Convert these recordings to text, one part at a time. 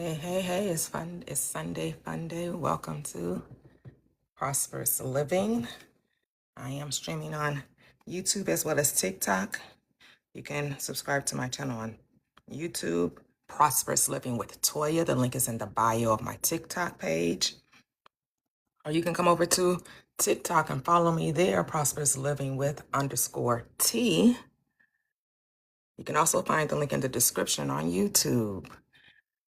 Hey, it's fun. It's Sunday, fun day. Welcome to Prosperous Living. I am streaming on YouTube as well as TikTok. You can subscribe to my channel on YouTube, Prosperous Living with Toyia. The link is in the bio of my TikTok page. Or you can come over to TikTok and follow me there, Prosperous Living with _T. You can also find the link in the description on YouTube.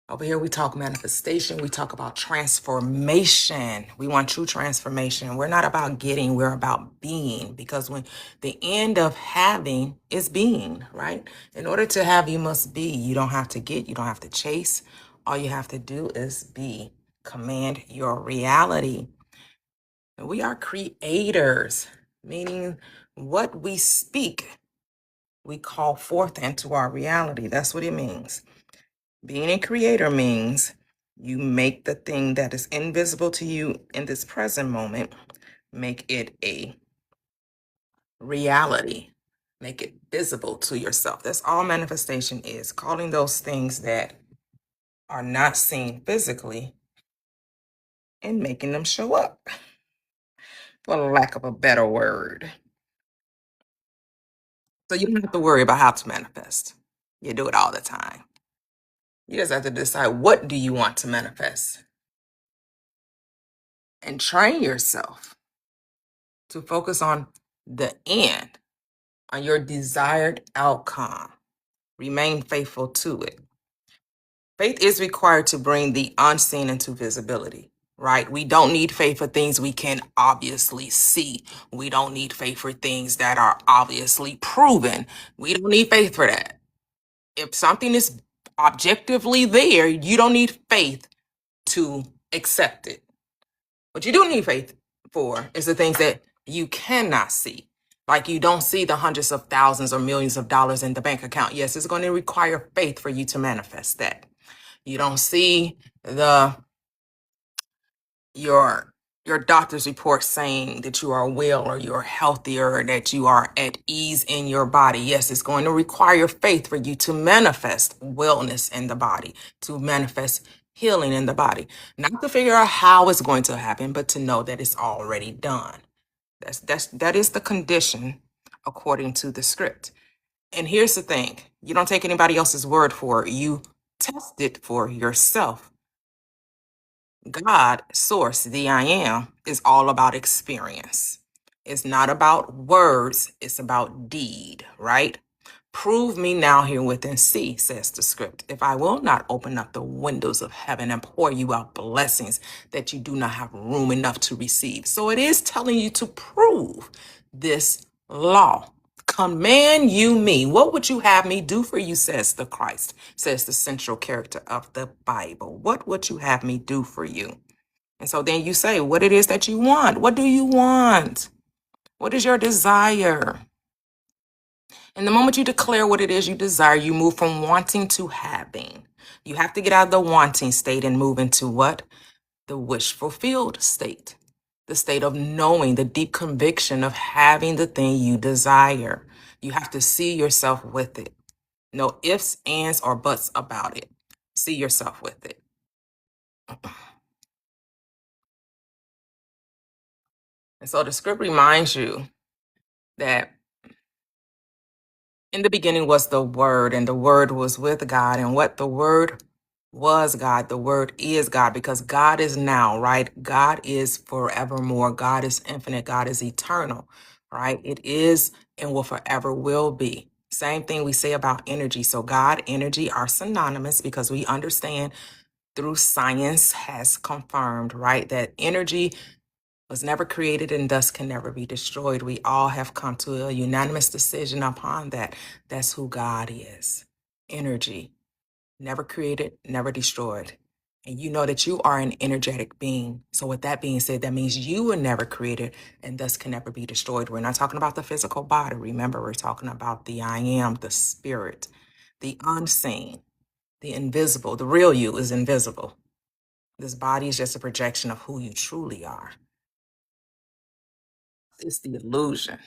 Over here, we talk manifestation. We talk about transformation. We want true transformation. We're not about getting, we're about being. Because when the end of having is being, right? In order to have, you must be. You don't have to get, you don't have to chase. All you have to do is be. Command your reality. We are creators, meaning what we speak, we call forth into our reality. That's what it means. Being a creator means you make the thing that is invisible to you in this present moment, make it a reality, make it visible to yourself. That's all manifestation is, calling those things that are not seen physically and making them show up, for lack of a better word. So you don't have to worry about how to manifest. You do it all the time. You just have to decide, what do you want to manifest? And train yourself to focus on the end, on your desired outcome. Remain faithful to it. Faith is required to bring the unseen into visibility, right? We don't need faith for things we can obviously see. We don't need faith for things that are obviously proven. We don't need faith for that. If something is objectively there, you don't need faith to accept it. What you do need faith for is the things that you cannot see. Like, you don't see the hundreds of thousands or millions of dollars in the bank account. Yes, it's going to require faith for you to manifest that. You don't see your doctor's report saying that you are well or you're healthy or that you are at ease in your body. Yes, it's going to require faith for you to manifest wellness in the body, to manifest healing in the body. Not to figure out how it's going to happen, but to know that it's already done. That is the condition according to the script. And here's the thing. You don't take anybody else's word for it. You test it for yourself. God, source, the I am, is all about experience. It's not about words, it's about deed, right? Prove me now herewith and see, says the script, if I will not open up the windows of heaven and pour you out blessings that you do not have room enough to receive. So it is telling you to prove this law. Command you me. What would you have me do for you, says the Christ, says the central character of the Bible. What would you have me do for you? And so then you say what it is that you want. What do you want? What is your desire? And the moment you declare what it is you desire, you move from wanting to having. You have to get out of the wanting state and move into what? The wish fulfilled state. The state of knowing, the deep conviction of having the thing you desire. You have to see yourself with it. No ifs, ands, or buts about it. See yourself with it. And so the script reminds you that in the beginning was the Word, and the Word was with God. And what the Word was God, the Word is God, because God is now, right? God is forevermore. God is infinite. God is eternal, right? It is and will forever will be. Same thing we say about energy. So God, energy are synonymous because we understand through science has confirmed, right, that energy was never created and thus can never be destroyed. We all have come to a unanimous decision upon that. That's who God is. Energy, never created, never destroyed. And you know that you are an energetic being. So with that being said, that means you were never created and thus can never be destroyed. We're not talking about the physical body. Remember, we're talking about the I am, the spirit, the unseen, the invisible. The real you is invisible. This body is just a projection of who you truly are. It's the illusion.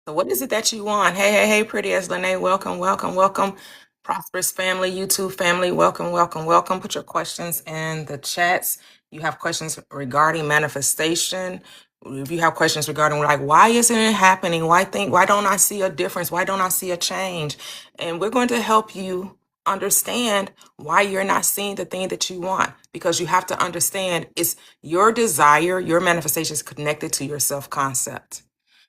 So what is it that you want? Hey, hey, hey, pretty as Lene, welcome, welcome, welcome. Prosperous family, YouTube family, welcome, welcome, welcome. Put your questions in the chats. You have questions regarding manifestation. If you have questions regarding like, why isn't it happening? Why don't I see a difference? Why don't I see a change? And we're going to help you understand why you're not seeing the thing that you want, because you have to understand it's your desire, your manifestation is connected to your self-concept.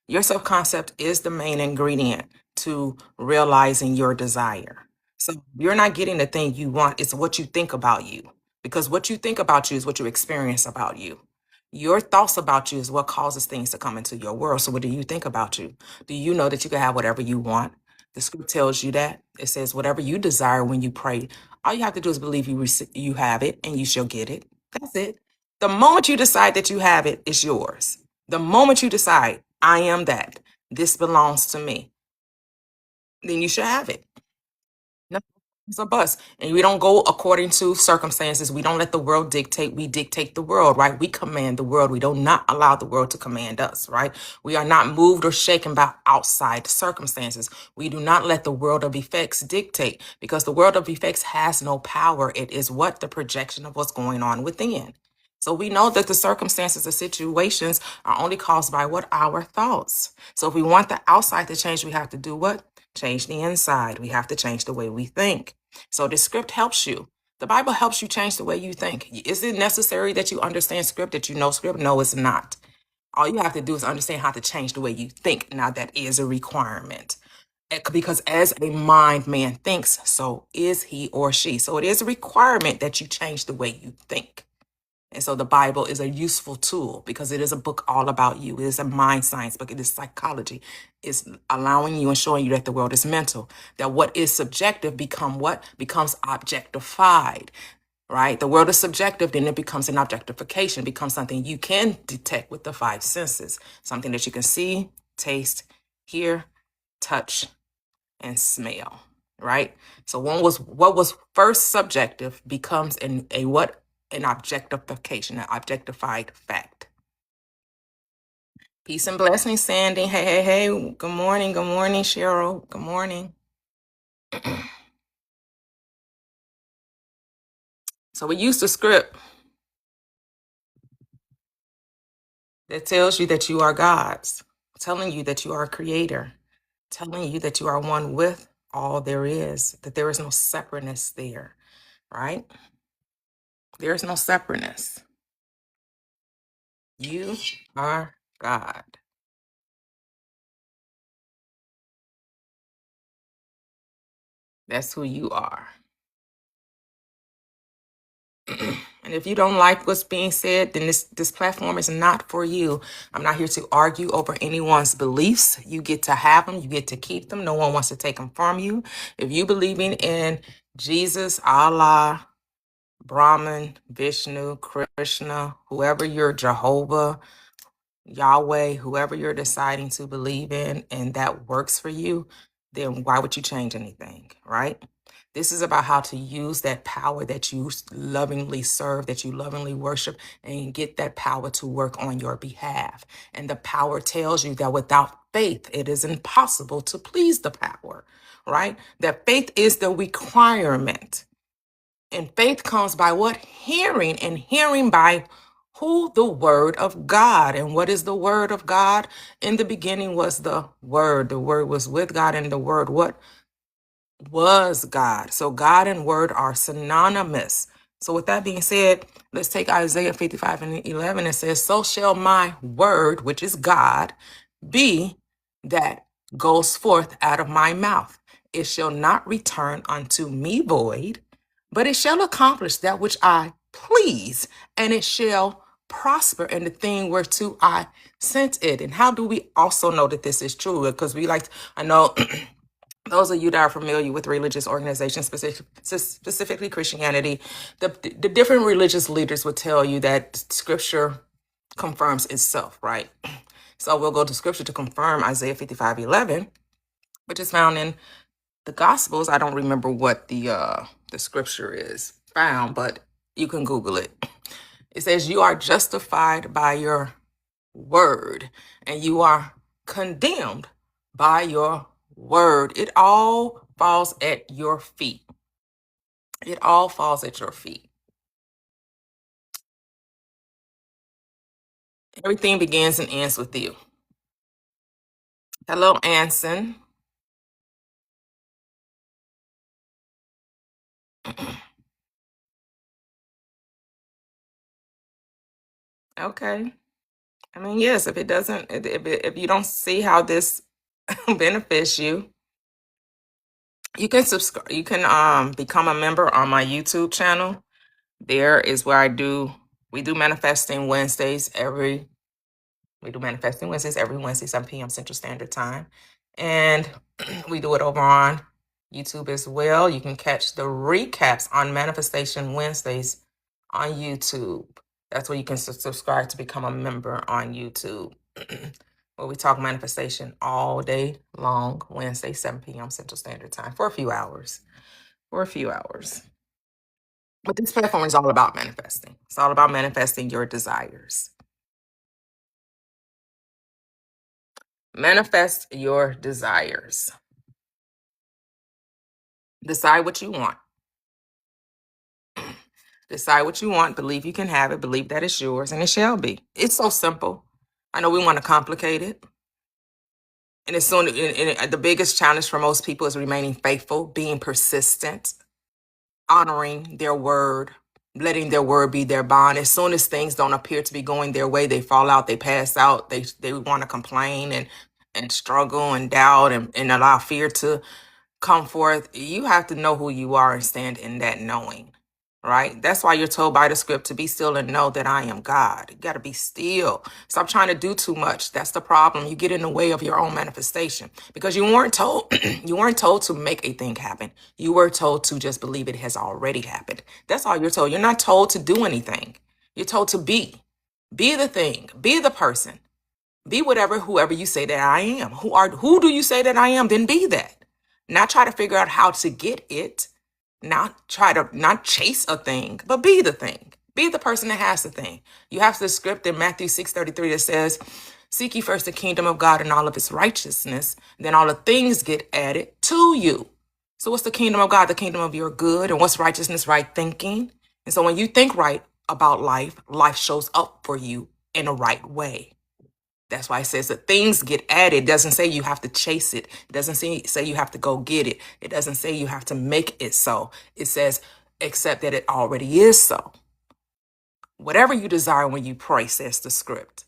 Your self concept is the main ingredient to realizing your desire. So you're not getting the thing you want, it's what you think about you. Because what you think about you is what you experience about you. Your thoughts about you is what causes things to come into your world. So, what do you think about you? Do you know that you can have whatever you want? The script tells you that. It says, whatever you desire when you pray, all you have to do is believe you have it and you shall get it. That's it. The moment you decide that you have it, it's yours. The moment you decide, I am that, this belongs to me, then you should have it. No, it's a bust. And we don't go according to circumstances. We don't let the world dictate. We dictate the world, right? We command the world. We do not allow the world to command us, right? We are not moved or shaken by outside circumstances. We do not let the world of effects dictate, because the world of effects has no power. It is what the projection of what's going on within. So we know that the circumstances and situations are only caused by what? Our thoughts. So if we want the outside to change, we have to do what? Change the inside. We have to change the way we think. So the script helps you. The Bible helps you change the way you think. Is it necessary that you understand script, that you know script? No, it's not. All you have to do is understand how to change the way you think. Now, that is a requirement. Because as a mind man thinks, so is he or she. So it is a requirement that you change the way you think. And so the Bible is a useful tool because it is a book all about you. It is a mind science book. It is psychology. It's allowing you and showing you that the world is mental, that what is subjective becomes objectified, right? The world is subjective, then it becomes an objectification, becomes something you can detect with the five senses, something that you can see, taste, hear, touch, and smell, right? So what was first subjective becomes an objectification, an objectified fact. Peace and blessings, Sandy. Hey, hey, hey. Good morning, Cheryl. Good morning. So we use the script that tells you that you are God's, telling you that you are a creator, telling you that you are one with all there is, that there is no separateness there, right? There is no separateness. You are God. That's who you are. And if you don't like what's being said, then this platform is not for you. I'm not here to argue over anyone's beliefs. You get to have them. You get to keep them. No one wants to take them from you. If you believing in Jesus, Allah, Brahman, Vishnu, Krishna, whoever you're, Jehovah, Yahweh, whoever you're deciding to believe in, and that works for you, then why would you change anything, right? This is about how to use that power that you lovingly serve, that you lovingly worship, and get that power to work on your behalf. And the power tells you that without faith, it is impossible to please the power, right? That faith is the requirement. And faith comes by what? Hearing, and hearing by who? The word of God. And what is the word of God? In the beginning was the word. The word was with God, and the word what? Was God. So God and word are synonymous. So with that being said, let's take Isaiah 55 and 11. It says, so shall my word, which is God, be that goes forth out of my mouth. It shall not return unto me void, but it shall accomplish that which I please, and it shall prosper in the thing whereto I sent it. And how do we also know that this is true? Because I know those of you that are familiar with religious organizations, specifically Christianity, the different religious leaders would tell you that scripture confirms itself, right? So we'll go to scripture to confirm Isaiah 55:11, which is found in the Gospels. I don't remember what the scripture is found, but you can Google it. It says, you are justified by your word, and you are condemned by your word. It all falls at your feet. It all falls at your feet. Everything begins and ends with you. Hello, Anson. Okay. I mean, yes, if it doesn't, if you don't see how this benefits you, you can subscribe. You can become a member on my YouTube channel. There is where we do manifesting Wednesdays every We do manifesting Wednesdays every Wednesday, 7 p.m. Central Standard Time. And we do it over on YouTube as well. You can catch the recaps on Manifestation Wednesdays on YouTube. That's where you can subscribe to become a member on YouTube. Where we talk manifestation all day long, Wednesday, 7 p.m. Central Standard Time for a few hours. But this platform is all about manifesting. It's all about manifesting your desires. Manifest your desires. Decide what you want. Decide what you want. Believe you can have it. Believe that it's yours, and it shall be. It's so simple. I know we want to complicate it. And it's soon. And the biggest challenge for most people is remaining faithful, being persistent, honoring their word, letting their word be their bond. As soon as things don't appear to be going their way, they fall out, they pass out, they want to complain and struggle and doubt and allow fear to come forth. You have to know who you are and stand in that knowing, right? That's why you're told by the script to be still and know that I am God. You got to be still. Stop trying to do too much. That's the problem. You get in the way of your own manifestation because you weren't told you weren't told to make a thing happen. You were told to just believe it has already happened. That's all you're told. You're not told to do anything. You're told to be. Be the thing. Be the person. Be whoever you say that I am. Who do you say that I am? Then be that. Not try to figure out how to get it. Not chase a thing, but be the thing. Be the person that has the thing. You have the script in Matthew 6:33 that says, seek ye first the kingdom of God and all of its righteousness, then all the things get added to you. So what's the kingdom of God? The kingdom of your good. And what's righteousness? Right thinking. And so when you think right about life, life shows up for you in a right way. That's why it says that things get added. It doesn't say you have to chase it. It doesn't say you have to go get it. It doesn't say you have to make it so. It says, accept that it already is so. Whatever you desire when you pray, says the script.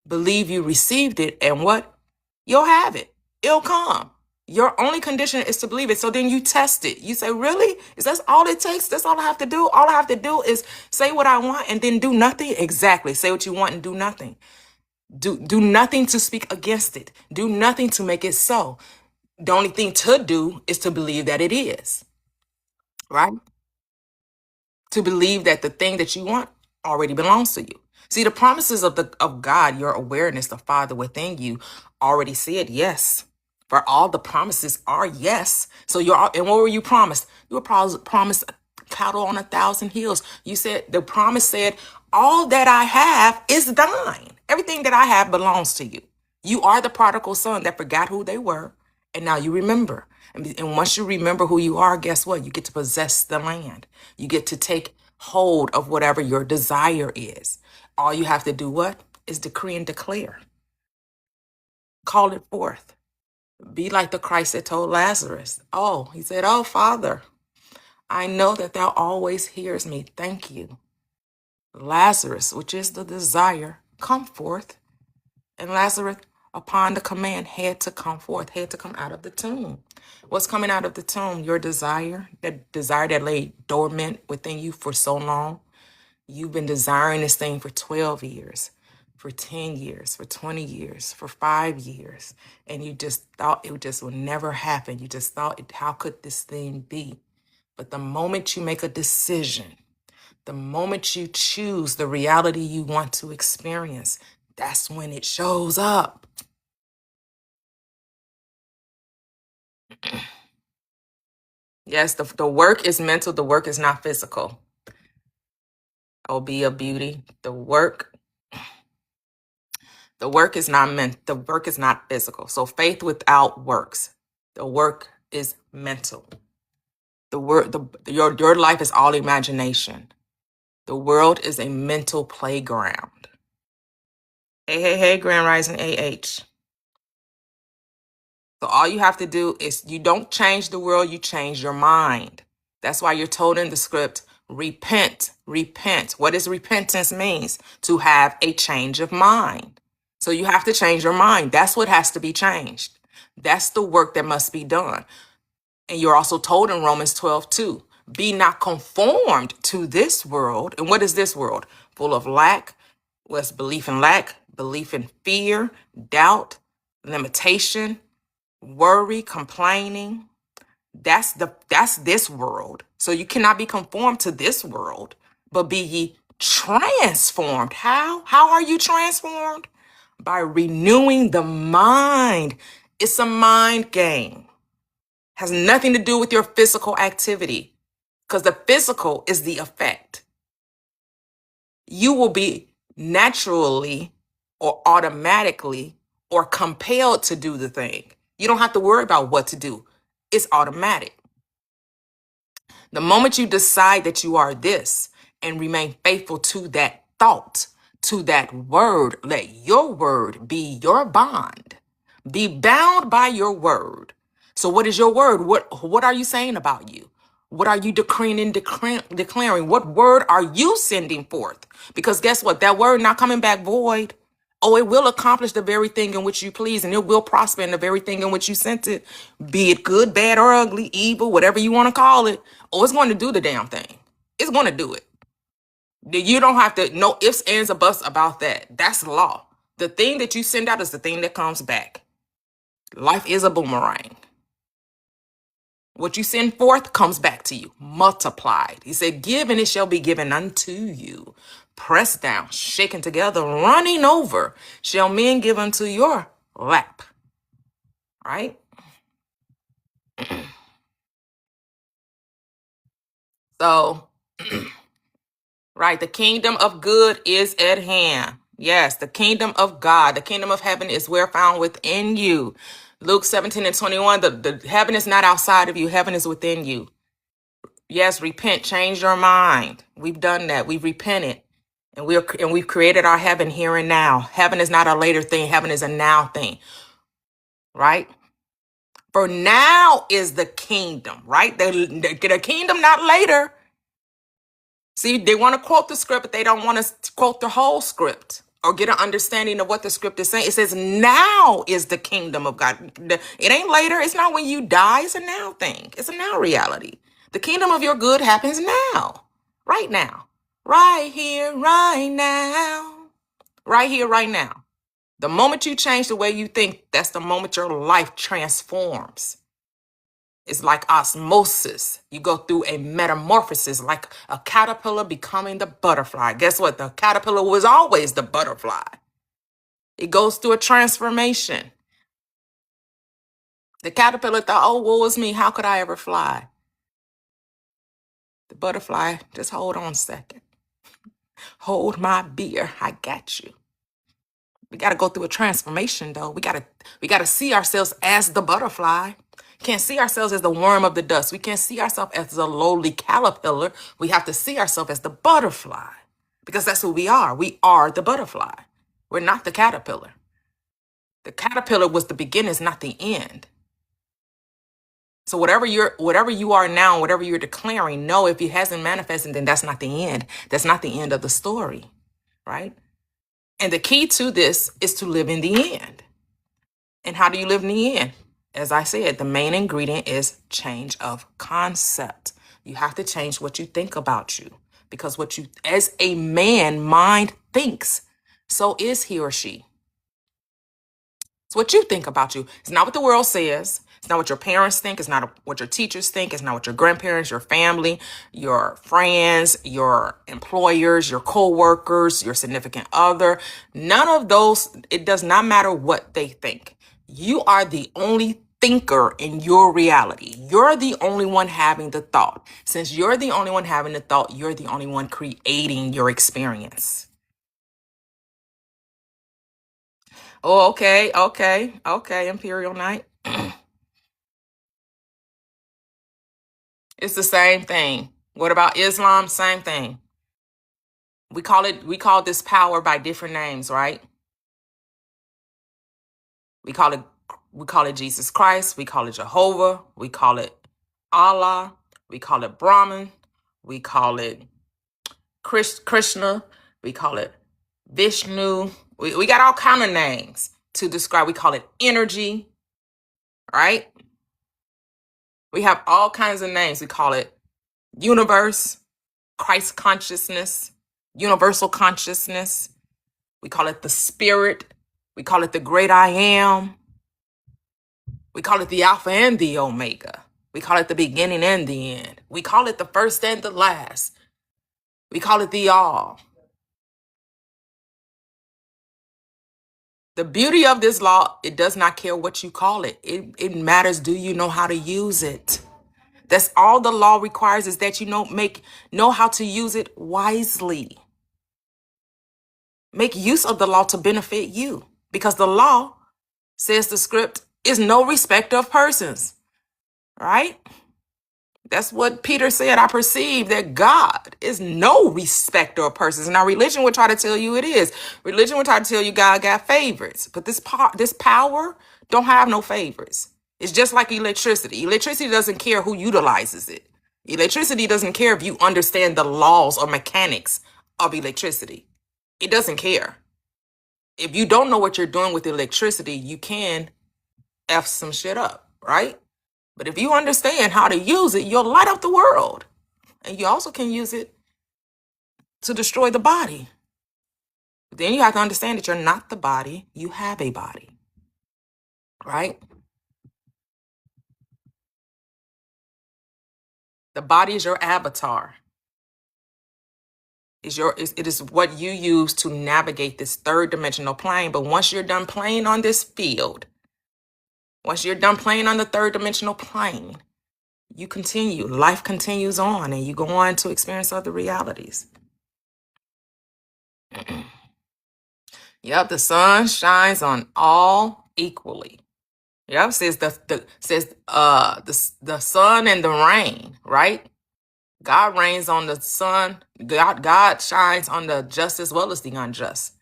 Believe you received it, and what? You'll have it. It'll come. Your only condition is to believe it. So then you test it. You say, really? Is that all it takes? That's all I have to do? All I have to do is say what I want and then do nothing? Exactly. Say what you want and do nothing. Do nothing to speak against it. Do nothing to make it so. The only thing to do is to believe that it is, right? To believe that the thing that you want already belongs to you. See, the promises of God, your awareness, the Father within you, already said yes. For all the promises are yes. So and what were you promised? You were promised cattle on 1,000 hills. You said the promise said, all that I have is thine. Everything that I have belongs to you. You are the prodigal son that forgot who they were, and now you remember. And once you remember who you are, guess what? You get to possess the land. You get to take hold of whatever your desire is. All you have to do what? Is decree and declare. Call it forth. Be like the Christ that told Lazarus. Oh, he said, oh, Father, I know that thou always hears me. Thank you. Lazarus, which is the desire, come forth. And Lazarus, upon the command, had to come forth, had to come out of the tomb. What's coming out of the tomb? Your desire, that desire that lay dormant within you for so long. You've been desiring this thing for 12 years, for 10 years, for 20 years, for 5 years. And you just thought it just would never happen. You just thought, how could this thing be? But the moment you make a decision, the moment you choose the reality you want to experience, that's when it shows up. Yes, the work is mental. The work is not physical. Oh, be a beauty. The work The work is not the work is not physical. So faith without works. The work is mental. Your life is all imagination. The world is a mental playground. Hey, Grand Rising AH. So all you have to do is you don't change the world, you change your mind. That's why you're told in the script, repent, repent. What does repentance means? To have a change of mind. So you have to change your mind. That's what has to be changed. That's the work that must be done. And you're also told in Romans 12:2, be not conformed to this world. And what is this world? Full of lack. What's belief in lack? Belief in fear, doubt, limitation, worry, complaining. That's this world. So you cannot be conformed to this world, but be ye transformed. How are you transformed? By renewing the mind. It's a mind game. Has nothing to do with your physical activity, because the physical is the effect. You will be naturally or automatically or compelled to do the thing. You don't have to worry about what to do. It's automatic. The moment you decide that you are this and remain faithful to that thought, to that word, let your word be your bond. Be bound by your word. So what is your word? What are you saying about you? What are you decreeing and declaring? What word are you sending forth? Because guess what? That word not coming back void. Oh, it will accomplish the very thing in which you please, and it will prosper in the very thing in which you sent it, be it good, bad, or ugly, evil, whatever you want to call it. Oh, it's going to do the damn thing. It's going to do it. You don't have to, no ifs, ands, or buts about that. That's the law. The thing that you send out is the thing that comes back. Life is a boomerang. What you send forth comes back to you, multiplied. He said, give and it shall be given unto you. Pressed down, shaken together, running over, shall men give unto your lap. Right? So, right, the kingdom of good is at hand. Yes, the kingdom of God, the kingdom of heaven is where found within you. Luke 17:21, the heaven is not outside of you, heaven is within you. Yes, repent, change your mind. We've done that. We've repented. And we've created our heaven here and now. Heaven is not a later thing. Heaven is a now thing. Right? For now is the kingdom, right? The kingdom, not later. See, they want to quote the script, but they don't want to quote the whole script or get an understanding of what the script is saying. It says now is the kingdom of God. It ain't later. It's not when you die. It's a now thing. It's a now reality. The kingdom of your good happens now, right now, right here, right now, right here, right now. The moment you change the way you think, that's the moment your life transforms. It's like osmosis. You go through a metamorphosis, like a caterpillar becoming the butterfly. Guess what? The caterpillar was always the butterfly. It goes through a transformation. The caterpillar thought, oh, woe is me. How could I ever fly? The butterfly, just hold on a second. Hold my beer. I got you. We got to go through a transformation, though. We got to see ourselves as the butterfly. Can't see ourselves as the worm of the dust. We can't see ourselves as the lowly caterpillar. We have to see ourselves as the butterfly, because that's who we are. We are the butterfly. We're not the caterpillar. The caterpillar was the beginning, it's not the end. So whatever you are now, whatever you're declaring, no, if it hasn't manifested, then that's not the end. That's not the end of the story, right? And the key to this is to live in the end. And how do you live in the end? As I said, the main ingredient is change of concept. You have to change what you think about you, because what you, as a man, mind thinks, so is he or she. It's what you think about you. It's not what the world says. It's not what your parents think. It's not what your teachers think. It's not what your grandparents, your family, your friends, your employers, your co-workers, your significant other. None of those, it does not matter what they think. You are the only thinker in your reality. You're the only one having the thought. Since you're the only one having the thought, you're the only one creating your experience. Oh, okay, okay, okay, Imperial Night. It's the same thing. What about Islam? Same thing. We call this power by different names, right? We call it we call it Jesus Christ, we call it Jehovah, we call it Allah, we call it Brahman, we call it Krishna, we call it Vishnu. We got all kind of names to describe. We call it energy, right? We have all kinds of names. We call it universe, Christ consciousness, universal consciousness. We call it the spirit. We call it the great I am. We call it the Alpha and the Omega. We call it the beginning and the end. We call it the first and the last. We call it the all. The beauty of this law, it does not care what you call it. It matters, do you know how to use it? That's all the law requires, is that you know how to use it wisely. Make use of the law to benefit you, because the law, says the script, is no respecter of persons, right? That's what Peter said. I perceive that God is no respecter of persons. Now, religion will try to tell you it is. Religion will try to tell you God got favorites. But this power don't have no favorites. It's just like electricity. Electricity doesn't care who utilizes it. Electricity doesn't care if you understand the laws or mechanics of electricity. It doesn't care. If you don't know what you're doing with electricity, you can F some shit up, right? But if you understand how to use it, you'll light up the world. And you also can use it to destroy the body. But then you have to understand that you're not the body, you have a body, right? The body is your avatar. It is what you use to navigate this third dimensional plane. But once you're done playing on this field, once you're done playing on the third dimensional plane, you continue. Life continues on, and you go on to experience other realities. Yep, the sun shines on all equally. Yep, says the sun and the rain, right? God reigns on the sun. God shines on the just as well as the unjust.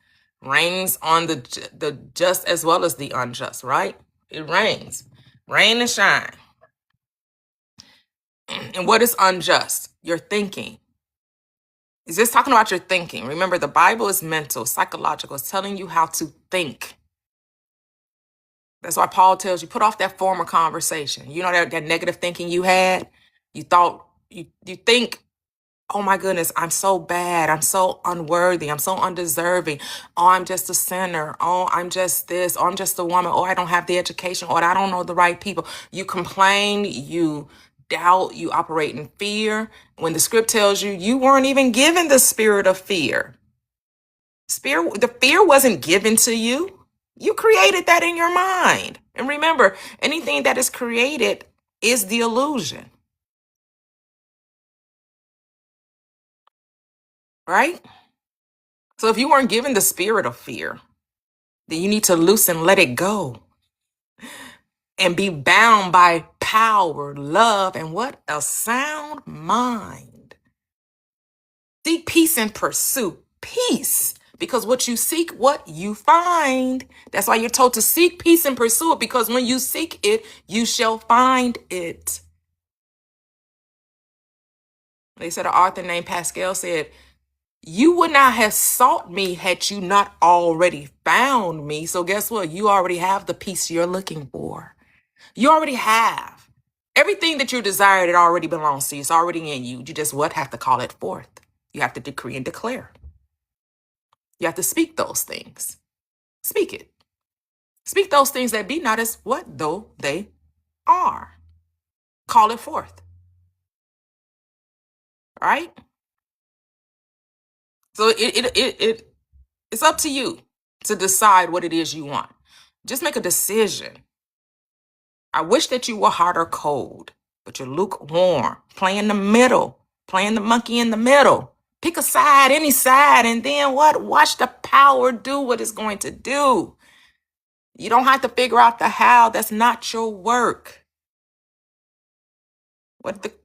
Rains on the just as well as the unjust, right? It rains. Rain and shine. And what is unjust? Your thinking. It's just talking about your thinking. Remember, the Bible is mental, psychological. It's telling you how to think. That's why Paul tells you, put off that former conversation. You know that negative thinking you had? You thought, you think, oh my goodness, I'm so bad. I'm so unworthy. I'm so undeserving. Oh, I'm just a sinner. Oh, I'm just this. Oh, I'm just a woman. Oh, I don't have the education. Or I don't know the right people. You complain, you doubt, you operate in fear. When the script tells you, you weren't even given the spirit of fear. The fear wasn't given to you. You created that in your mind. And remember, anything that is created is the illusion. Right? So if you weren't given the spirit of fear, then you need to loosen, let it go, and be bound by power, love, and what? A sound mind. Seek peace and pursue peace. Because what you seek, what you find. That's why you're told to seek peace and pursue it, because when you seek it, you shall find it. They said an author named Pascal said, you would not have sought me had you not already found me. So guess what? You already have the peace you're looking for. You already have. Everything that you desired, it already belongs to you. It's already in you. You just have to call it forth. You have to decree and declare. You have to speak those things. Speak it. Speak those things that be not as what though they are. Call it forth. Right? So it's up to you to decide what it is you want. Just make a decision. I wish that you were hot or cold, but you're lukewarm. Play in the middle. Playing the monkey in the middle. Pick a side, any side, and then what? Watch the power do what it's going to do. You don't have to figure out the how. That's not your work.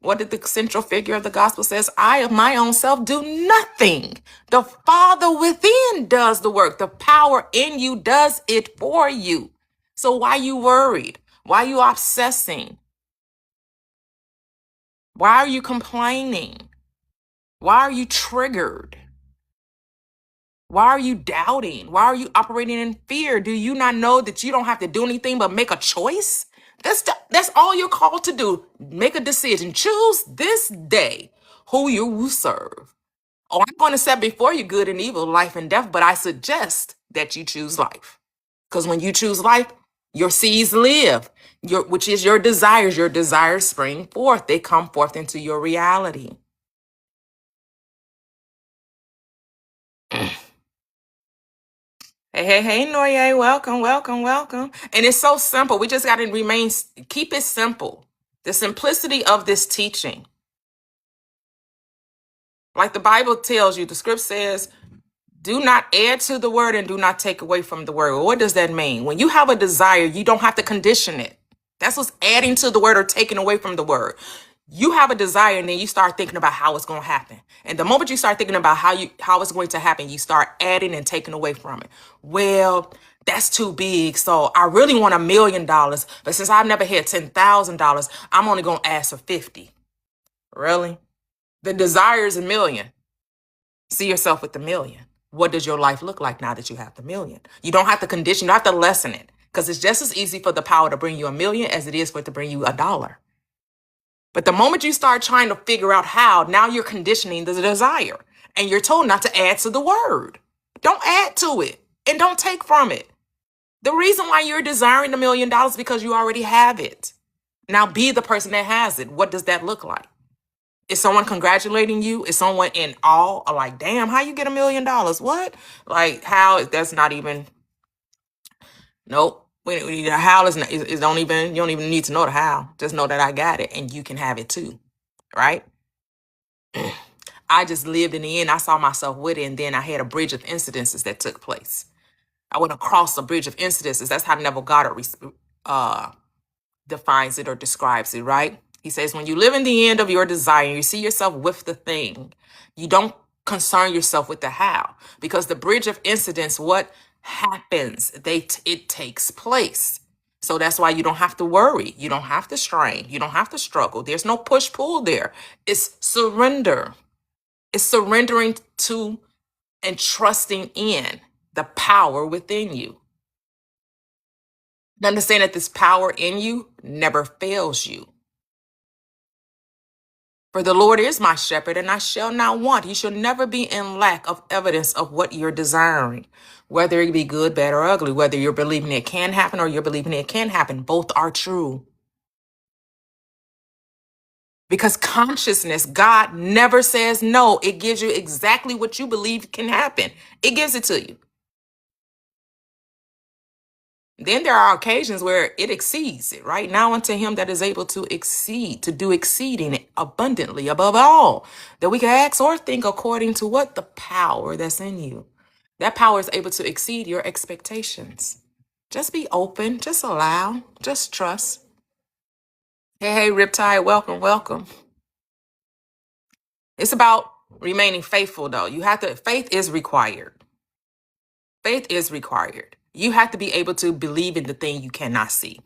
What did the central figure of the gospel says? I of my own self do nothing. The Father within does the work. The power in you does it for you. So why are you worried? Why are you obsessing? Why are you complaining? Why are you triggered? Why are you doubting? Why are you operating in fear? Do you not know that you don't have to do anything but make a choice? That's all you're called to do. Make a decision. Choose this day who you will serve. Oh, I'm going to set before you good and evil, life and death, but I suggest that you choose life. Because when you choose life, your seeds live, which is your desires. Your desires spring forth. They come forth into your reality. Hey, Noye, welcome, welcome, welcome. And it's so simple. We just got to keep it simple. The simplicity of this teaching. Like the Bible tells you, the script says, do not add to the word and do not take away from the word. Well, what does that mean? When you have a desire, you don't have to condition it. That's what's adding to the word or taking away from the word. You have a desire and then you start thinking about how it's going to happen. And the moment you start thinking about how it's going to happen, you start adding and taking away from it. Well, that's too big. So I really want $1 million. But since I've never had $10,000, I'm only going to ask for 50. Really? The desire is $1 million. See yourself with the $1 million. What does your life look like now that you have the $1 million? You don't have to condition, you don't have to lessen it. Because it's just as easy for the power to bring you $1 million as it is for it to bring you $1. But the moment you start trying to figure out how, now you're conditioning the desire. And you're told not to add to the word. Don't add to it and don't take from it. The reason why you're desiring $1 million is because you already have it. Now be the person that has it. What does that look like? Is someone congratulating you? Is someone in awe? Or like, damn, how you get $1 million? What? Like, how? That's not even. Nope. The how is not. Is don't even. You don't even need to know the how. Just know that I got it, and you can have it too, right? I just lived in the end. I saw myself with it, and then I had a bridge of incidences that took place. I went across a bridge of incidences. That's how Neville Goddard defines it or describes it, right? He says, when you live in the end of your desire, you see yourself with the thing. You don't concern yourself with the how, because the bridge of incidents, what happens? It takes place. So that's why you don't have to worry. You don't have to strain. You don't have to struggle. There's no push-pull there. It's surrender. It's surrendering to and trusting in the power within you. Understand that this power in you never fails you. For the Lord is my shepherd, and I shall not want. You shall never be in lack of evidence of what you're desiring, whether it be good, bad, or ugly, whether you're believing it can happen or you're believing it can happen. Both are true. Because consciousness, God never says no. It gives you exactly what you believe can happen. It gives it to you. Then there are occasions where it exceeds it, right? Now unto him that is able to exceed, to do exceeding abundantly above all that we can ask or think, according to what? The power that's in you. That power is able to exceed your expectations. Just be open, just allow, just trust. Hey, Riptide, welcome, welcome. It's about remaining faithful, though. Faith is required. Faith is required. You have to be able to believe in the thing you cannot see.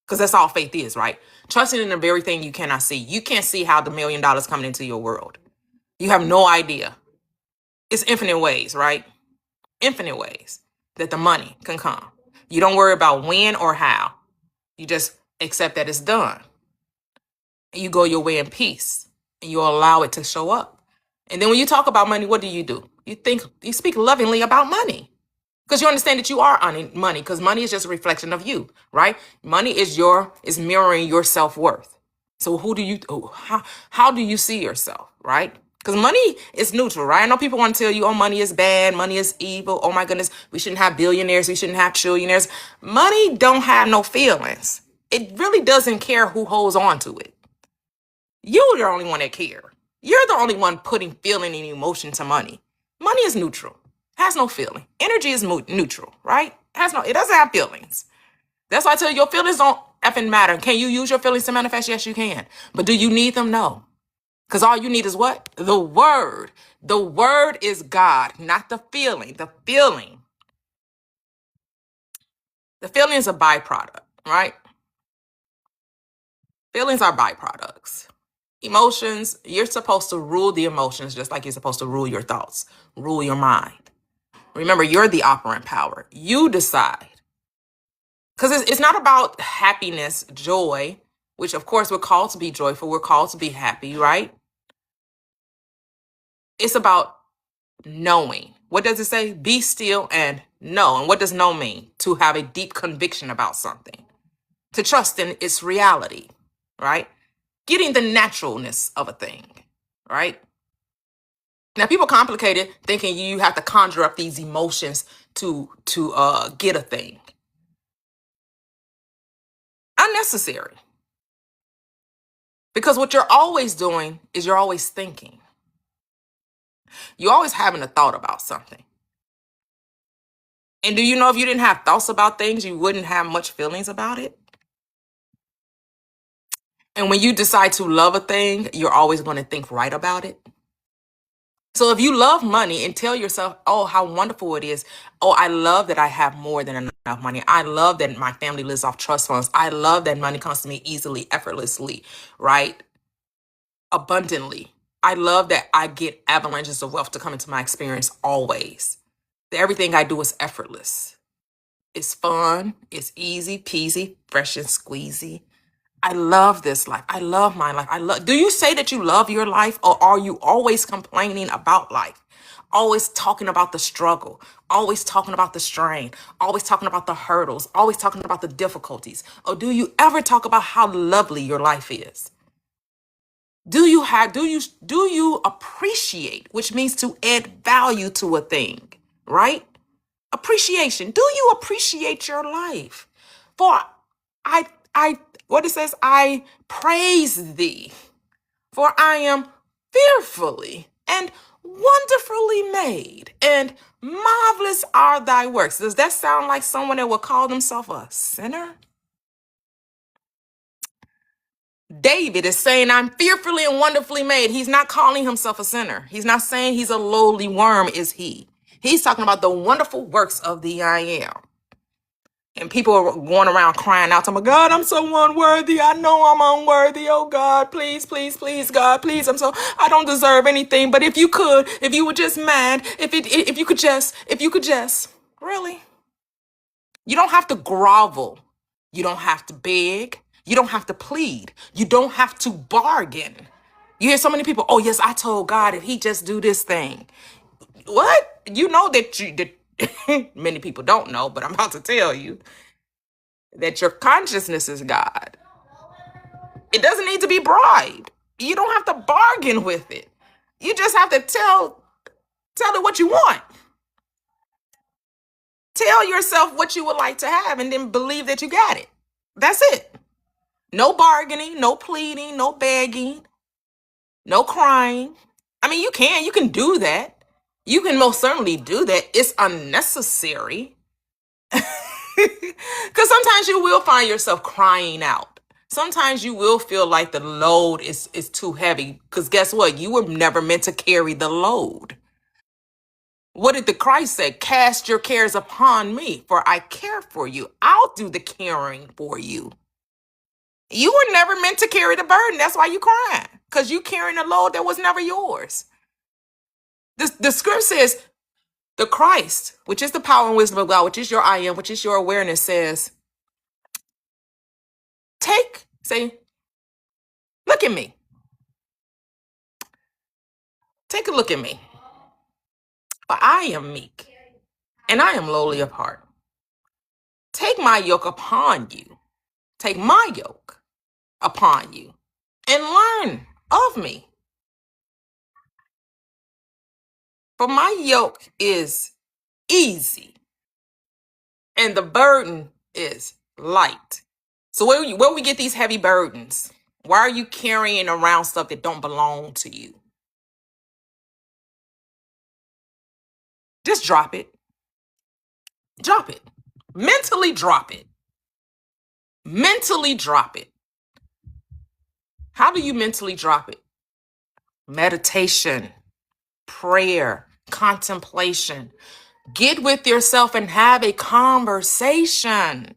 Because that's all faith is, right? Trusting in the very thing you cannot see. You can't see how the $1 million coming into your world. You have no idea. It's infinite ways, right? Infinite ways that the money can come. You don't worry about when or how. You just accept that it's done. And you go your way in peace. And you allow it to show up. And then when you talk about money, what do? You speak lovingly about money. Because you understand that you are earning money, because money is just a reflection of you, right? Money is mirroring your self-worth. So how do you see yourself, right? Because money is neutral, right? I know people want to tell you, oh, money is bad, money is evil. Oh my goodness, we shouldn't have billionaires, we shouldn't have trillionaires. Money don't have no feelings. It really doesn't care who holds on to it. You're the only one that care. You're the only one putting feeling and emotion to money. Money is neutral. Has no feeling. Energy is neutral, right? It doesn't have feelings. That's why I tell you, your feelings don't effing matter. Can you use your feelings to manifest? Yes, you can. But do you need them? No. Because all you need is what? The word. The word is God, not the feeling. The feeling. The feeling is a byproduct, right? Feelings are byproducts. Emotions, you're supposed to rule the emotions just like you're supposed to rule your thoughts, rule your mind. Remember, you're the operant power. You decide. Because it's not about happiness, joy, which of course we're called to be joyful. We're called to be happy, right? It's about knowing. What does it say? Be still and know. And what does know mean? To have a deep conviction about something. To trust in its reality, right? Getting the naturalness of a thing, right? Now people complicate it thinking you have to conjure up these emotions to get a thing. Unnecessary. Because what you're always doing is you're always thinking. You're always having a thought about something. And do you know if you didn't have thoughts about things, you wouldn't have much feelings about it? And when you decide to love a thing, you're always going to think right about it. So if you love money and tell yourself, oh, how wonderful it is. Oh, I love that I have more than enough money. I love that my family lives off trust funds. I love that money comes to me easily, effortlessly, right? Abundantly. I love that I get avalanches of wealth to come into my experience always. That everything I do is effortless. It's fun. It's easy peasy, fresh and squeezy. I love this life. I love my life. Do you say that you love your life, or are you always complaining about life? Always talking about the struggle, always talking about the strain, always talking about the hurdles, always talking about the difficulties? Or do you ever talk about how lovely your life is? Do you appreciate, which means to add value to a thing, right? Appreciation. Do you appreciate your life? For I what it says, I praise thee, for I am fearfully and wonderfully made, and marvelous are thy works. Does that sound like someone that would call themselves a sinner? David is saying, I'm fearfully and wonderfully made. He's not calling himself a sinner. He's not saying he's a lowly worm, is he? He's talking about the wonderful works of the I am. And people are going around crying out to me, God, I'm so unworthy. I know I'm unworthy. Oh God, please, please, please, God, please. I don't deserve anything. But if you were just mad, if you could just, really? You don't have to grovel. You don't have to beg. You don't have to plead. You don't have to bargain. You hear so many people, oh yes, I told God if he just do this thing. What? You know that many people don't know, but I'm about to tell you that your consciousness is God. It doesn't need to be bribed. You don't have to bargain with it. You just have to tell it what you want. Tell yourself what you would like to have and then believe that you got it. That's it. No bargaining, no pleading, no begging, no crying. I mean, you can do that. You can most certainly do that. It's unnecessary. Because sometimes you will find yourself crying out. Sometimes you will feel like the load is too heavy. Because guess what? You were never meant to carry the load. What did the Christ say? Cast your cares upon me, for I care for you. I'll do the caring for you. You were never meant to carry the burden. That's why you crying. Because you carrying a load that was never yours. The script says, the Christ, which is the power and wisdom of God, which is your I am, which is your awareness, says, look at me. Take a look at me. For I am meek, and I am lowly of heart. Take my yoke upon you. Take my yoke upon you, and learn of me. For my yoke is easy, and the burden is light. So where we get these heavy burdens? Why are you carrying around stuff that don't belong to you? Just drop it. Drop it. Mentally drop it. Mentally drop it. How do you mentally drop it? Meditation, prayer, contemplation. Get with yourself and have a conversation.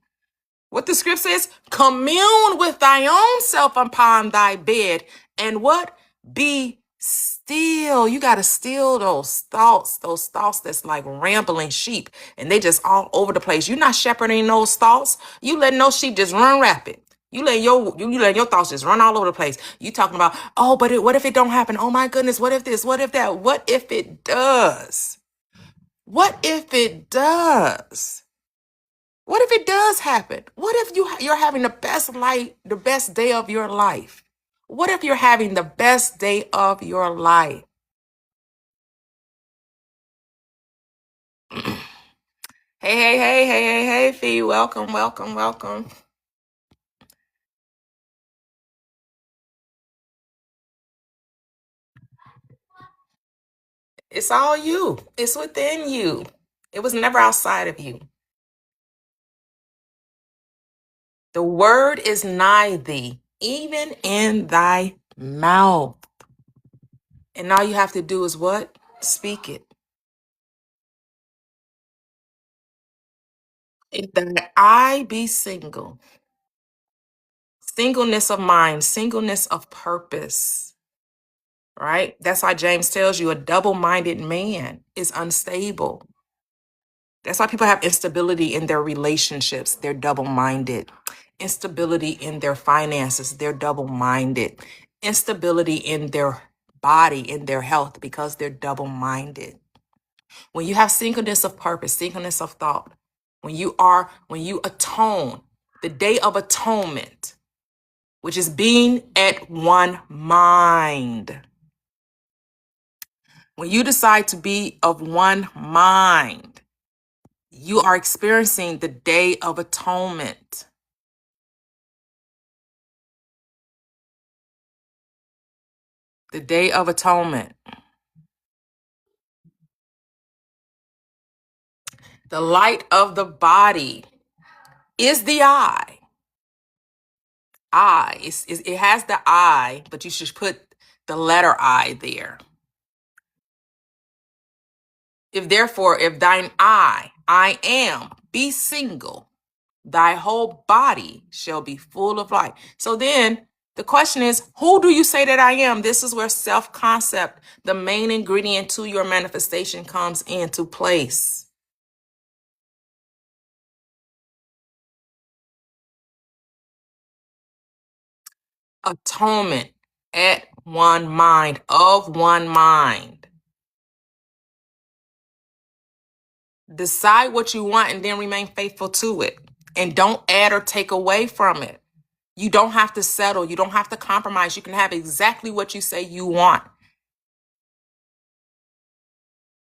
What the script says, commune with thy own self upon thy bed and what? Be still. You got to still those thoughts that's like rambling sheep and they just all over the place. You're not shepherding those thoughts. You letting those sheep just run rapid. You let your thoughts just run all over the place. You talking about, oh, but what if it don't happen? Oh my goodness, what if this? What if that? What if it does? What if it does? What if it does happen? What if you're having the best day of your life? What if you're having the best day of your life? Hey, Fee. Welcome, welcome, welcome. It's all you. It's within you. It was never outside of you. The word is nigh thee, even in thy mouth. And all you have to do is what? Speak it. If that I be single, singleness of mind, singleness of purpose, right? That's why James tells you a double-minded man is unstable. That's why people have instability in their relationships. They're double-minded. Instability in their finances. They're double-minded. Instability in their body, in their health, because they're double-minded. When you have singleness of purpose, singleness of thought, when you atone, the day of atonement, which is being at one mind. When you decide to be of one mind, you are experiencing the day of atonement. The day of atonement. The light of the body is the eye. Eye. It has the eye, but you should put the letter I there. If therefore, if thine eye, I am, be single, thy whole body shall be full of light. So then the question is, who do you say that I am? This is where self-concept, the main ingredient to your manifestation, comes into place. Atonement, at one mind, of one mind. Decide what you want and then remain faithful to it. And don't add or take away from it. You don't have to settle. You don't have to compromise. You can have exactly what you say you want.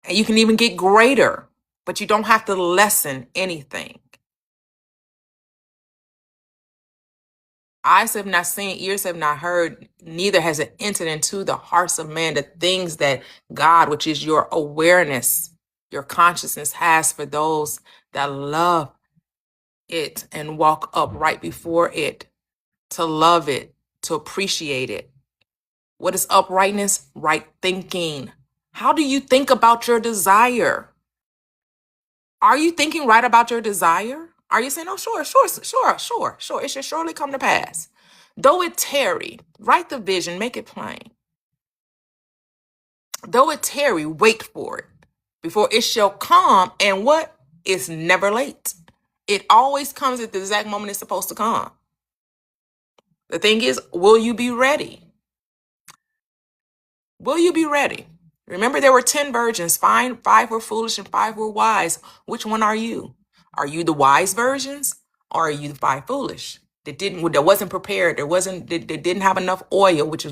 And you can even get greater, but you don't have to lessen anything. Eyes have not seen, ears have not heard, neither has it entered into the hearts of man the things that God, which is your awareness, your consciousness, has for those that love it and walk up right before it, to love it, to appreciate it. What is uprightness? Right thinking. How do you think about your desire? Are you thinking right about your desire? Are you saying, oh, sure. It should surely come to pass. Though it tarry, write the vision, make it plain. Though it tarry, wait for it. Before it shall come, and what? It's never late. It always comes at the exact moment it's supposed to come. The thing is, will you be ready? Will you be ready? Remember, there were 10 virgins. Five were foolish and 5 were wise. Which one are you? Are you the wise virgins, or are you the 5 foolish that wasn't prepared? That didn't have enough oil, which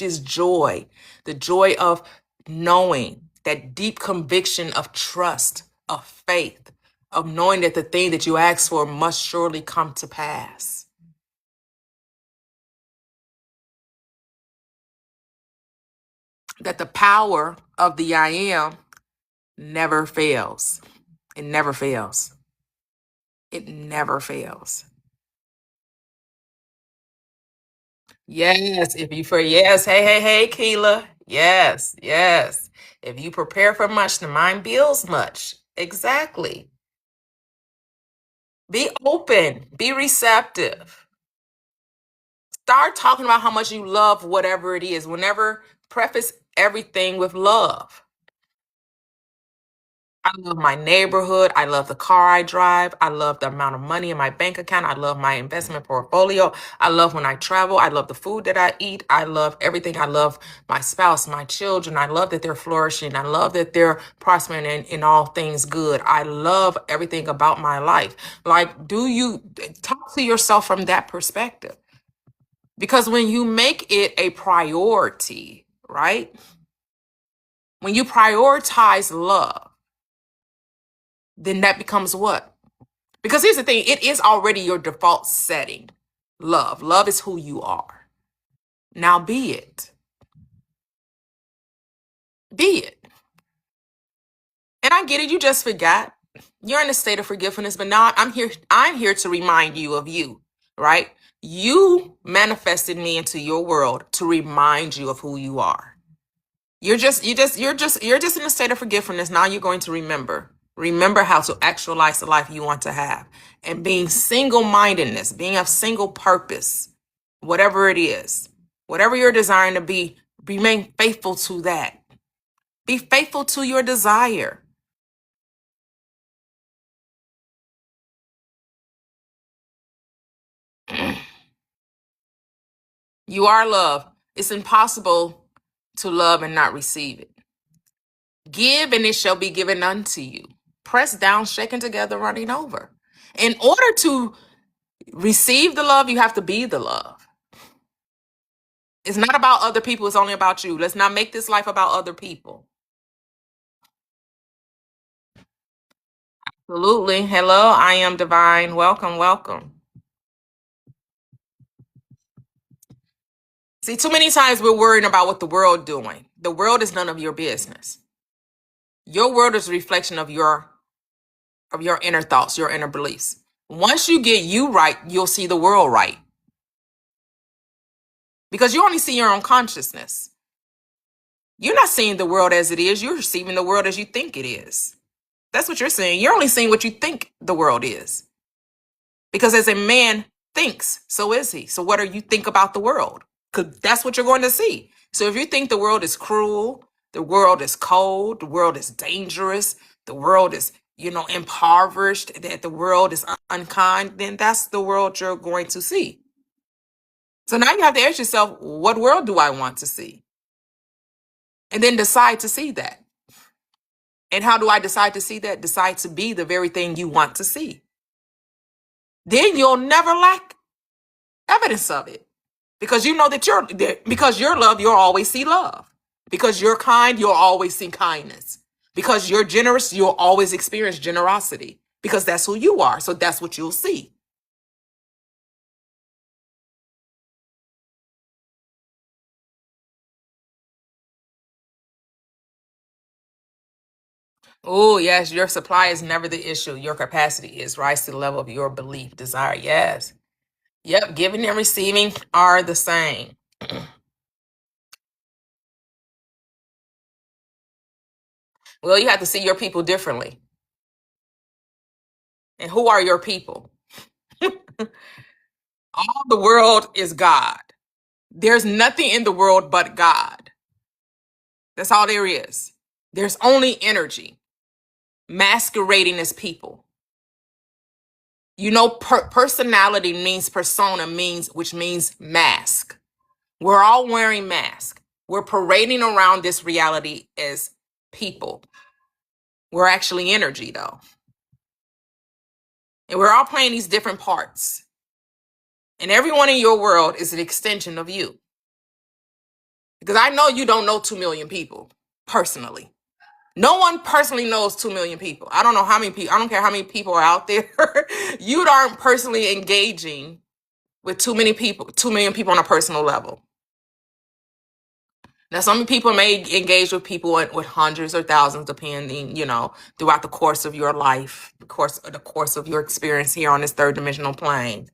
is joy, the joy of knowing, that deep conviction of trust, of faith, of knowing that the thing that you ask for must surely come to pass. That the power of the I am never fails. It never fails. It never fails. Yes, if you for yes, hey, hey, hey, Keela. Yes, yes. If you prepare for much, the mind builds much. Exactly. Be open, be receptive. Start talking about how much you love whatever it is. Whenever preface everything with love. I love my neighborhood. I love the car I drive. I love the amount of money in my bank account. I love my investment portfolio. I love when I travel. I love the food that I eat. I love everything. I love my spouse, my children. I love that they're flourishing. I love that they're prospering in all things good. I love everything about my life. Like, do you talk to yourself from that perspective? Because when you make it a priority, right? When you prioritize love, then that becomes what? Because here's the thing, it is already your default setting. Love. Love is who you are. Now be it. Be it. And I get it, you just forgot. You're in a state of forgiveness, but now I'm here to remind you of you, right? You manifested me into your world to remind you of who you are. You're just in a state of forgiveness. Now you're going to remember how to actualize the life you want to have, and being single-mindedness, being of single purpose, whatever it is, whatever you're desiring to be, remain faithful to that. Be faithful to your desire. You are love. It's impossible to love and not receive it. Give and it shall be given unto you. Pressed down, shaken together, running over. In order to receive the love, you have to be the love. It's not about other people, it's only about you. Let's not make this life about other people. Absolutely. Hello, I am divine. Welcome, welcome. See, too many times we're worrying about what the world doing. The world is none of your business. Your world is a reflection of your inner thoughts, your inner beliefs. Once you get you right, you'll see the world right. Because you only see your own consciousness. You're not seeing the world as it is, you're receiving the world as you think it is. That's what you're seeing. You're only seeing what you think the world is. Because as a man thinks, so is he. So what do you think about the world? Because that's what you're going to see. So if you think the world is cruel, the world is cold, the world is dangerous, the world is, impoverished, that the world is unkind, then that's the world you're going to see. So now you have to ask yourself, what world do I want to see? And then decide to see that. And how do I decide to see that? Decide to be the very thing you want to see. Then you'll never lack evidence of it. Because you know because you're love, you'll always see love. Because you're kind, you'll always see kindness. Because you're generous, you'll always experience generosity. Because that's who you are. So that's what you'll see. Oh, yes, your supply is never the issue. Your capacity is. Rise to the level of your belief, desire. Yes. Yep, giving and receiving are the same. Well, you have to see your people differently. And who are your people? All the world is God. There's nothing in the world but God. That's all there is. There's only energy masquerading as people. Personality means persona, which means mask. We're all wearing masks. We're parading around this reality as people. We're actually energy, though. And we're all playing these different parts. And everyone in your world is an extension of you. Because I know you don't know 2 million people personally. No one personally knows 2 million people. I don't know how many people, I don't care how many people are out there. You aren't personally engaging with 2 million people on a personal level. Now, some people may engage with people with hundreds or thousands, depending, throughout the course of your life, the course of your experience here on this third dimensional plane.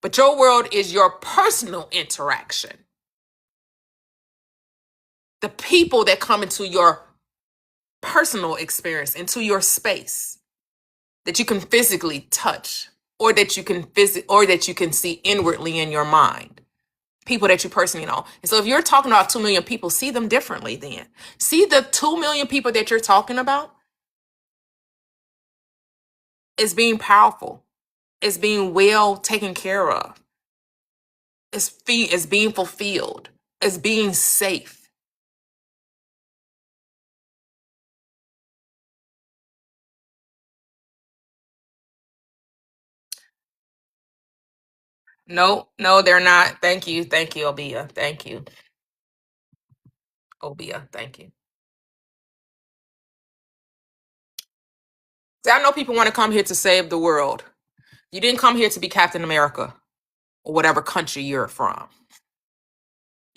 But your world is your personal interaction. The people that come into your personal experience, into your space, that you can physically touch, or that you can see inwardly in your mind. People that you personally know. And so if you're talking about 2 million people, see them differently then. See the 2 million people that you're talking about as being powerful, as being well taken care of, as being fulfilled, as being safe. No, no, they're not. Thank you. Thank you, Obia. Thank you. Obia. Thank you. See, I know people want to come here to save the world. You didn't come here to be Captain America or whatever country you're from.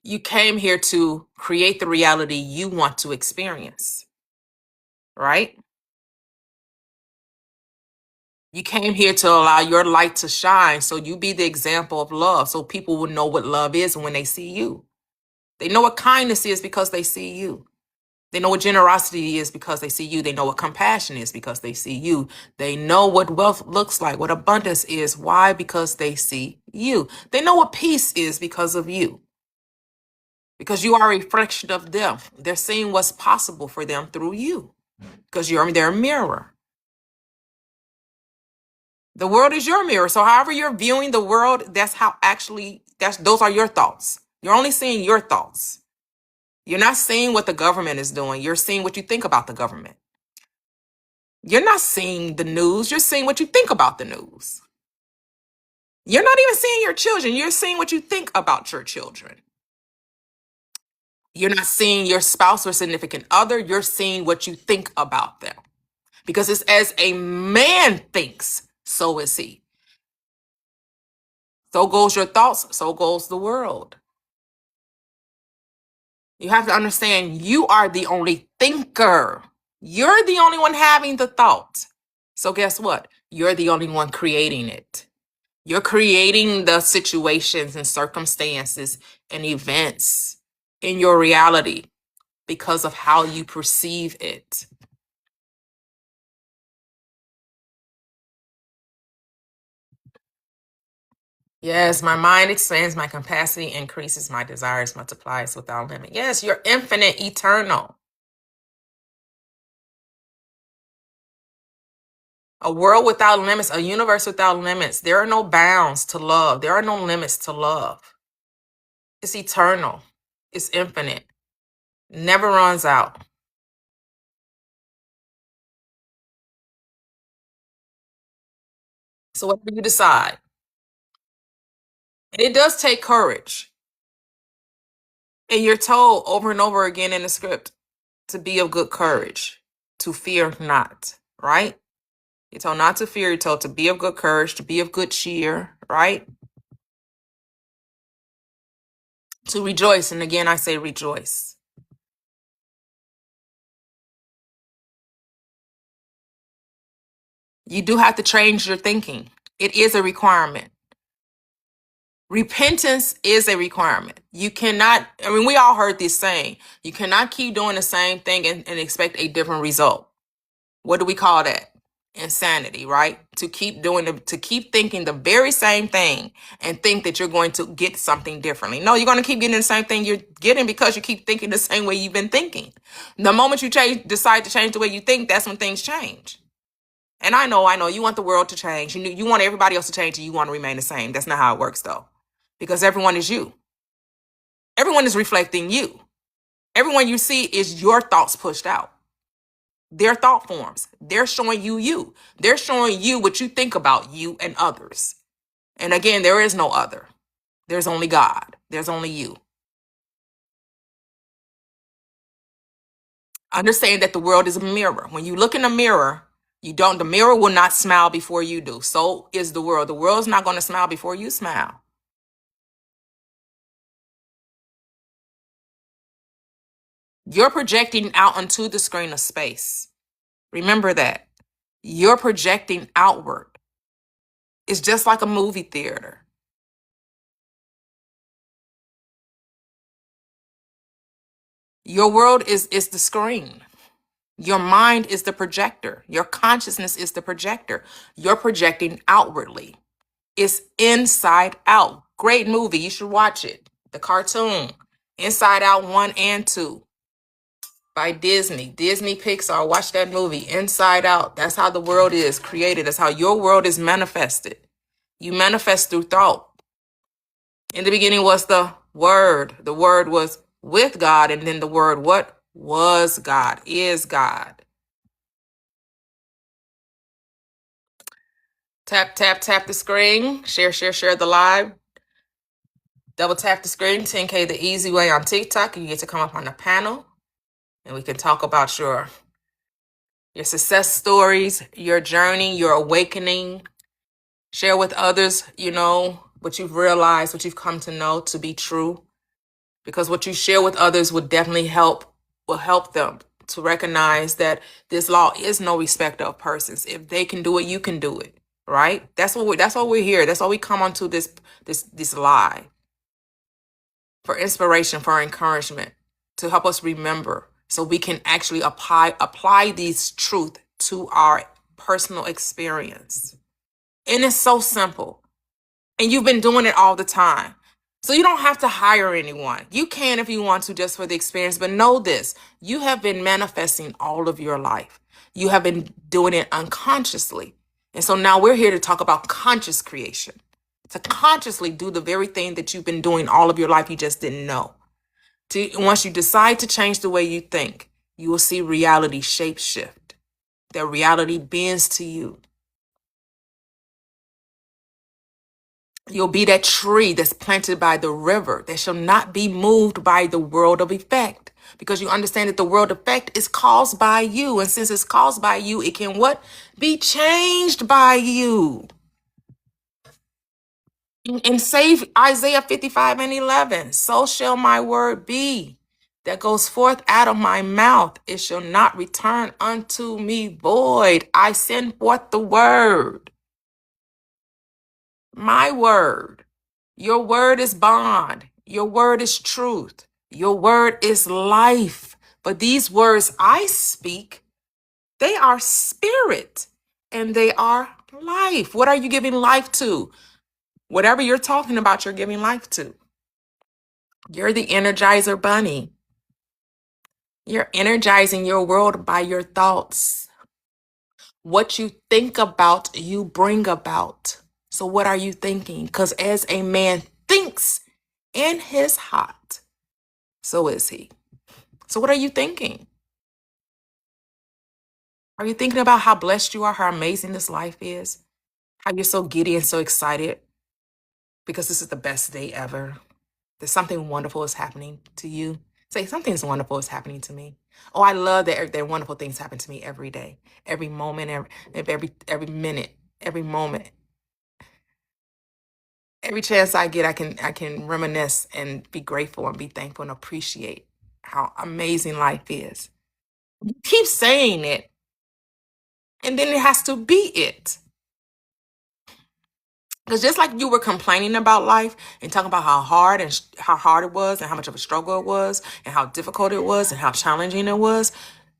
You came here to create the reality you want to experience, right? You came here to allow your light to shine, so you be the example of love, so people will know what love is when they see you. They know what kindness is because they see you. They know what generosity is because they see you. They know what compassion is because they see you. They know what wealth looks like, what abundance is. Why? Because they see you. They know what peace is because of you. Because you are a reflection of them. They're seeing what's possible for them through you because you're their mirror. The world is your mirror. So however you're viewing the world, those are your thoughts. You're only seeing your thoughts. You're not seeing what the government is doing. You're seeing what you think about the government. You're not seeing the news. You're seeing what you think about the news. You're not even seeing your children. You're seeing what you think about your children. You're not seeing your spouse or significant other. You're seeing what you think about them. Because it's as a man thinks, so is he. So goes your thoughts, so goes the world. You have to understand you are the only thinker. You're the only one having the thought. So guess what? You're the only one creating it. You're creating the situations and circumstances and events in your reality because of how you perceive it. Yes, my mind expands, my capacity increases, my desires multiplies without limit. Yes, you're infinite, eternal. A world without limits, a universe without limits. There are no bounds to love. There are no limits to love. It's eternal. It's infinite. Never runs out. So whatever you decide. And it does take courage. And you're told over and over again in the script to be of good courage, to fear not, right? You're told not to fear. You're told to be of good courage, to be of good cheer, right? To rejoice. And again, I say rejoice. You do have to change your thinking. It is a requirement. Repentance is a requirement. You cannot, we all heard this saying, you cannot keep doing the same thing and expect a different result. What do we call that? Insanity, right? To keep thinking the very same thing and think that you're going to get something differently. No, you're going to keep getting the same thing you're getting because you keep thinking the same way you've been thinking. The moment you decide to change the way you think, that's when things change. And I know, you want the world to change. You want everybody else to change and you want to remain the same. That's not how it works though. Because everyone is you. Everyone is reflecting you. Everyone you see is your thoughts pushed out. Their thought forms. They're showing you you. They're showing you what you think about you and others. And again, there is no other. There's only God. There's only you. Understand that the world is a mirror. When you look in a mirror, the mirror will not smile before you do. So is the world. The world's not going to smile before you smile. You're projecting out onto the screen of space. Remember that. You're projecting outward. It's just like a movie theater. Your world is the screen. Your mind is the projector. Your consciousness is the projector. You're projecting outwardly. It's Inside Out. Great movie. You should watch it. The cartoon. Inside Out 1 and 2 by Disney. Disney Pixar. Watch that movie. Inside Out. That's how the world is created. That's how your world is manifested. You manifest through thought. In the beginning was the Word. The Word was with God. And then the Word, what? Was God. Is God. Tap, tap, tap the screen. Share, share, share the live. Double tap the screen. 10K the easy way on TikTok. You get to come up on the panel and we can talk about your success stories, your journey, your awakening. Share with others, what you've realized, what you've come to know to be true. Because what you share with others will definitely will help them to recognize that this law is no respecter of persons. If they can do it, you can do it. Right? That's what we're here. That's why we come onto this lie. For inspiration, for encouragement, to help us remember so we can actually apply these truth to our personal experience. And it's so simple. And you've been doing it all the time. So you don't have to hire anyone. You can if you want to, just for the experience. But know this, you have been manifesting all of your life. You have been doing it unconsciously. And so now we're here to talk about conscious creation. To consciously do the very thing that you've been doing all of your life, you just didn't know. Once you decide to change the way you think, you will see reality shape shift. That reality bends to you. You'll be that tree that's planted by the river that shall not be moved by the world of effect. Because you understand that the world effect is caused by you. And since it's caused by you, it can what? Be changed by you. And save Isaiah 55:11. So shall my word be that goes forth out of my mouth. It shall not return unto me void. I send forth the word. My word. Your word is bond. Your word is truth. Your word is life. But these words I speak, they are spirit and they are life. What are you giving life to? Whatever you're talking about, you're giving life to. You're the energizer bunny. You're energizing your world by your thoughts. What you think about, you bring about. So what are you thinking? Because as a man thinks in his heart, so is he. So what are you thinking? Are you thinking about how blessed you are, how amazing this life is? How you're so giddy and so excited because this is the best day ever? That something wonderful is happening to you. Say, something wonderful is happening to me. Oh, I love that wonderful things happen to me every day, every moment, every minute, every moment. Every chance I get, I can reminisce and be grateful and be thankful and appreciate how amazing life is. You keep saying it, and then it has to be it. Because just like you were complaining about life and talking about how hard it was and how much of a struggle it was and how difficult it was and how challenging it was,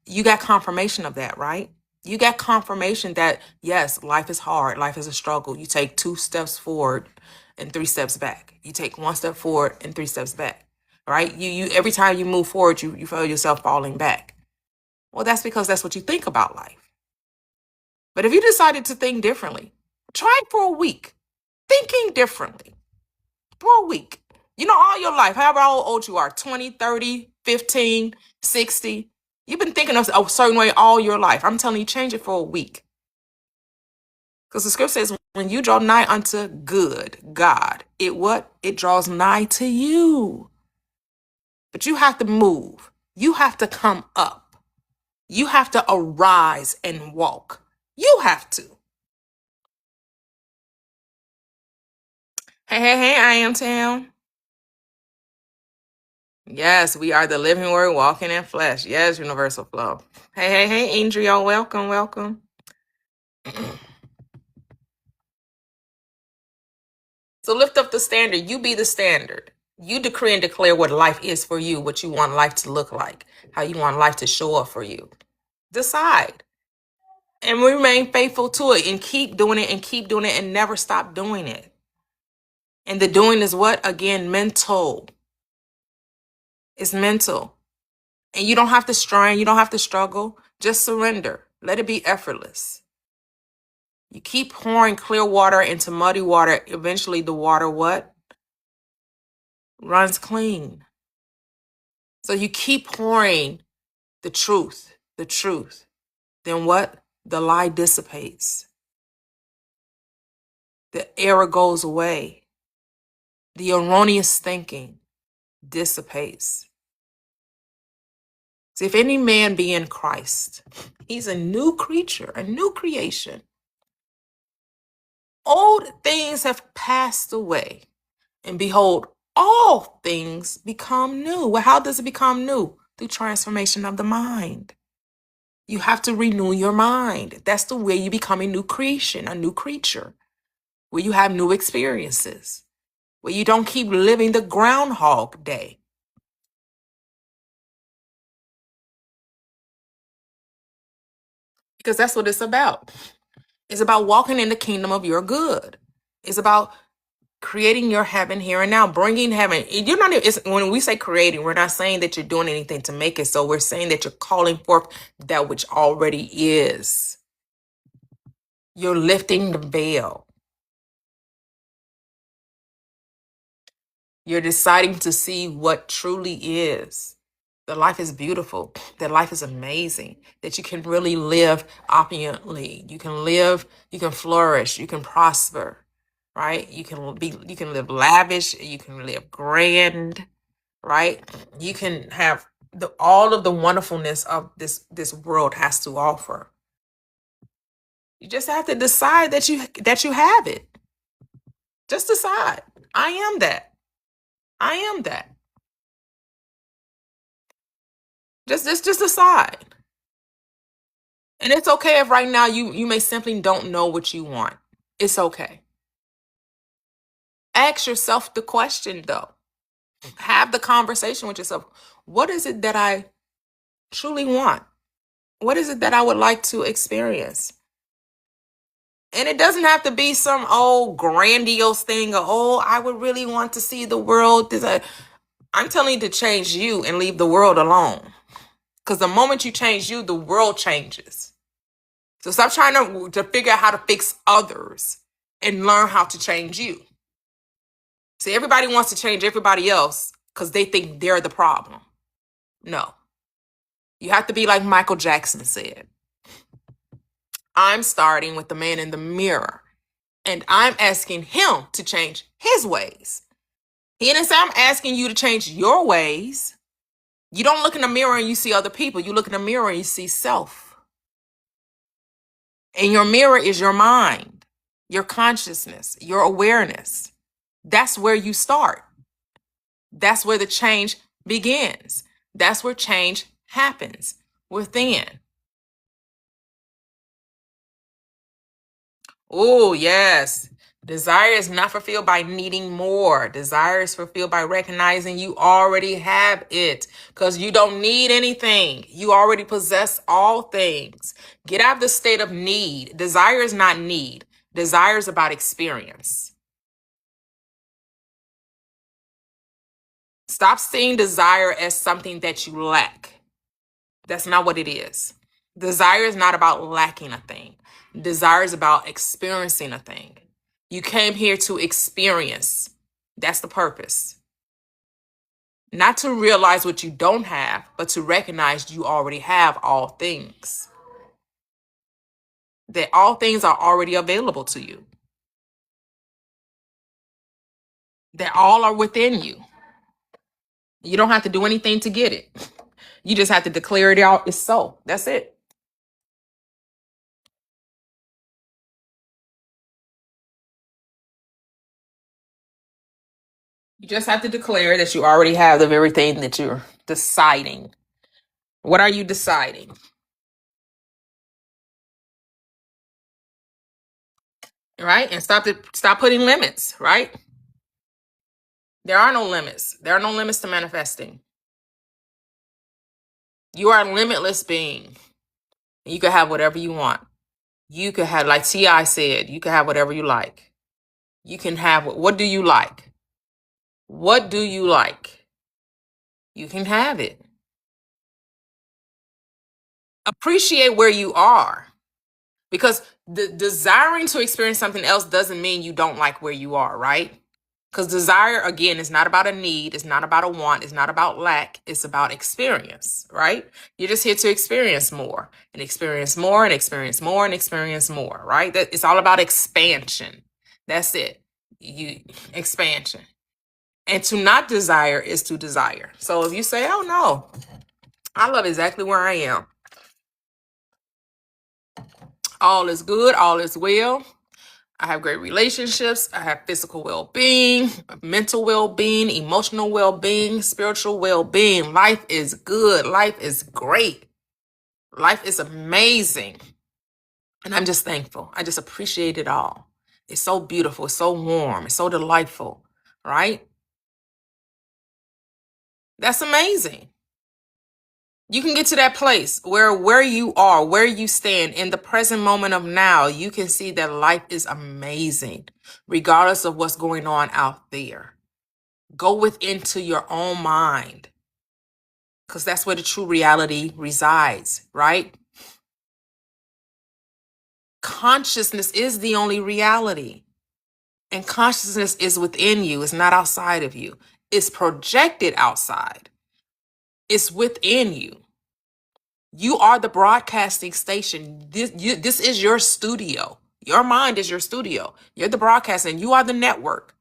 you got confirmation of that, right? You got confirmation that, yes, life is hard. Life is a struggle. You take 2 steps forward and 3 steps back. You take 1 step forward and 3 steps back, right? You every time you move forward, you feel yourself falling back. Well, that's because that's what you think about life. But if you decided to think differently, try it for a week. Thinking differently for a week. All your life, however old you are, 20, 30, 15, 60, you've been thinking of a certain way all your life. I'm telling you, change it for a week. Because the scripture says, when you draw nigh unto God, it draws nigh to you. But you have to move. You have to come up. You have to arise and walk. You have to. Hey, I am Tam. Yes, we are the living word walking in flesh. Yes, universal flow. Hey, Andrea, welcome, welcome. So lift up the standard. You be the standard. You decree and declare what life is for you, what you want life to look like, how you want life to show up for you. Decide and remain faithful to it and keep doing it and keep doing it and never stop doing it. And the doing is what? Again, mental. It's mental. And you don't have to strain. You don't have to struggle. Just surrender. Let it be effortless. You keep pouring clear water into muddy water. Eventually the water what? Runs clean. So you keep pouring the truth, the truth. Then what? The lie dissipates. The error goes away. The erroneous thinking dissipates. See, if any man be in Christ, he's a new creature, a new creation. Old things have passed away, and behold, all things become new. Well, how does it become new? Through transformation of the mind. You have to renew your mind. That's the way you become a new creation, a new creature, where you have new experiences, where you don't keep living the Groundhog Day. Because that's what it's about. It's about walking in the kingdom of your good. It's about creating your heaven here and now, bringing heaven. You're not. When we say creating, we're not saying that you're doing anything to make it so. We're saying that you're calling forth that which already is. You're lifting the veil. You're deciding to see what truly is. That life is beautiful. That life is amazing. That you can really live opulently. You can live. You can flourish. You can prosper. Right? You can live lavish. You can live grand. Right? You can have all of the wonderfulness of this world has to offer. You just have to decide that you have it. Just decide. I am that. I am that. Just decide. And it's okay if right now you may simply don't know what you want. It's okay. Ask yourself the question though. Have the conversation with yourself. What is it that I truly want? What is it that I would like to experience? And it doesn't have to be some old grandiose thing or, oh, I would really want to see the world. I'm telling you to change you and leave the world alone. Because the moment you change you, the world changes. So stop trying to figure out how to fix others and learn how to change you. See, everybody wants to change everybody else because they think they're the problem. No. You have to be like Michael Jackson said. I'm starting with the man in the mirror, and I'm asking him to change his ways. He didn't say I'm asking you to change your ways. You don't look in the mirror and you see other people. You look in the mirror and you see self. And your mirror is your mind, your consciousness, your awareness. That's where you start. That's where the change begins. That's where change happens within. Oh, yes. Desire is not fulfilled by needing more. Desire is fulfilled by recognizing you already have it because you don't need anything. You already possess all things. Get out of the state of need. Desire is not need. Desire is about experience. Stop seeing desire as something that you lack. That's not what it is. Desire is not about lacking a thing. Desire is about experiencing a thing. You came here to experience. That's the purpose. Not to realize what you don't have, but to recognize you already have all things. That all things are already available to you. That all are within you. You don't have to do anything to get it. You just have to declare it out. It's so. That's it. just have to declare that you already have the very thing that you're deciding. What are you deciding? Right? And stop putting limits, right? There are no limits. There are no limits to manifesting. You are a limitless being. You can have whatever you want. You could have, like T.I. said, you can have whatever you like. You can have, what do you like? What do you like? You can have it. Appreciate where you are, because the desiring to experience something else doesn't mean you don't like where you are, right? Because desire, again, is not about a need, it's not about a want, it's not about lack, it's about experience, right? You're just here to experience more and experience more and experience more and experience more, right? That it's all about expansion. That's it. You expansion. And to not desire is to desire. So if you say, oh no, I love exactly where I am. All is good, all is well. I have great relationships. I have physical well-being, mental well-being, emotional well-being, spiritual well-being. Life is good. Life is great. Life is amazing. And I'm just thankful. I just appreciate it all. It's so beautiful. It's so warm. It's so delightful, right? That's amazing. You can get to that place where you are, where you stand in the present moment of now, you can see that life is amazing, regardless of what's going on out there. Go within to your own mind, because that's where the true reality resides, right? Consciousness is the only reality, and consciousness is within you. It's not outside of you. It's projected outside. It's within you. You are the broadcasting station. This is your studio. Your mind is your studio. You're the broadcasting. You are the network.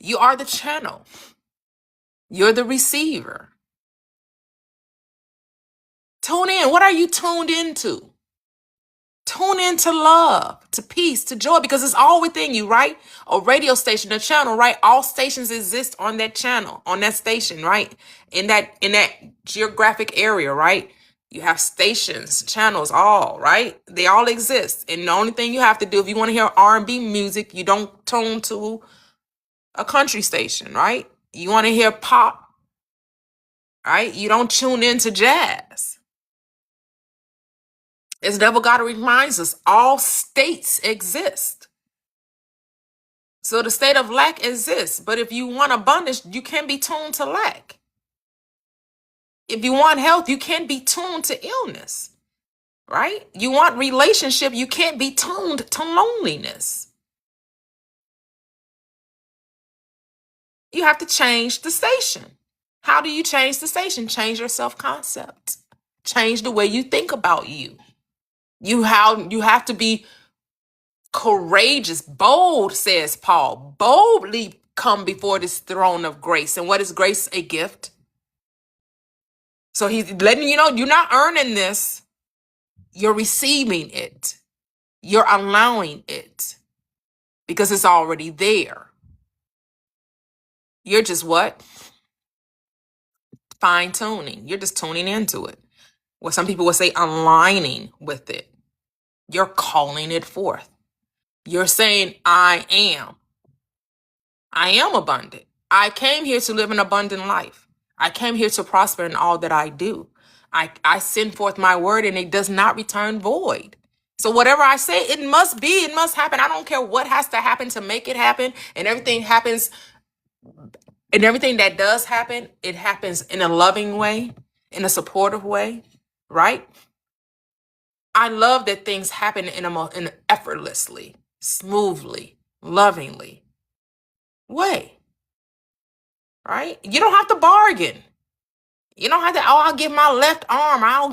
You are the channel. You're the receiver. Tune in. What are you tuned into? Tune into love, to peace, to joy, because it's all within you, right? A radio station, a channel, right? All stations exist on that channel, on that station, right? In that geographic area, right? You have stations, channels, all, right? They all exist. And the only thing you have to do, if you want to hear R&B music, you don't tune to a country station, right? You want to hear pop, right? You don't tune into jazz. As Devil God reminds us, all states exist. So the state of lack exists. But if you want abundance, you can't be tuned to lack. If you want health, you can't be tuned to illness, right? You want relationship, you can't be tuned to loneliness. You have to change the station. How do you change the station? Change your self-concept. Change the way you think about you. You have to be courageous, bold, says Paul. Boldly come before this throne of grace. And what is grace? A gift. So he's letting you know you're not earning this. You're receiving it. You're allowing it because it's already there. You're just what? Fine tuning. You're just tuning into it. Well, some people would say aligning with it. You're calling it forth. You're saying, I am. I am abundant. I came here to live an abundant life. I came here to prosper in all that I do. I send forth my word and it does not return void. So whatever I say, it must be, it must happen. I don't care what has to happen to make it happen. And everything happens, and everything that does happen, it happens in a loving way, in a supportive way, right? I love that things happen in an effortlessly, smoothly, lovingly way, right? You don't have to bargain. You don't have to, oh, I'll give my left arm. I'll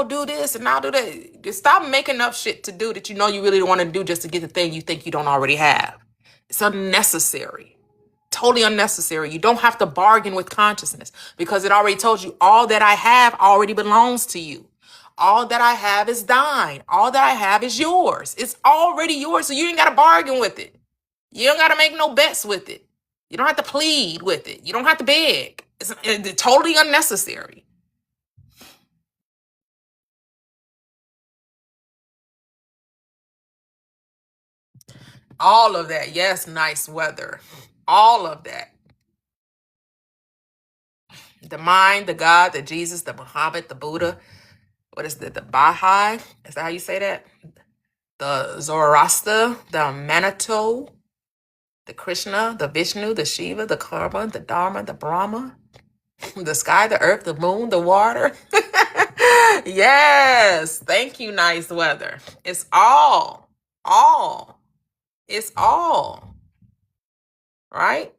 do this and I'll do that. Just stop making up shit to do that you know you really want to do just to get the thing you think you don't already have. It's unnecessary. Totally unnecessary. You don't have to bargain with consciousness because it already told you all that I have already belongs to you. All that I have is thine. All that I have is yours. It's already yours. So you ain't got to bargain with it. You don't got to make no bets with it. You don't have to plead with it. You don't have to beg. It's totally unnecessary. All of that. Yes, nice weather. All of that. The mind, the God, the Jesus, the Muhammad, the Buddha. What is it? The Baha'i? Is that how you say that? The Zoroaster, the Manitou, the Krishna, the Vishnu, the Shiva, the Karma, the Dharma, the Brahma, the sky, the earth, the moon, the water. Yes. Thank you, nice weather. It's all. It's all, right?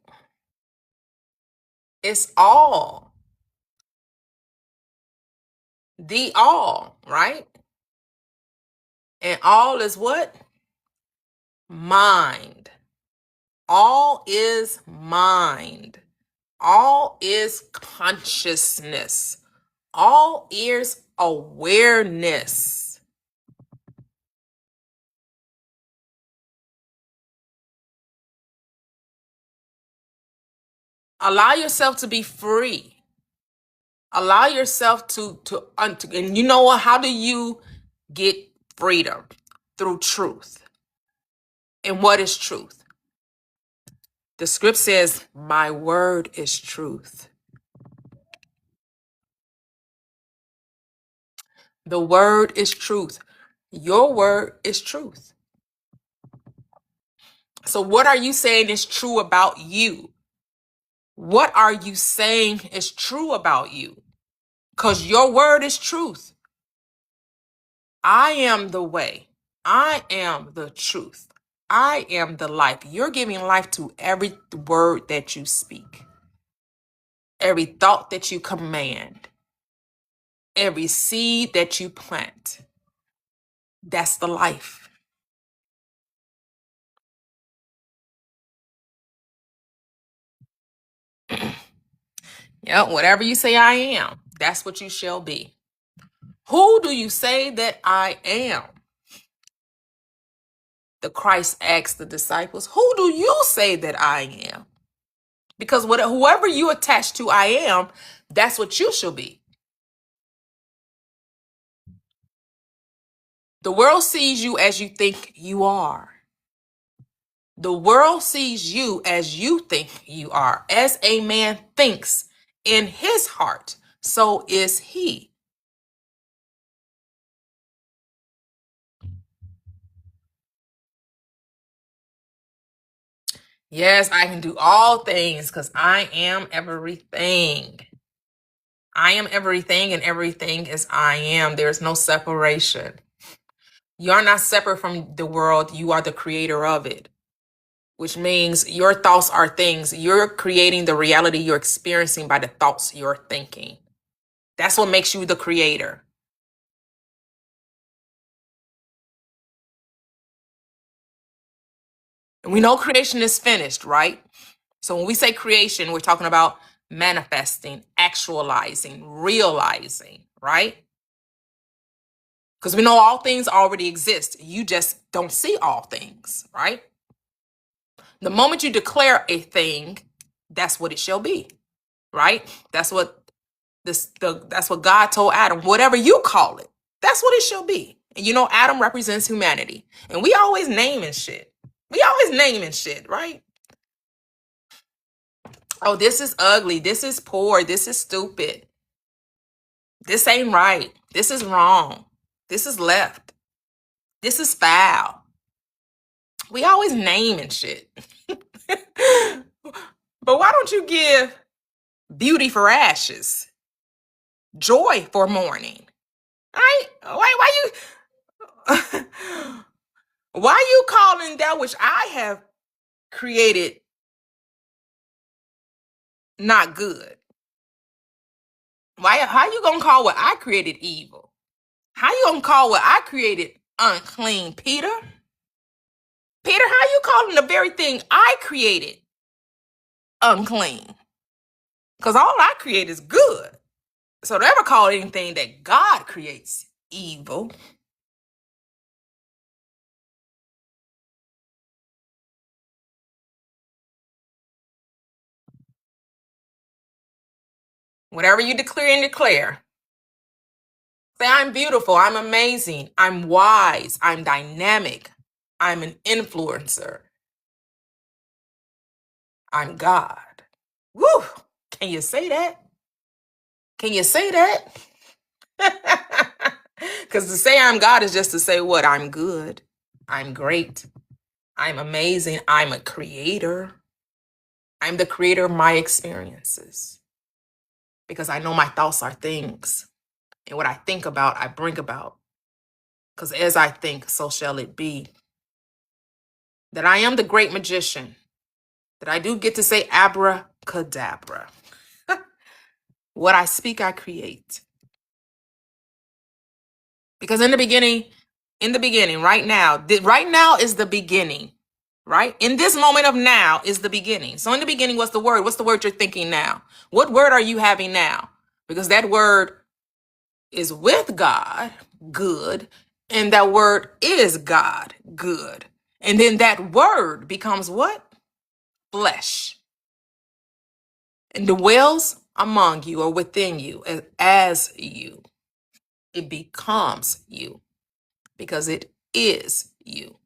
It's all. The all, right? And all is what? Mind. All is mind. All is consciousness. All is awareness. Allow yourself to be free. Allow yourself and you know what? How do you get freedom? Through truth. And what is truth? The script says, my word is truth. The word is truth. Your word is truth. So what are you saying is true about you? What are you saying is true about you? Because your word is truth. I am the way. I am the truth. I am the life. You're giving life to every word that you speak, every thought that you command, every seed that you plant. That's the life. Yeah, whatever you say I am, that's what you shall be. Who do you say that I am? The Christ asked the disciples, who do you say that I am? Because whoever you attach to I am, that's what you shall be. The world sees you as you think you are. The world sees you as you think you are. As a man thinks in his heart, so is he. Yes, I can do all things because I am everything. I am everything and everything is I am. There's no separation. You're not separate from the world. You are the creator of it, which means your thoughts are things. You're creating the reality you're experiencing by the thoughts you're thinking. That's what makes you the creator. And we know creation is finished, right? So when we say creation, we're talking about manifesting, actualizing, realizing, right? Because we know all things already exist. You just don't see all things, right? The moment you declare a thing, that's what it shall be, right? That's what God told Adam. Whatever you call it, that's what it shall be. And you know, Adam represents humanity, and we always naming shit. We always naming shit, right? Oh, this is ugly. This is poor. This is stupid. This ain't right. This is wrong. This is left. This is foul. We always naming shit. But why don't you give beauty for ashes, joy for mourning? Right? You why you calling that which I have created not good? How you gonna call what I created evil? How you gonna call what I created unclean, Peter? Peter, how you calling the very thing I created unclean? Because all I create is good. So don't ever call anything that God creates evil. Whatever you declare and declare. Say, I'm beautiful, I'm amazing, I'm wise, I'm dynamic, I'm an influencer, I'm God. Woo! Can you say that? Can you say that? Because to say I'm God is just to say what? I'm good, I'm great, I'm amazing, I'm a creator. I'm the creator of my experiences because I know my thoughts are things. And what I think about, I bring about. Because as I think, so shall it be. That I am the great magician. That I do get to say abracadabra. What I speak, I create. Because in the beginning, right now is the beginning. Right? In this moment of now is the beginning. So in the beginning, what's the word? What's the word you're thinking now? What word are you having now? Because that word is with God, good, and that word is God, good. And then that word becomes what? Flesh. And dwells among you or within you as you. It becomes you because it is you.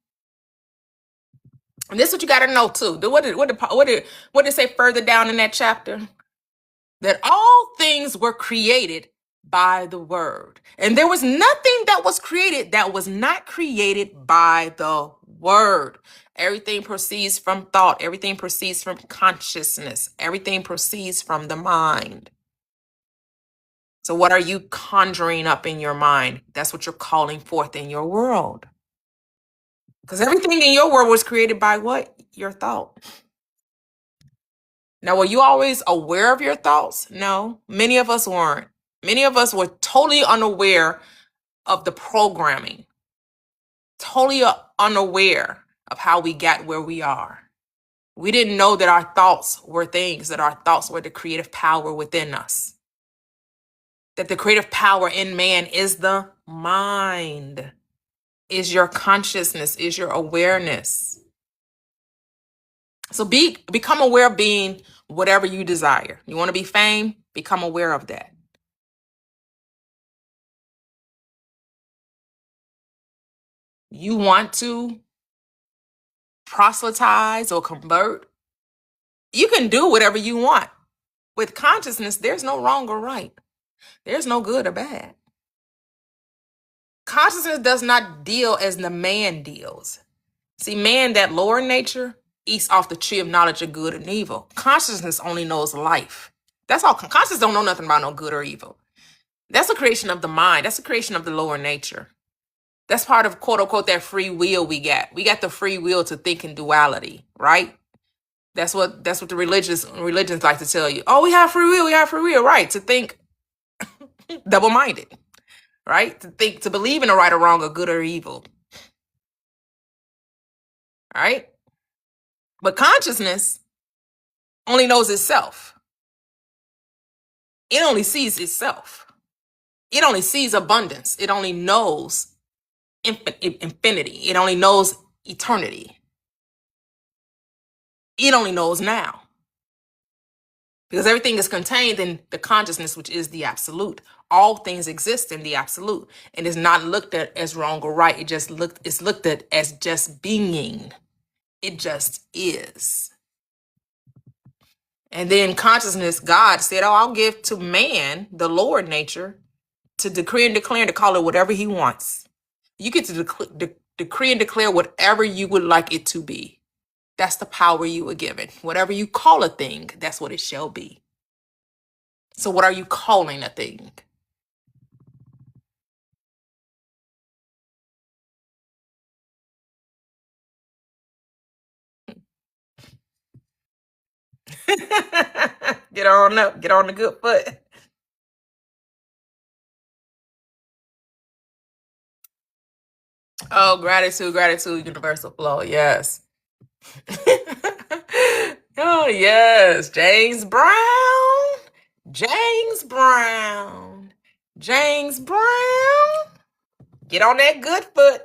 And this is what you got to know too. What did it say further down in that chapter? That all things were created by the word. And there was nothing that was created that was not created by the word. Everything proceeds from thought. Everything proceeds from consciousness. Everything proceeds from the mind. So what are you conjuring up in your mind? That's what you're calling forth in your world. Because everything in your world was created by what? Your thought. Now, were you always aware of your thoughts? No, many of us weren't. Many of us were totally unaware of the programming, totally unaware of how we got where we are. We didn't know that our thoughts were things, that our thoughts were the creative power within us, that the creative power in man is the mind, is your consciousness, is your awareness. So become aware of being whatever you desire. You want to be fame? Become aware of that. You want to proselytize or convert? You can do whatever you want. With consciousness, there's no wrong or right. There's no good or bad. Consciousness does not deal as the man deals. See, man, that lower nature, eats off the tree of knowledge of good and evil. Consciousness only knows life. That's all. Consciousness don't know nothing about no good or evil. That's a creation of the mind. That's a creation of the lower nature. That's part of, quote unquote, that free will we got. We got the free will to think in duality, right? That's what the religions like to tell you. Oh, we have free will, right? To think double-minded, right? To believe in a right or wrong or good or evil. Right? But consciousness only knows itself. It only sees itself. It only sees abundance. It only knows infinity. It only knows eternity. It only knows now. Because everything is contained in the consciousness, which is the absolute. All things exist in the absolute and is not looked at as wrong or right. It's looked at as just being. It just is. And then consciousness, God said, oh, I'll give to man, the lower nature, to decree and declare and to call it whatever he wants. You get to decree and declare whatever you would like it to be. That's the power you were given. Whatever you call a thing, that's what it shall be. So what are you calling a thing? Get on up, get on the good foot. Oh, gratitude, universal flow. Yes. Oh, yes. James Brown. James Brown. James Brown. Get on that good foot.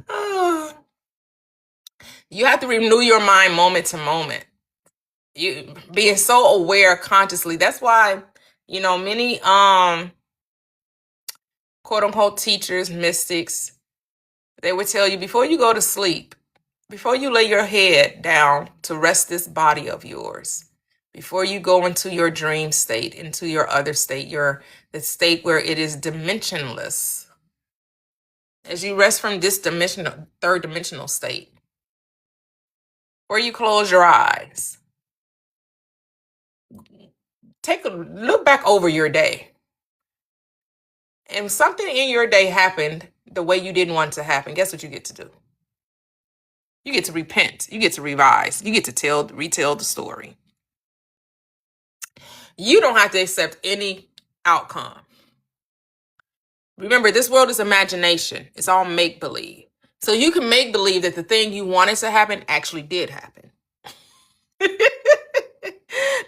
Oh. You have to renew your mind moment to moment. You being so aware consciously. That's why, many quote unquote teachers, mystics, they would tell you before you go to sleep, before you lay your head down to rest this body of yours, before you go into your dream state, into your other state, the state where it is dimensionless, as you rest from this dimensional, third dimensional state, where you close your eyes, take a look back over your day. And something in your day happened the way you didn't want it to happen. Guess what you get to do? You get to repent. You get to revise. You get to retell the story. You don't have to accept any outcome. Remember, this world is imagination. It's all make-believe. So you can make believe that the thing you wanted to happen actually did happen.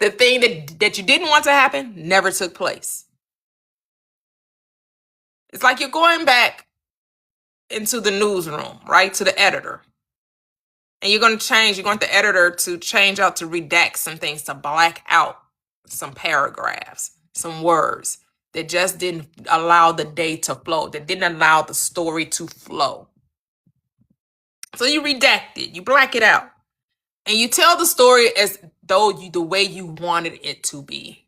The thing that you didn't want to happen never took place. It's like you're going back into the newsroom, right? To the editor. And you're going the editor to change out, to redact some things, to black out some paragraphs, some words that just didn't allow the day to flow, that didn't allow the story to flow. So you redact it, you black it out, and you tell the story as though the way you wanted it to be.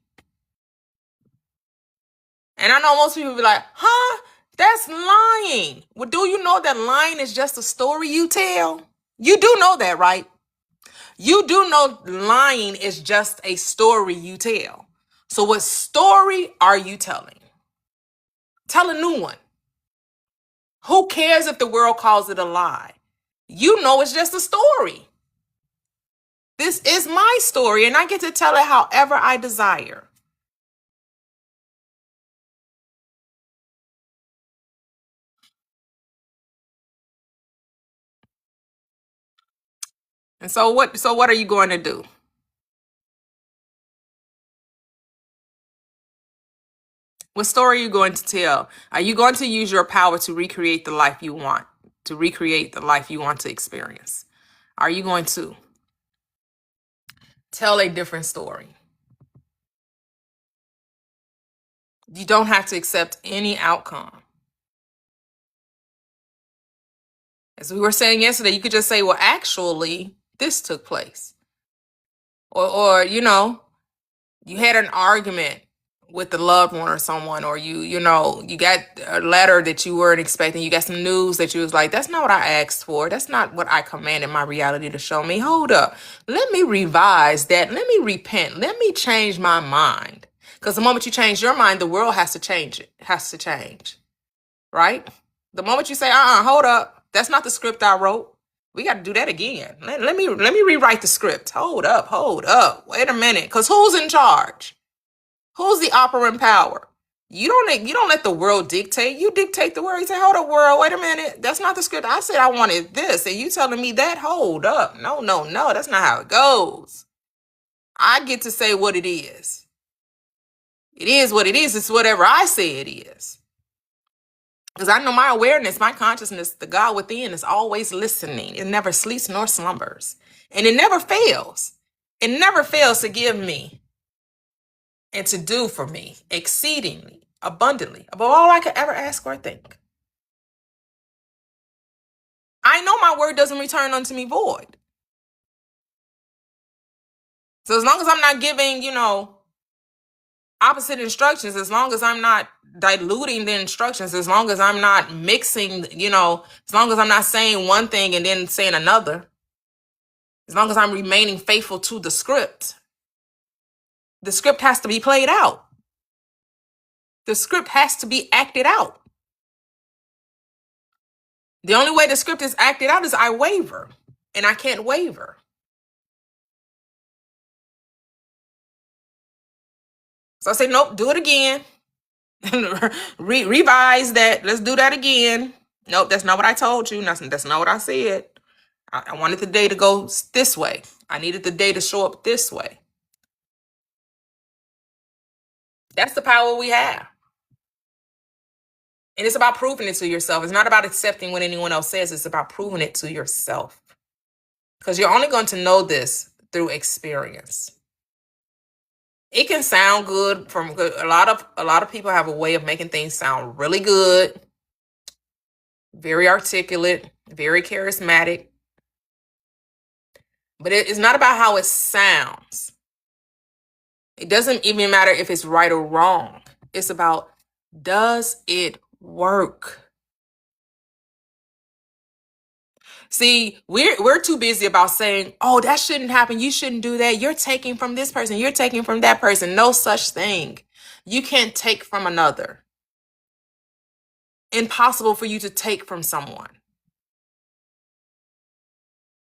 And I know most people be like, huh? That's lying. Well, do you know that lying is just a story you tell? You do know that, right? You do know lying is just a story you tell. So what story are you telling? Tell a new one. Who cares if the world calls it a lie? You know it's just a story. This is my story, and I get to tell it however I desire. And so what are you going to do? What story are you going to tell? Are you going to use your power to recreate the life you want, to recreate the life you want to experience? Are you going to tell a different story? You don't have to accept any outcome. As we were saying yesterday, you could just say, well, actually, this took place. Or you had an argument with the loved one or someone, or you got a letter that you weren't expecting. You got some news that you was like, that's not what I asked for. That's not what I commanded my reality to show me. Hold up. Let me revise that. Let me repent. Let me change my mind. Because the moment you change your mind, the world has to change. It has to change. Right? The moment you say, hold up. That's not the script I wrote. We got to do that again. Let me rewrite the script. Hold up. Wait a minute. Because who's in charge? Who's the operant power? You don't let the world dictate. You dictate the world. You say, hold up, world. Wait a minute. That's not the script. I said I wanted this. And you telling me that? Hold up. No. That's not how it goes. I get to say what it is. It is what it is. It's whatever I say it is. Because I know my awareness, my consciousness, the God within is always listening. It never sleeps nor slumbers. And it never fails. It never fails to give me and to do for me exceedingly, abundantly, above all I could ever ask or think. I know my word doesn't return unto me void. So as long as I'm not giving, opposite instructions, as long as I'm not diluting the instructions, as long as I'm not mixing, as long as I'm not saying one thing and then saying another, as long as I'm remaining faithful to the script has to be played out. The script has to be acted out. The only way the script is acted out is I waver, and I can't waver. So I say, nope, do it again. Revise that. Let's do that again. Nope, that's not what I told you. That's not what I said. I wanted the day to go this way. I needed the day to show up this way. That's the power we have. And it's about proving it to yourself. It's not about accepting what anyone else says. It's about proving it to yourself. Because you're only going to know this through experience. It can sound good from a lot of people have a way of making things sound really good, very articulate, very charismatic. But it's not about how it sounds. It doesn't even matter if it's right or wrong. It's about, does it work? See, we're too busy about saying, oh, that shouldn't happen. You shouldn't do that. You're taking from this person. You're taking from that person. No such thing. You can't take from another. Impossible for you to take from someone.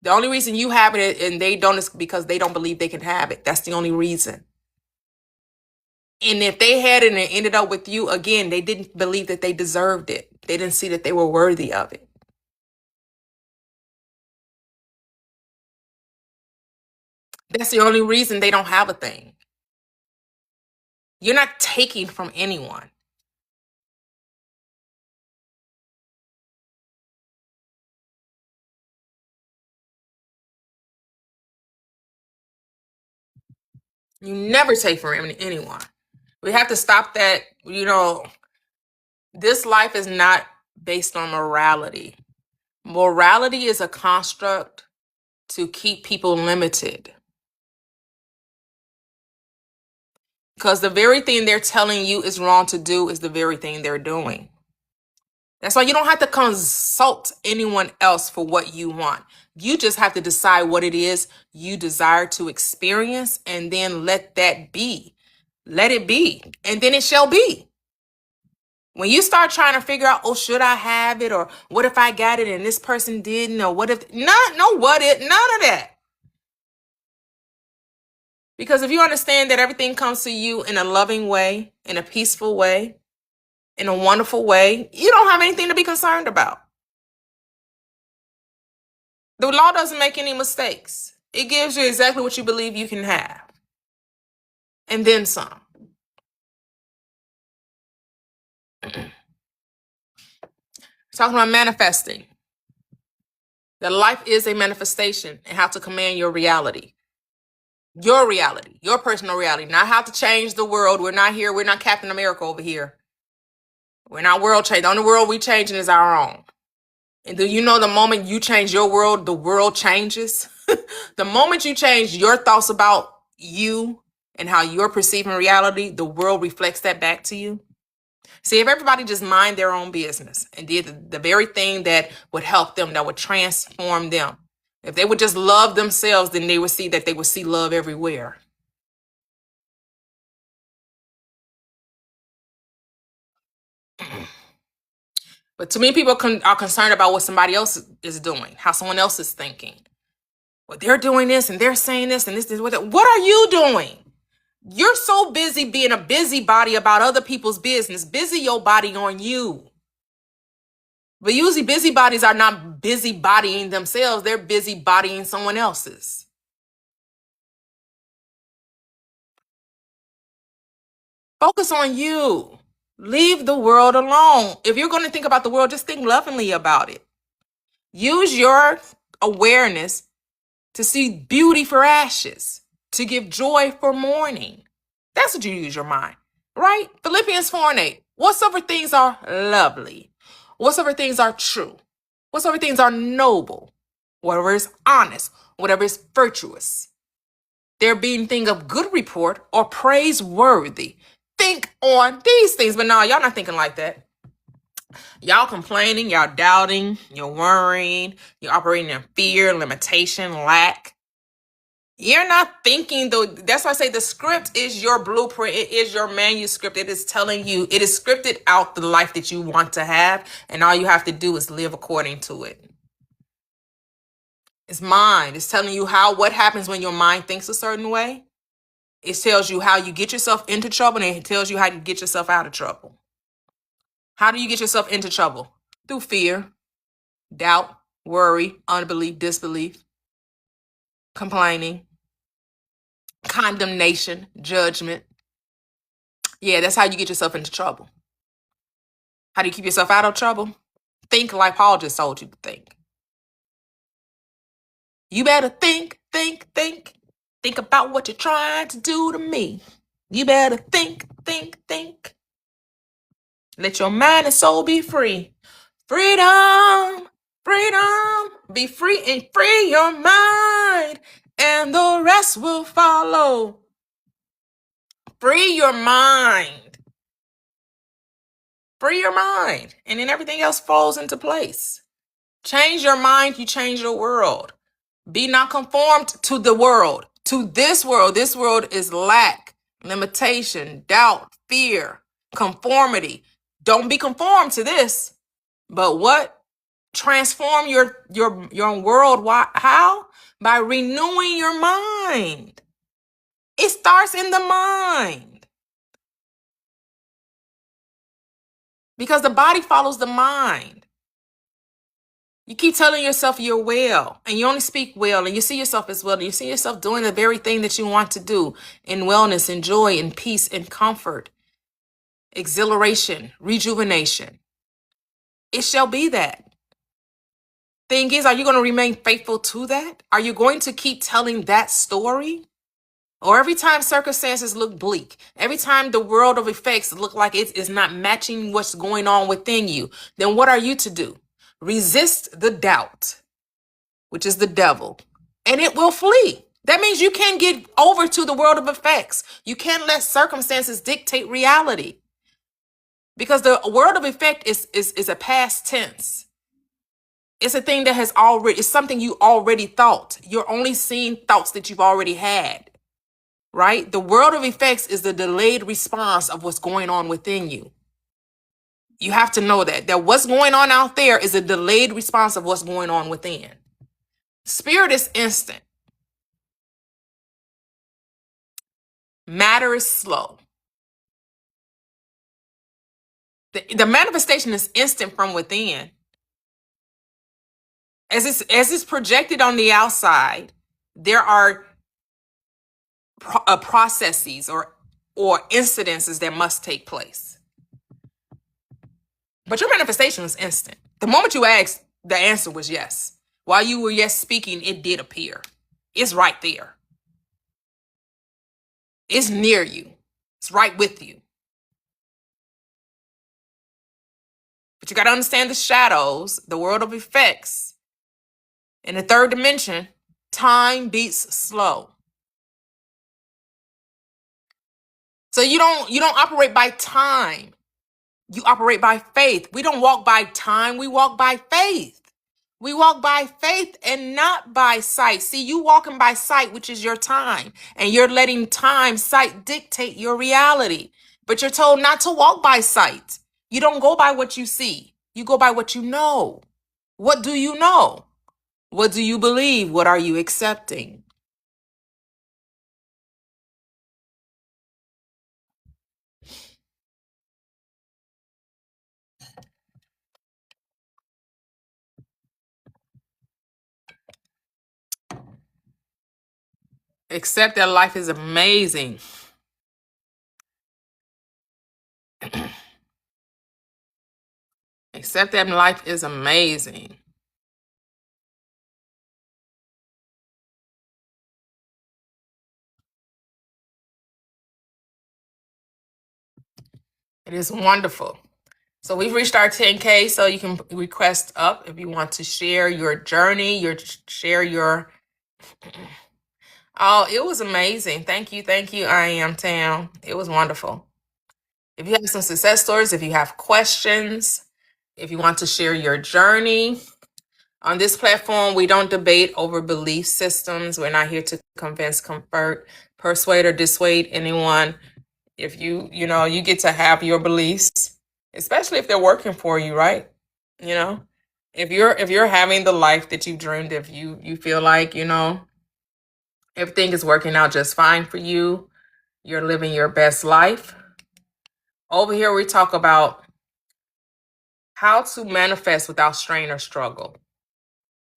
The only reason you have it and they don't is because they don't believe they can have it. That's the only reason. And if they had it and it ended up with you, again, they didn't believe that they deserved it. They didn't see that they were worthy of it. That's the only reason they don't have a thing. You're not taking from anyone. You never take from anyone. We have to stop that. This life is not based on morality. Morality is a construct to keep people limited. Because the very thing they're telling you is wrong to do is the very thing they're doing. That's why you don't have to consult anyone else for what you want. You just have to decide what it is you desire to experience and then let that be. Let it be. And then it shall be. When you start trying to figure out, oh, should I have it? Or what if I got it and this person didn't? Or what if, none of that. Because if you understand that everything comes to you in a loving way, in a peaceful way, in a wonderful way, you don't have anything to be concerned about. The law doesn't make any mistakes. It gives you exactly what you believe you can have. And then some. Talking about manifesting. That life is a manifestation and how to command your reality. Your reality, your personal reality, not how to change the world. We're not Captain America over here. We're not world change. The only world we changing is our own. And do you know the moment you change your world, the world changes? The moment you change your thoughts about you and how you're perceiving reality, the world reflects that back to you. See, if everybody just mind their own business and did the very thing that would help them, that would transform them, if they would just love themselves, then they would see love everywhere. But too many people are concerned about what somebody else is doing, how someone else is thinking. Well, they're doing this and they're saying this and this is what are you doing? You're so busy being a busybody about other people's business. Busy your body on you. But usually busybodies are not busybodying themselves. They're busybodying someone else's. Focus on you. Leave the world alone. If you're going to think about the world, just think lovingly about it. Use your awareness to see beauty for ashes, to give joy for mourning. That's what you use your mind, right? Philippians 4:8. Whatsoever things are lovely, whatsoever things are true, whatsoever things are noble, whatever is honest, whatever is virtuous, there being thing of good report or praiseworthy. Think on these things. But no, y'all not thinking like that. Y'all complaining, y'all doubting, you're worrying, you're operating in fear, limitation, lack. You're not thinking though. That's why I say the script is your blueprint. It is your manuscript. It is telling you, it is scripted out the life that you want to have. And all you have to do is live according to it. It's mind. It's telling you what happens when your mind thinks a certain way. It tells you how you get yourself into trouble, and it tells you how you get yourself out of trouble. How do you get yourself into trouble? Through fear, doubt, worry, unbelief, disbelief, complaining, condemnation, judgment. Yeah, that's how you get yourself into trouble. How do you keep yourself out of trouble? Think like Paul just told you to think. You better think, think, think. Think about what you're trying to do to me. You better think, think, think. Let your mind and soul be free. Freedom, freedom. Be free and free your mind, and the rest will follow. Free your mind. Free your mind. And then everything else falls into place. Change your mind, you change your world. Be not conformed to the world, to this world. This world is lack, limitation, doubt, fear, conformity. Don't be conformed to this. But what? Transform your world. Why? How? By renewing your mind. It starts in the mind. Because the body follows the mind. You keep telling yourself you're well, and you only speak well, and you see yourself as well, and you see yourself doing the very thing that you want to do in wellness, in joy, in peace, in comfort, exhilaration, rejuvenation. It shall be that. Thing is, are you going to remain faithful to that? Are you going to keep telling that story? Or every time circumstances look bleak, every time the world of effects look like it is not matching what's going on within you, then what are you to do? Resist the doubt, which is the devil, and it will flee. That means you can't get over to the world of effects. You can't let circumstances dictate reality, because the world of effect is a past tense. It's a thing that has already, it's something you already thought. You're only seeing thoughts that you've already had, right? The world of effects is the delayed response of what's going on within you. You have to know that what's going on out there is a delayed response of what's going on within. Spirit is instant. Matter is slow. The manifestation is instant from within. As it's projected on the outside, there are processes or incidences that must take place. But your manifestation is instant. The moment you asked, the answer was yes. While you were yes speaking, it did appear. It's right there. It's near you. It's right with you. But you got to understand the shadows, the world of effects. In the third dimension, time beats slow. So you don't operate by time. You operate by faith. We don't walk by time, we walk by faith. We walk by faith and not by sight. See, you walking by sight, which is your time, and you're letting time, sight dictate your reality. But you're told not to walk by sight. You don't go by what you see. You go by what you know. What do you know? What do you believe? What are you accepting? Accept that life is amazing. Accept that life is amazing. It is wonderful. So we've reached our 10K, so you can request up if you want to share your journey, share your... Oh, it was amazing. Thank you, I am Tam. It was wonderful. If you have some success stories, if you have questions, if you want to share your journey, on this platform, we don't debate over belief systems. We're not here to convince, comfort, persuade, or dissuade anyone. If you get to have your beliefs, especially if they're working for you, right? If you're having the life that you dreamed, if you feel like, everything is working out just fine for you, you're living your best life. Over here, we talk about how to manifest without strain or struggle,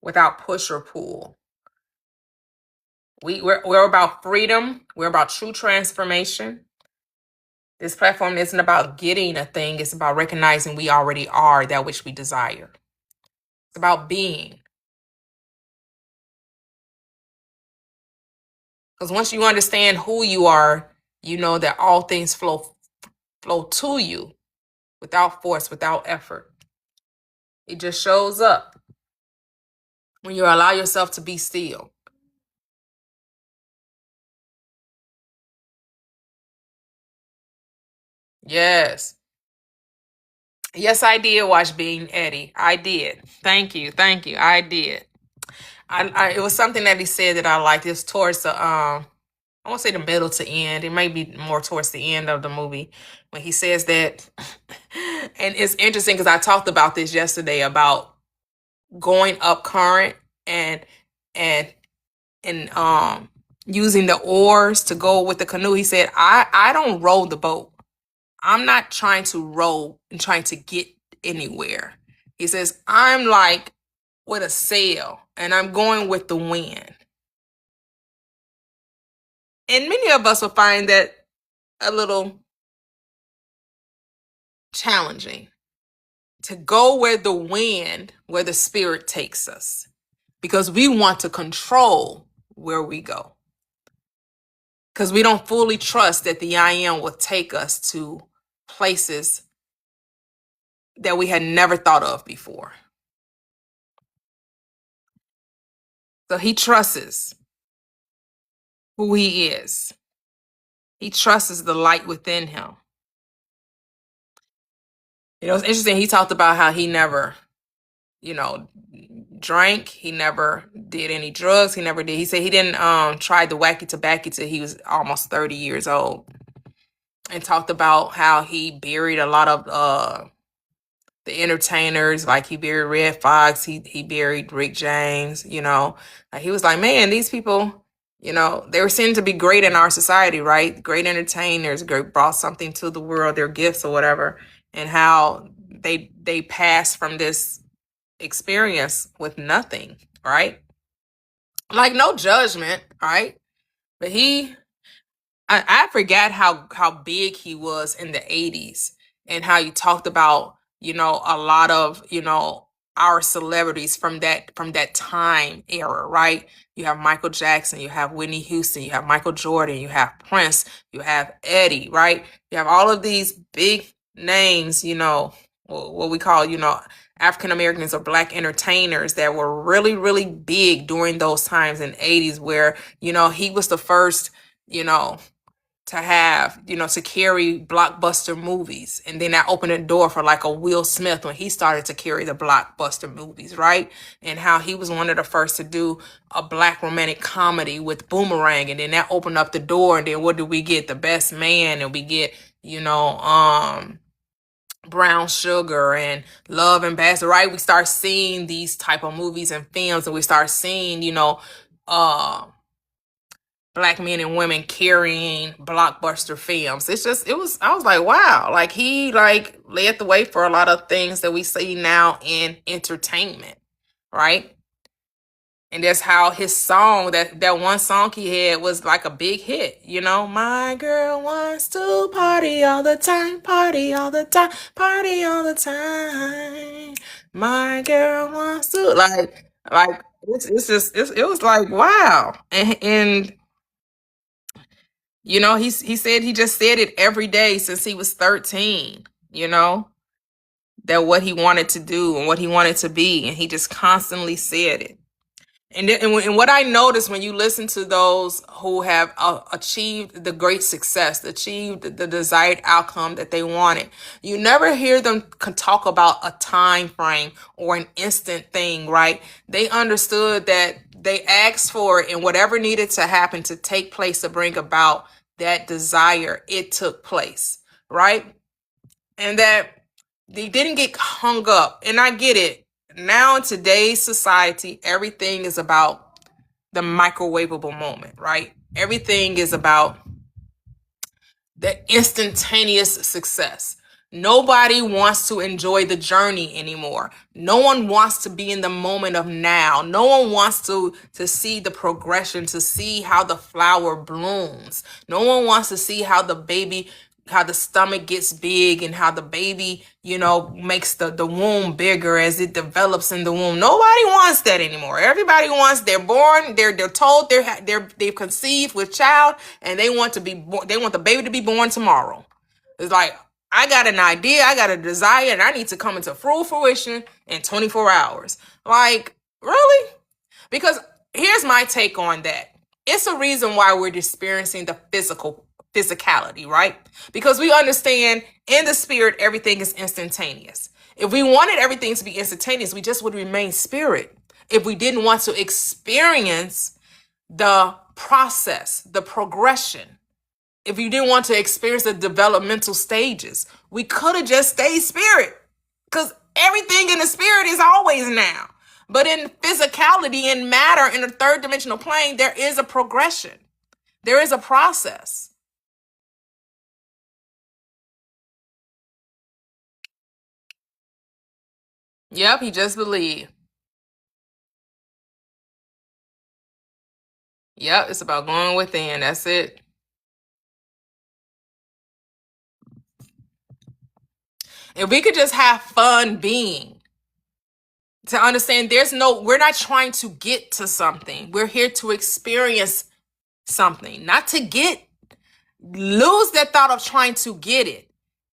without push or pull. We're about freedom. We're about true transformation. This platform isn't about getting a thing. It's about recognizing we already are that which we desire. It's about being. Because once you understand who you are, you know that all things flow to you without force, without effort. It just shows up when you allow yourself to be still. Yes. Yes, I did watch Being Eddie. I did. Thank you. Thank you. I did. It was something that he said that I liked. It's towards the I won't say the middle to end. It may be more towards the end of the movie when he says that. And it's interesting because I talked about this yesterday about going up current and and and using the oars to go with the canoe. He said, I don't row the boat. I'm not trying to row and trying to get anywhere. He says, I'm like with a sail and I'm going with the wind. And many of us will find that a little challenging to go where the wind, where the spirit takes us, because we want to control where we go. Because we don't fully trust that the I am will take us to places that we had never thought of before. So he trusts who he is. He trusts the light within him. You know, it's interesting. He talked about how he never, you know, drank. He never did any drugs. He never did. He said he didn't try the wacky tobacco till he was almost 30 years old. And talked about how he buried a lot of the entertainers, like he buried Red Fox, he buried Rick James, you know. Like he was like, man, these people, you know, they were seen to be great in our society, right? Great entertainers, great, brought something to the world, their gifts or whatever, and how they passed from this experience with nothing, right? Like no judgment, right? But I forgot how big he was in the 80s and how you talked about, you know, a lot of, you know, our celebrities from that time era, right? You have Michael Jackson, you have Whitney Houston, you have Michael Jordan, you have Prince, you have Eddie, right? You have all of these big names, you know, what we call, you know, African Americans or black entertainers that were really, really big during those times in the 80s where, you know, he was the first, you know, to have, you know, to carry blockbuster movies. And then that opened the door for like a Will Smith when he started to carry the blockbuster movies, right? And how he was one of the first to do a black romantic comedy with Boomerang. And then that opened up the door. And then what do we get? The Best Man. And we get, you know, Brown Sugar and Love and Ambassador, right? We start seeing these type of movies and films, and we start seeing, you know, black men and women carrying blockbuster films. It's just, I was like, wow, like he like led the way for a lot of things that we see now in entertainment, right? And that's how his song, that one song he had was like a big hit, you know, my girl wants to party all the time, party all the time, party all the time. My girl wants to like it's just it was like wow. And you know, he said he just said it every day since he was 13, you know, that what he wanted to do and what he wanted to be. And he just constantly said it. And what I noticed when you listen to those who have achieved the great success, achieved the desired outcome that they wanted, you never hear them talk about a time frame or an instant thing, right? They understood that they asked for it and whatever needed to happen to take place to bring about that desire, it took place, right? And that they didn't get hung up. And I get it. Now in today's society, everything is about the microwavable moment, right? Everything is about the instantaneous success. Nobody wants to enjoy the journey anymore. No one wants to be in the moment of now. No one wants to see the progression, to see how the flower blooms. No one wants to see how the baby how the stomach gets big and how the baby, makes the womb bigger as it develops in the womb. Nobody wants that anymore. Everybody wants, they're born, they're told they've conceived with child, and they want they want the baby to be born tomorrow. It's like, I got an idea, I got a desire, and I need to come into full fruition in 24 hours. Like, really? Because here's my take on that. It's a reason why we're experiencing the physicality, right? Because we understand in the spirit, everything is instantaneous. If we wanted everything to be instantaneous, we just would remain spirit. If we didn't want to experience the process, the progression, if you didn't want to experience the developmental stages, we could have just stayed spirit, because everything in the spirit is always now. But in physicality, in matter, in the third dimensional plane, there is a progression. There is a process. Yep, he just believed. Yep, it's about going within. That's it. If we could just have fun being, to understand we're not trying to get to something. We're here to experience something, not to lose that thought of trying to get it,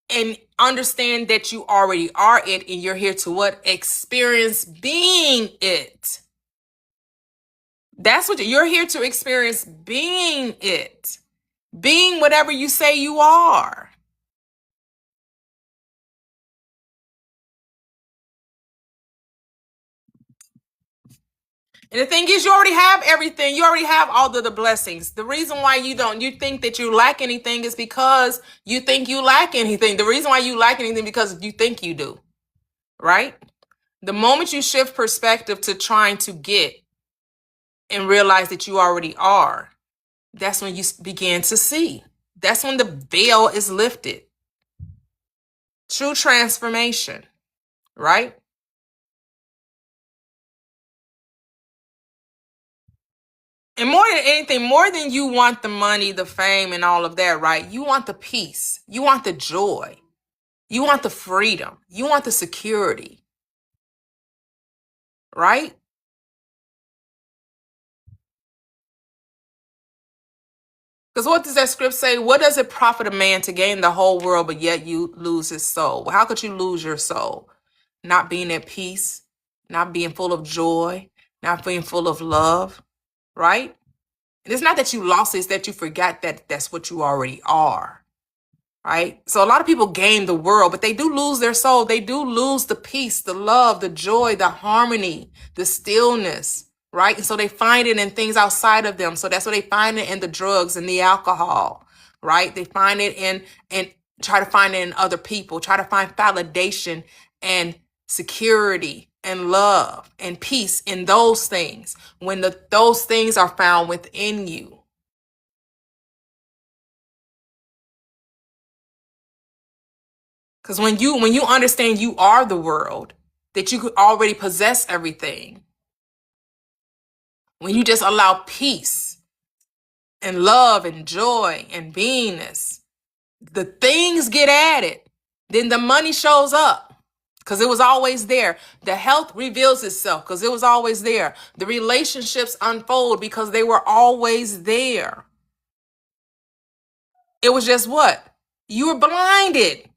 and understand that you already are it, and you're here to what? Experience being it. That's what you're here to experience, being it. Being whatever you say you are. And the thing is, you already have everything. You already have all of the blessings. The reason why you think that you lack anything is because you think you lack anything. The reason why you lack anything because you think you do, right? The moment you shift perspective to trying to get and realize that you already are, that's when you begin to see. That's when the veil is lifted. True transformation, right? And more than anything, more than you want the money, the fame, and all of that, right? You want the peace. You want the joy. You want the freedom. You want the security, right? Because what does that script say? What does it profit a man to gain the whole world, but yet you lose his soul? Well, how could you lose your soul? Not being at peace, not being full of joy, not being full of love, right? And it's not that you lost it, it's that you forgot that that's what you already are. Right? So a lot of people gain the world, but they do lose their soul. They do lose the peace, the love, the joy, the harmony, the stillness, right? And so they find it in things outside of them. So that's what they find it in the drugs and the alcohol, right? They find it and try to find it in other people, try to find validation and security and love and peace in those things when those things are found within you. Because when you understand you are the world, that you could already possess everything, when you just allow peace and love and joy and beingness, the things get added. Then the money shows up because it was always there. The health reveals itself because it was always there. The relationships unfold because they were always there. It was just what? You were blinded.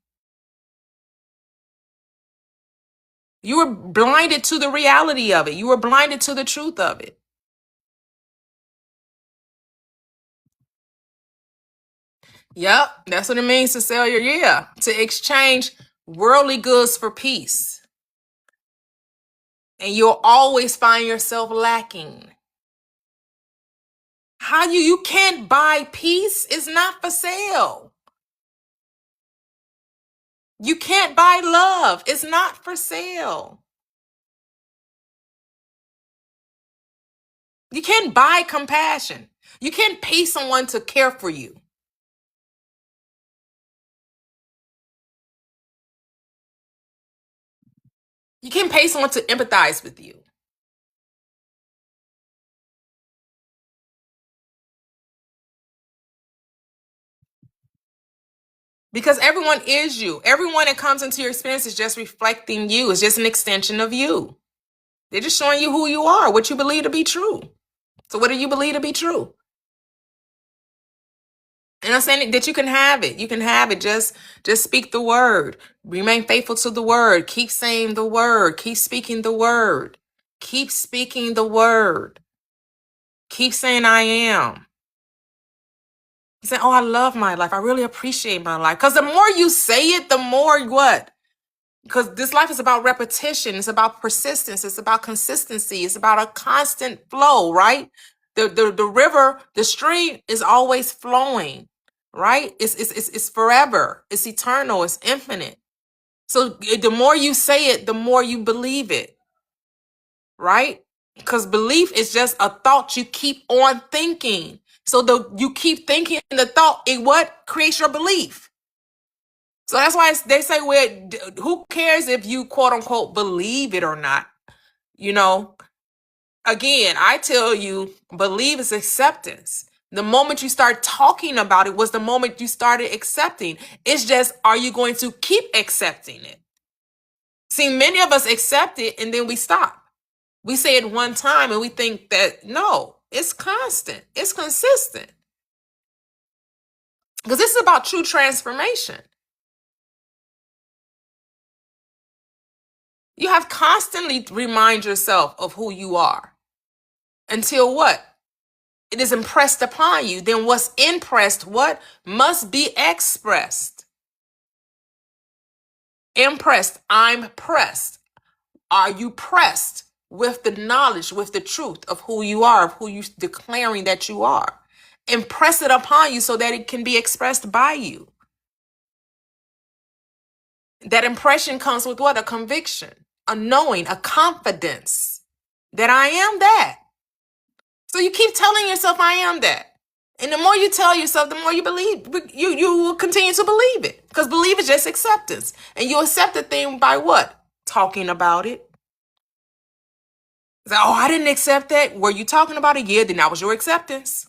You were blinded to the reality of it. You were blinded to the truth of it. Yep, that's what it means to sell to exchange worldly goods for peace. And you'll always find yourself lacking. How you can't buy peace? It's not for sale. You can't buy love. It's not for sale. You can't buy compassion. You can't pay someone to care for you. You can't pay someone to empathize with you. Because everyone is you. Everyone that comes into your experience is just reflecting you. It's just an extension of you. They're just showing you who you are, what you believe to be true. So what do you believe to be true? And I'm saying that you can have it. You can have it. Just speak the word. Remain faithful to the word. Keep saying the word. Keep speaking the word. Keep speaking the word. Keep saying I am. Saying, oh, I love my life. I really appreciate my life. Because the more you say it, the more what? Because this life is about repetition. It's about persistence. It's about consistency. It's about a constant flow, right? The river, the stream is always flowing, right? It's forever. It's eternal. It's infinite. So the more you say it, the more you believe it, right? Because belief is just a thought you keep on thinking. So you keep thinking the thought, it what creates your belief. So that's why they say, well, who cares if you quote unquote believe it or not? You know, again, I tell you, believe is acceptance. The moment you start talking about it was the moment you started accepting. It's just, are you going to keep accepting it? See, many of us accept it and then we stop. We say it one time and we think that, no, it's constant. It's consistent. Because this is about true transformation. You have constantly remind yourself of who you are until what? It is impressed upon you. Then what's impressed, what? Must be expressed. Impressed. I'm pressed. Are you pressed with the knowledge, with the truth of who you are, of who you're declaring that you are? Impress it upon you so that it can be expressed by you. That impression comes with what? A conviction, a knowing, a confidence that I am that. So you keep telling yourself, I am that. And the more you tell yourself, the more you believe, you will continue to believe it. Because believe is just acceptance. And you accept the thing by what? Talking about it. It's like, oh, I didn't accept that. Were you talking about it? Yeah, then that was your acceptance.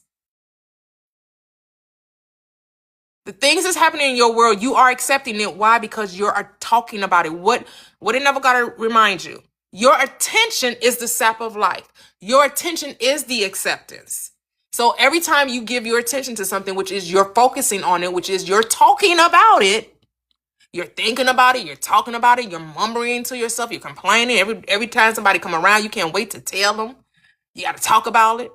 The things that's happening in your world, you are accepting it. Why? Because you are talking about it. What it never got to remind you. Your attention is the sap of life. Your attention is the acceptance. So every time you give your attention to something, which is you're focusing on it, which is you're talking about it, you're thinking about it, you're talking about it, you're mumbling to yourself, you're complaining. Every time somebody come around, you can't wait to tell them. You got to talk about it.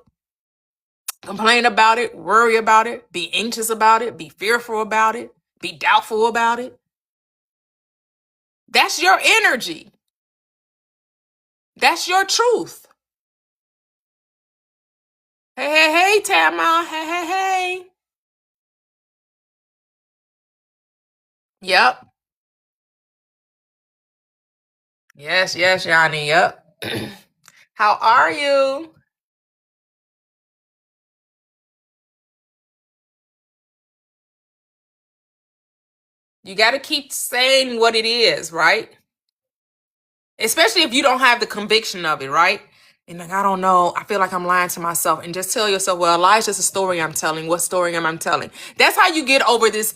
Complain about it, worry about it, be anxious about it, be fearful about it, be doubtful about it. That's your energy. That's your truth. Hey, hey, hey, Tama. Hey, hey, hey. Yep. Yes, yes, Yanni. Yep. How are you? You got to keep saying what it is, right? Especially if you don't have the conviction of it, right? And like, I don't know. I feel like I'm lying to myself. And just tell yourself, well, a lie is just a story I'm telling. What story am I telling? That's how you get over this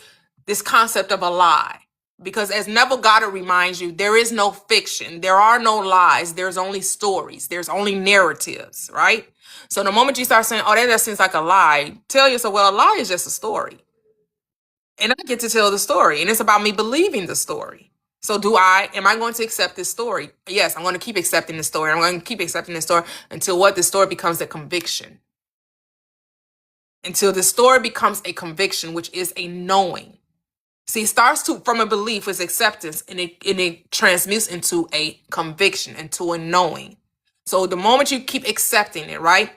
concept of a lie. Because as Neville Goddard reminds you, there is no fiction. There are no lies. There's only stories. There's only narratives, right? So the moment you start saying, oh, that just seems like a lie, tell yourself, well, a lie is just a story. And I get to tell the story. And it's about me believing the story. So am I going to accept this story? Yes, I'm going to keep accepting the story. I'm going to keep accepting the story until what? The story becomes a conviction. Until the story becomes a conviction, which is a knowing. See, it starts from a belief with acceptance and it transmutes into a conviction, into a knowing. So the moment you keep accepting it, right?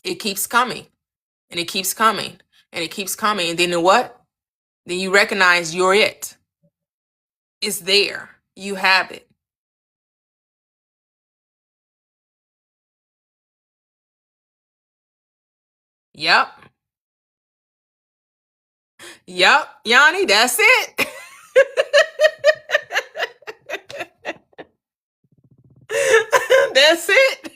It keeps coming and it keeps coming and it keeps coming. And then what? Then you recognize you're it. It's there. You have it. Yep. Yep. Yanni, that's it. That's it.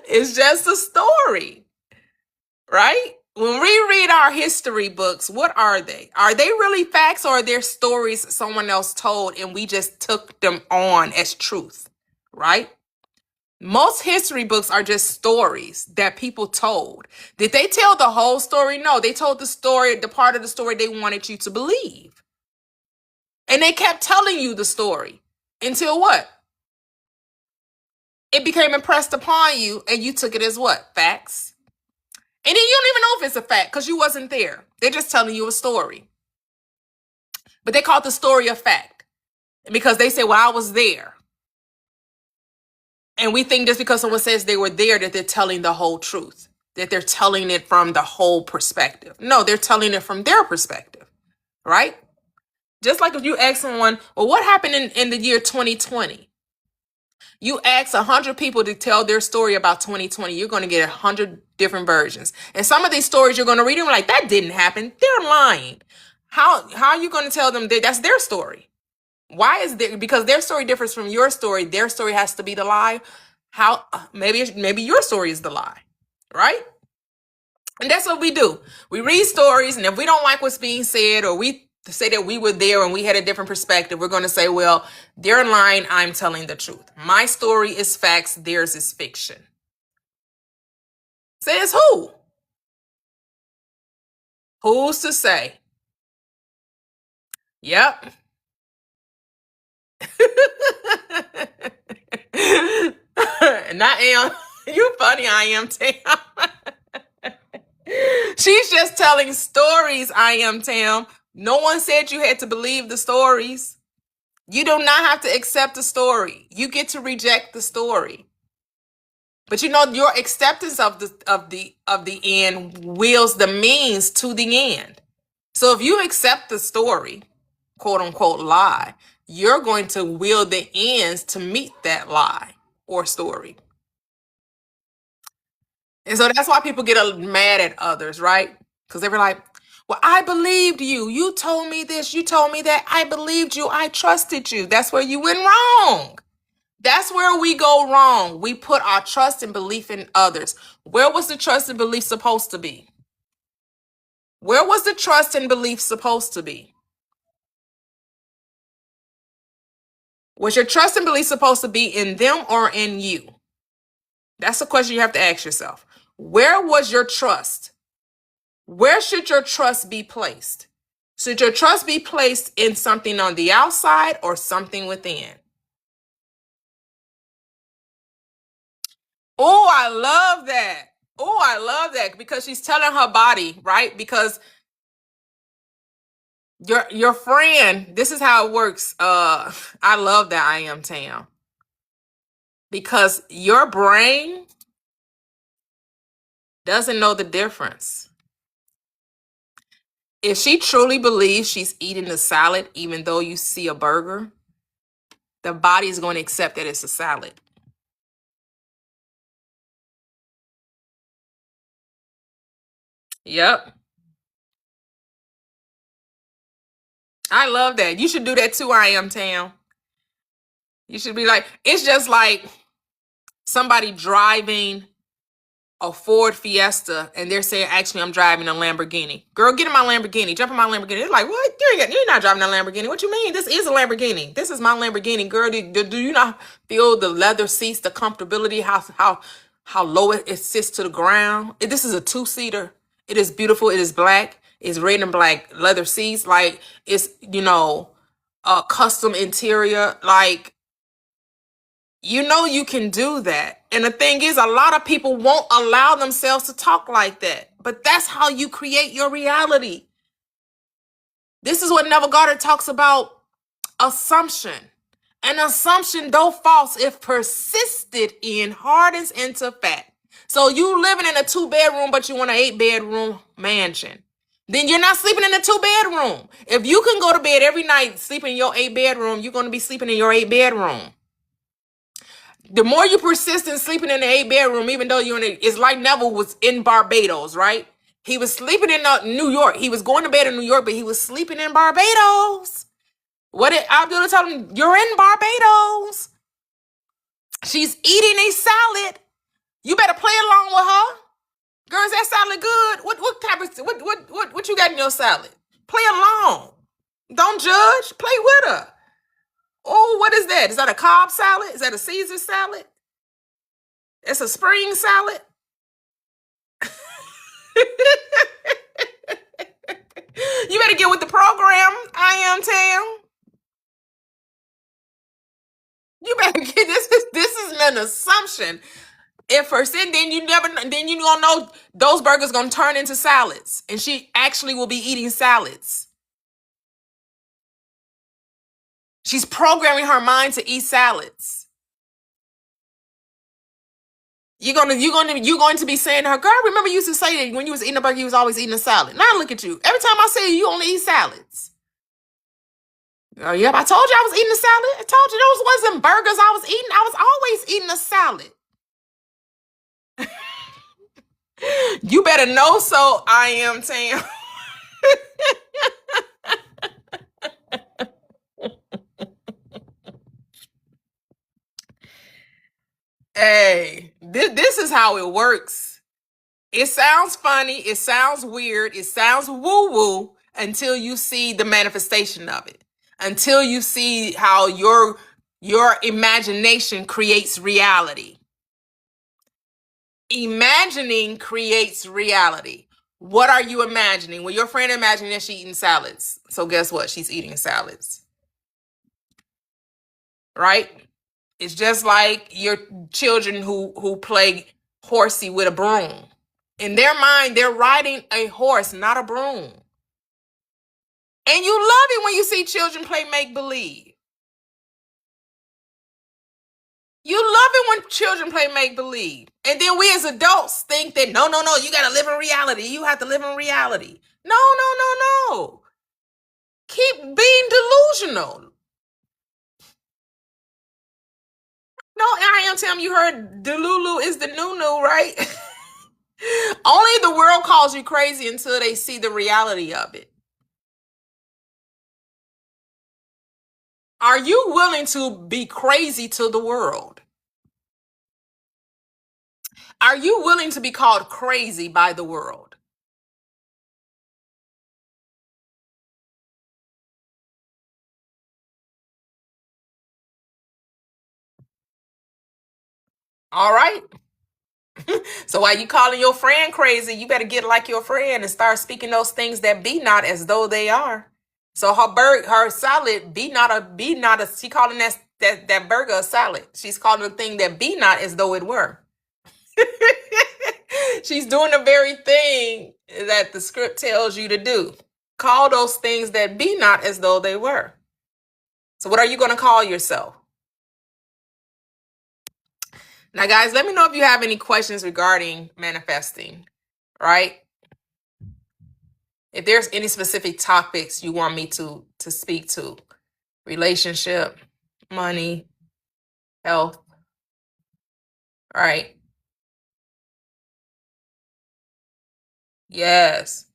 It's just a story, right? When we read our history books, what are they? Are they really facts, or are they stories someone else told and we just took them on as truth? Right? Most history books are just stories that people told. Did they tell the whole story? No, they told the story, the part of the story they wanted you to believe. And they kept telling you the story until what? It became impressed upon you and you took it as what? Facts. And then you don't even know if it's a fact because you wasn't there. They're just telling you a story. But they called the story a fact because they say, well, I was there. And we think just because someone says they were there that they're telling the whole truth, that they're telling it from the whole perspective. No, they're telling it from their perspective, right? Just like if you ask someone, well, what happened in the year 2020? You ask 100 people to tell their story about 2020, you're going to get 100 different versions. And some of these stories you're going to read them like, that didn't happen. They're lying. How are you going to tell them that that's their story? Why is there? Because their story differs from your story. Their story has to be the lie. How? Maybe your story is the lie, right? And that's what we do. We read stories, and if we don't like what's being said, or we say that we were there and we had a different perspective, we're going to say, well, they're lying. I'm telling the truth. My story is facts. Theirs is fiction. Says who? Who's to say? Yep. And I am. You funny, I am, Tam. She's just telling stories, I am, Tam. No one said you had to believe the stories. You do not have to accept the story. You get to reject the story. But you know, your acceptance of the end wills the means to the end. So if you accept the story, quote unquote lie, you're going to will the ends to meet that lie or story. And so that's why people get mad at others, right? Because they were like, well, I believed you. You told me this. You told me that. I believed you. I trusted you. That's where you went wrong. That's where we go wrong. We put our trust and belief in others. Where was the trust and belief supposed to be? Where was the trust and belief supposed to be? Was your trust and belief supposed to be in them or in you? That's a question you have to ask yourself. Where was your trust? Where should your trust be placed? Should your trust be placed in something on the outside or something within? Oh, I love that. Oh, I love that because she's telling her body, right? Because your friend, this is how it works. I love that, I am, Tam. Because your brain doesn't know the difference. If she truly believes she's eating a salad, even though you see a burger, the body is going to accept that it's a salad. Yep. I love that. You should do that too, I am, Tam. You should be like, it's just like somebody driving a Ford Fiesta and they're saying, actually, I'm driving a Lamborghini. Girl, get in my Lamborghini. Jump in my Lamborghini. They're like, what? You're not driving a Lamborghini. What you mean? This is a Lamborghini. This is my Lamborghini. Girl, do you not feel the leather seats, the comfortability, how low it sits to the ground? This is a two-seater. It is beautiful. It is black. It's red and black leather seats. Like, it's, a custom interior. Like, you can do that. And the thing is, a lot of people won't allow themselves to talk like that. But that's how you create your reality. This is what Neville Goddard talks about, assumption. An assumption, though false, if persisted in, hardens into fact. So you living in a 2-bedroom, but you want an 8-bedroom mansion. Then you're not sleeping in a 2-bedroom. If you can go to bed every night, sleep in your 8-bedroom, you're going to be sleeping in your 8-bedroom. The more you persist in sleeping in the 8-bedroom, even though it's like Neville was in Barbados, right? He was sleeping in New York. He was going to bed in New York, but he was sleeping in Barbados. What did Abdullah tell him? You're in Barbados. She's eating a salad. You better play along with her. Girl, is that salad good? What type of what you got in your salad? Play along. Don't judge. Play with her. Oh, what is that? Is that a Cobb salad? Is that a Caesar salad? It's a spring salad. You better get with the program. I am Tam. You better get this. This is an assumption. At first, and then you never, then you don't know those burgers gonna turn into salads, and she actually will be eating salads. She's programming her mind to eat salads. You're going to be saying to her, girl, remember you used to say that when you was eating a burger, you was always eating a salad. Now look at you. Every time I say you only eat salads. Oh, yep, I told you I was eating a salad. I told you those wasn't burgers I was eating. I was always eating a salad. You better know so I am Tam. Hey, this is how it works. It sounds funny, it sounds weird, it sounds woo-woo until you see the manifestation of it. Until you see how your imagination creates reality. Imagining creates reality. What are you imagining? Well, your friend imagining that she's eating salads. So guess what? She's eating salads. Right? It's just like your children who play horsey with a broom. In their mind, they're riding a horse, not a broom. And you love it when you see children play make-believe. You love it when children play make-believe. And then we as adults think that, no, you got to live in reality. You have to live in reality. No. Keep being delusional. No, I am telling you, heard Delulu is the new, right? Only the world calls you crazy until they see the reality of it. Are you willing to be crazy to the world? Are you willing to be called crazy by the world? All right. So while you calling your friend crazy, you better get like your friend and start speaking those things that be not as though they are. So her salad be not a she calling that burger a salad. She's calling the thing that be not as though it were. She's doing the very thing that the script tells you to do. Call those things that be not as though they were. So what are you going to call yourself? Now, guys, let me know if you have any questions regarding manifesting, right? If there's any specific topics you want me to speak to, relationship, money, health, right? Yes.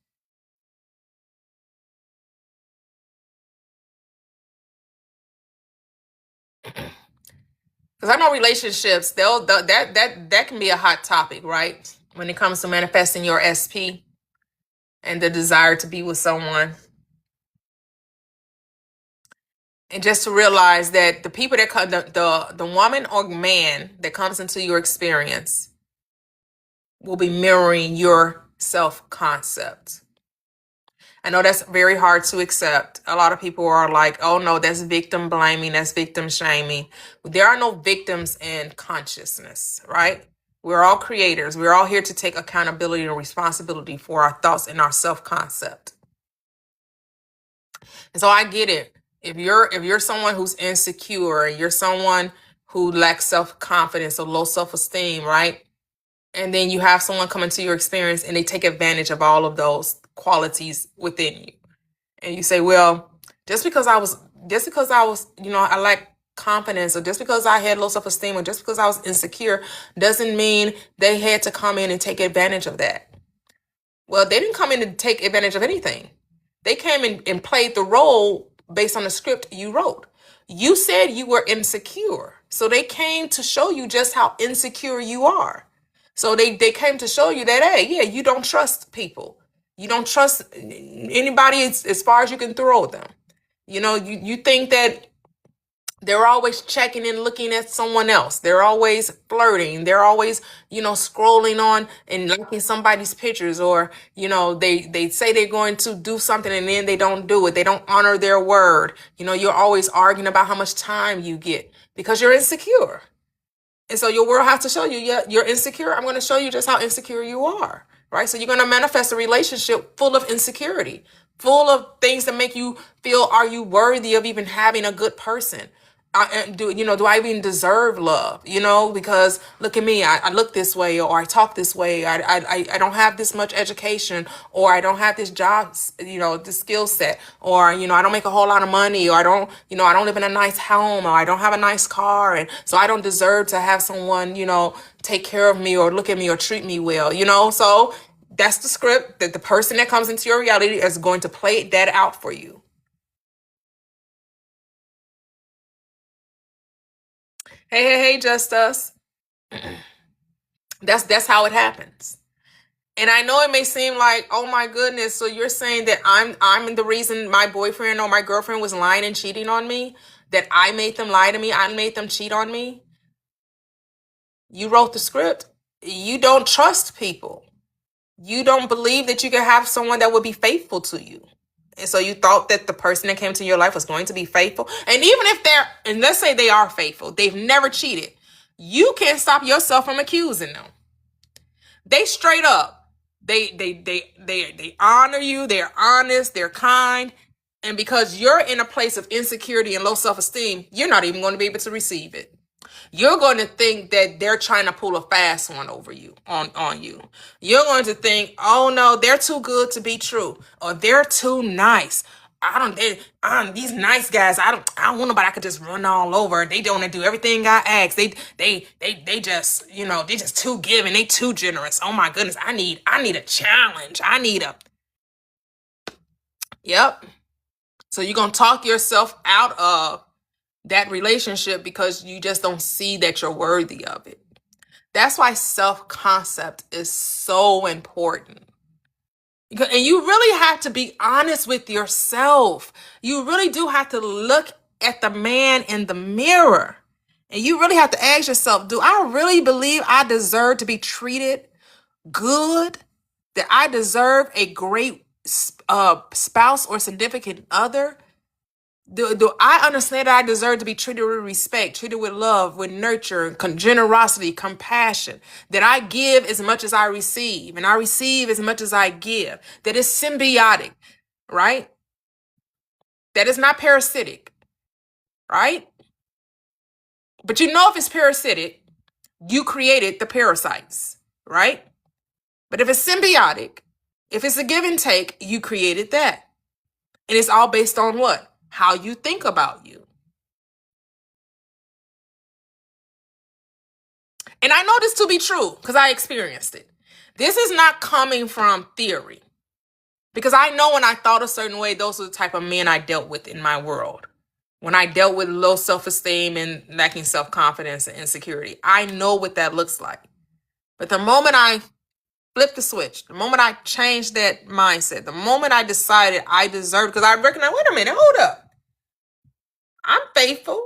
Because I know relationships, that can be a hot topic, right? When it comes to manifesting your SP and the desire to be with someone. And just to realize that the people that come, the woman or man that comes into your experience will be mirroring your self-concept. I know that's very hard to accept. A lot of people are like, oh no, that's victim blaming, that's victim shaming. There are no victims in consciousness, right? We're all creators. We're all here to take accountability and responsibility for our thoughts and our self-concept. And so I get it. If you're someone who's insecure, you're someone who lacks self-confidence or low self-esteem, right? And then you have someone come into your experience and they take advantage of all of those qualities within you. And you say, well, just because I was, I lack confidence, or just because I had low self-esteem, or just because I was insecure, doesn't mean they had to come in and take advantage of that. Well, they didn't come in to take advantage of anything. They came in and played the role based on the script you wrote. You said you were insecure. So they came to show you just how insecure you are. So they came to show you that, hey, yeah, you don't trust people. You don't trust anybody as far as you can throw them. You think that they're always checking and looking at someone else. They're always flirting. They're always, scrolling on and liking somebody's pictures, or, they say they're going to do something and then they don't do it. They don't honor their word. You're always arguing about how much time you get because you're insecure. And so your world has to show you, yeah, you're insecure. I'm going to show you just how insecure you are, right? So you're going to manifest a relationship full of insecurity, full of things that make you feel, are you worthy of even having a good person? Do I even deserve love? Because look at me, I look this way, or I talk this way. I don't have this much education, or I don't have this job, this skill set, or, I don't make a whole lot of money, or I don't live in a nice home, or I don't have a nice car. And so I don't deserve to have someone, take care of me or look at me or treat me well, So that's the script that the person that comes into your reality is going to play that out for you. Hey, just us. That's how it happens. And I know it may seem like, oh my goodness, so you're saying that I'm the reason my boyfriend or my girlfriend was lying and cheating on me? That I made them lie to me? I made them cheat on me? You wrote the script. You don't trust people. You don't believe that you can have someone that would be faithful to you. And so you thought that the person that came to your life was going to be faithful. And even if and let's say they are faithful, they've never cheated, you can't stop yourself from accusing them. They straight up, they honor you, they're honest, they're kind. And because you're in a place of insecurity and low self-esteem, you're not even going to be able to receive it. You're going to think that they're trying to pull a fast one over you, on you. You're going to think, oh no, they're too good to be true, or they're too nice. These nice guys, I don't want nobody I could just run all over. They don't want to do everything I ask. They just, they just too giving. They too generous. Oh my goodness. I need a challenge. Yep. So you're going to talk yourself out of that relationship because you just don't see that you're worthy of it. That's why self-concept is so important. And you really have to be honest with yourself. You really do have to look at the man in the mirror. And you really have to ask yourself, do I really believe I deserve to be treated good? That I deserve a great spouse or significant other? Do I understand that I deserve to be treated with respect, treated with love, with nurture, generosity, compassion? That I give as much as I receive, and I receive as much as I give. That is symbiotic, right? That is not parasitic, right? But if it's parasitic, you created the parasites, right? But if it's symbiotic, if it's a give and take, you created that. And it's all based on what? How you think about you. And I know this to be true because I experienced it. This is not coming from theory. Because I know when I thought a certain way, those are the type of men I dealt with in my world. When I dealt with low self-esteem and lacking self-confidence and insecurity, I know what that looks like. But the moment I flipped the switch, the moment I changed that mindset, the moment I decided I deserved, because I recognize, wait a minute, hold up. I'm faithful.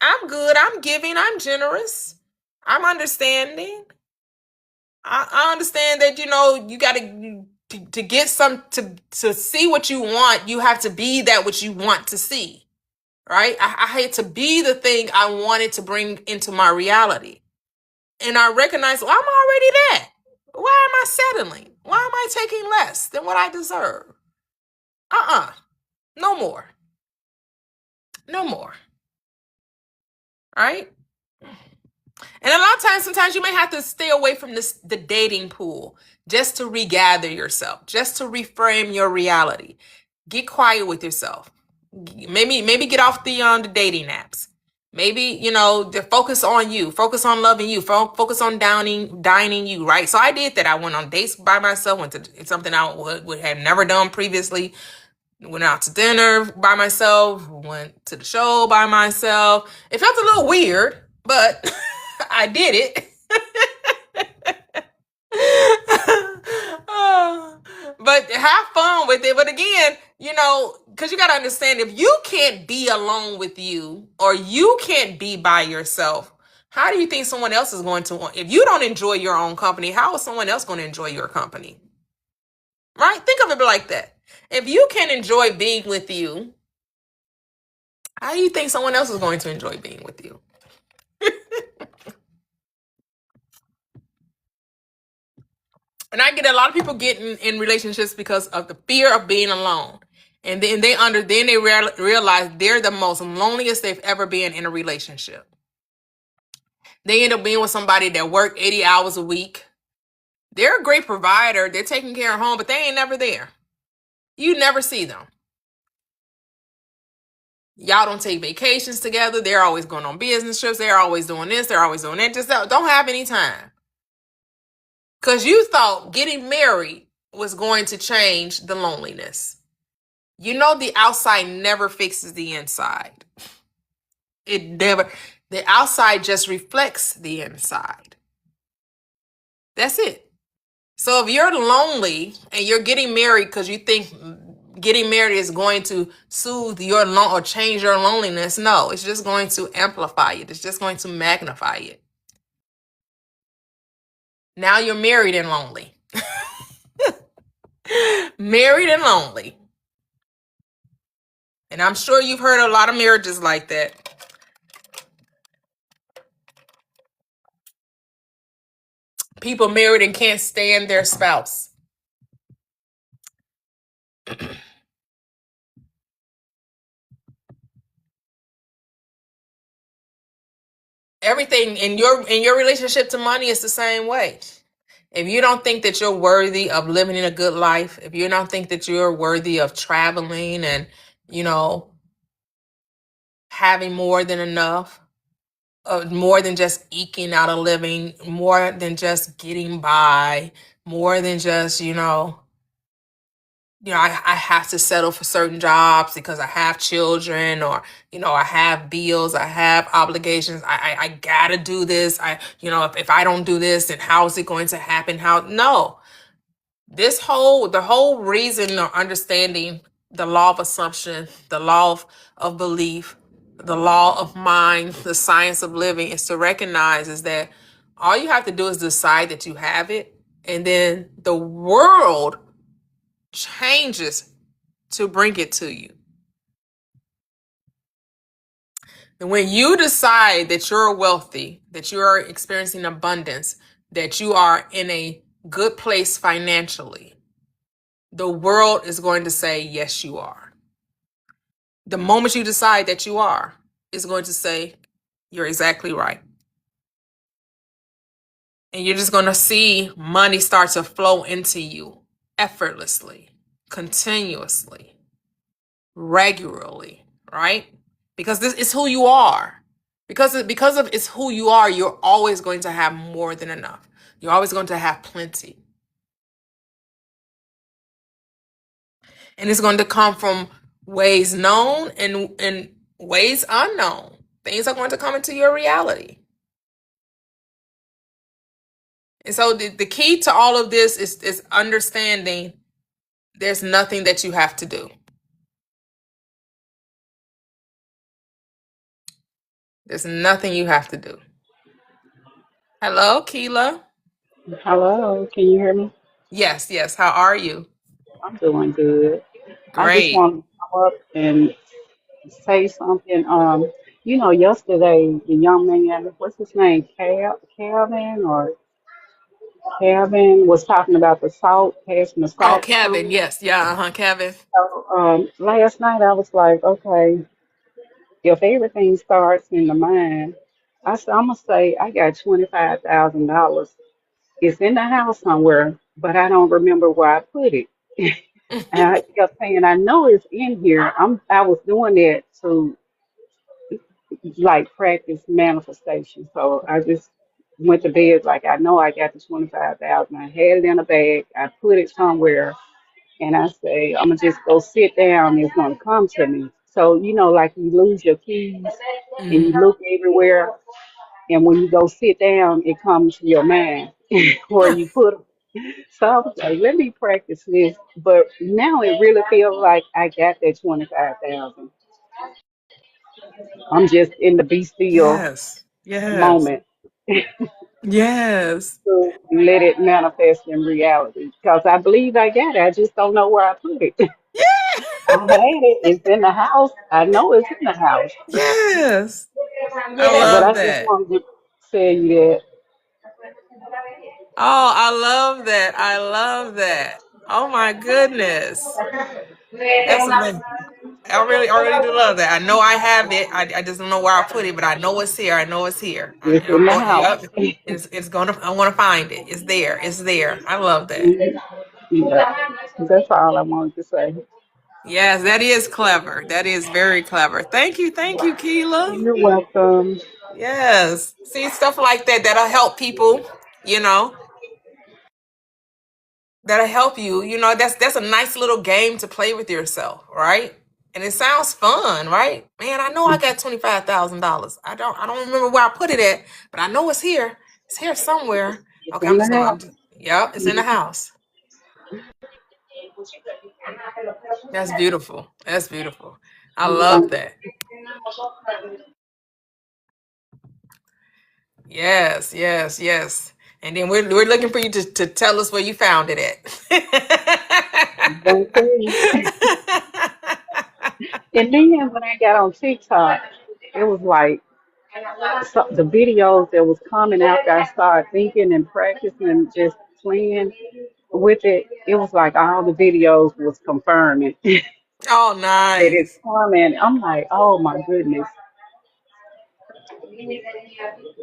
I'm good. I'm giving. I'm generous. I'm understanding. I understand that, you got to get to see what you want. You have to be that which you want to see, right? I hate to be the thing I wanted to bring into my reality. And I recognize, well, I'm already that. Why am I settling? Why am I taking less than what I deserve? No more. No more. Right? And a lot of times, sometimes you may have to stay away from the dating pool just to regather yourself, just to reframe your reality. Get quiet with yourself. Maybe get off the dating apps. Maybe, focus on you, focus on loving you, focus on dining you, right? So I did that. I went on dates by myself, went to something I would have never done previously. Went out to dinner by myself, went to the show by myself. It felt a little weird, but I did it. but have fun with it. But again, because you got to understand, if you can't be alone with you, or you can't be by yourself, how do you think someone else is going to if you don't enjoy your own company, how is someone else going to enjoy your company? Right? Think of it like that. If you can enjoy being with you, how do you think someone else is going to enjoy being with you? And I get a lot of people get in relationships because of the fear of being alone. And then they realize they're the most loneliest they've ever been in a relationship. They end up being with somebody that work 80 hours a week. They're a great provider. They're taking care of home, but they ain't never there. You never see them. Y'all don't take vacations together. They're always going on business trips. They're always doing this. They're always doing that. Just don't have any time. Because you thought getting married was going to change the loneliness. The outside never fixes the inside. It never, the outside just reflects the inside. That's it. So if you're lonely and you're getting married because you think getting married is going to soothe your or change your loneliness, no, it's just going to amplify it. It's just going to magnify it. Now you're married and lonely. Married and lonely. And I'm sure you've heard a lot of marriages like that. People married and can't stand their spouse. Everything in your relationship to money is the same way. If you don't think that you're worthy of living a good life, if you don't think that you're worthy of traveling and, having more than enough, more than just eking out a living, more than just getting by, more than just, I have to settle for certain jobs because I have children, or, I have bills, I have obligations. I gotta do this. If I don't do this, then how is it going to happen? No, the whole reason of understanding the law of assumption, the law of belief, the law of mind, the science of living is to recognize is that all you have to do is decide that you have it. And then the world changes to bring it to you. And when you decide that you're wealthy, that you are experiencing abundance, that you are in a good place financially, the world is going to say, yes, you are. The moment you decide that you are, is going to say, you're exactly right. And you're just going to see money start to flow into you effortlessly, continuously, regularly, right? Because this is who you are. Because of it's who you are, you're always going to have more than enough. You're always going to have plenty. And it's going to come from ways known and ways unknown. Things are going to come into your reality. And so the key to all of this is understanding there's nothing that you have to do. There's nothing you have to do. Hello, Keela. Hello, can you hear me? Yes, yes. How are you? I'm doing good. I just Great. want to come up and say something. Yesterday the young man, what's his name, Calvin or Calvin, was talking about the salt, passing the Oh, salt to Kevin. him. Yes. Yeah. Kevin. So last night I was like, okay, if everything starts in the mind, I'm gonna say I got $25,000. It's in the house somewhere, but I don't remember where I put it. And I kept saying, I know it's in here. I was doing that to like practice manifestation. So I just went to bed like I know I got the 25,000. I had it in a bag. I put it somewhere, and I say I'm gonna just go sit down. It's gonna come to me. So like you lose your keys and you Hmm. look everywhere, and when you go sit down, it comes to your mind where you put 'em. So I was like, let me practice this. But now it really feels like I got that 25,000. I'm just in the be still Yes. Yes. moment Yes. to let it manifest in reality. Because I believe I got it. I just don't know where I put it. Yeah. I had it. It's in the house. I know it's in the house. Yes. I But I love just that. wanted to tell you Oh, I love that. I love that. Oh my goodness. That's amazing. I really do love that. I know I have it. I just don't know where I put it, but I know it's here. I know it's here. that it's I'm in the going. house. Yep. It's gonna. I want to find it. It's there. It's there. I love that. Yeah. That's all I wanted to say. Yes, that is clever. That is very clever. Thank you. Thank you, Keela. You're welcome. Yes. See, stuff like that that'll help people. You know, that'll help you. That's a nice little game to play with yourself, right? And it sounds fun, right? Man, I know I got $25,000. I don't remember where I put it at, but I know it's here. It's here somewhere. It's Okay, in I'm the just gonna. house. Yep, it's in the house. That's beautiful. That's beautiful. I love that. Yes, yes, yes. And then we're looking for you to tell us where you found it I'm gonna tell you. at. And then when I got on TikTok, it was like the videos that was coming after I started thinking and practicing and just playing with it. It was like all the videos was confirming that Oh, it's nice. coming. I'm like, oh my goodness.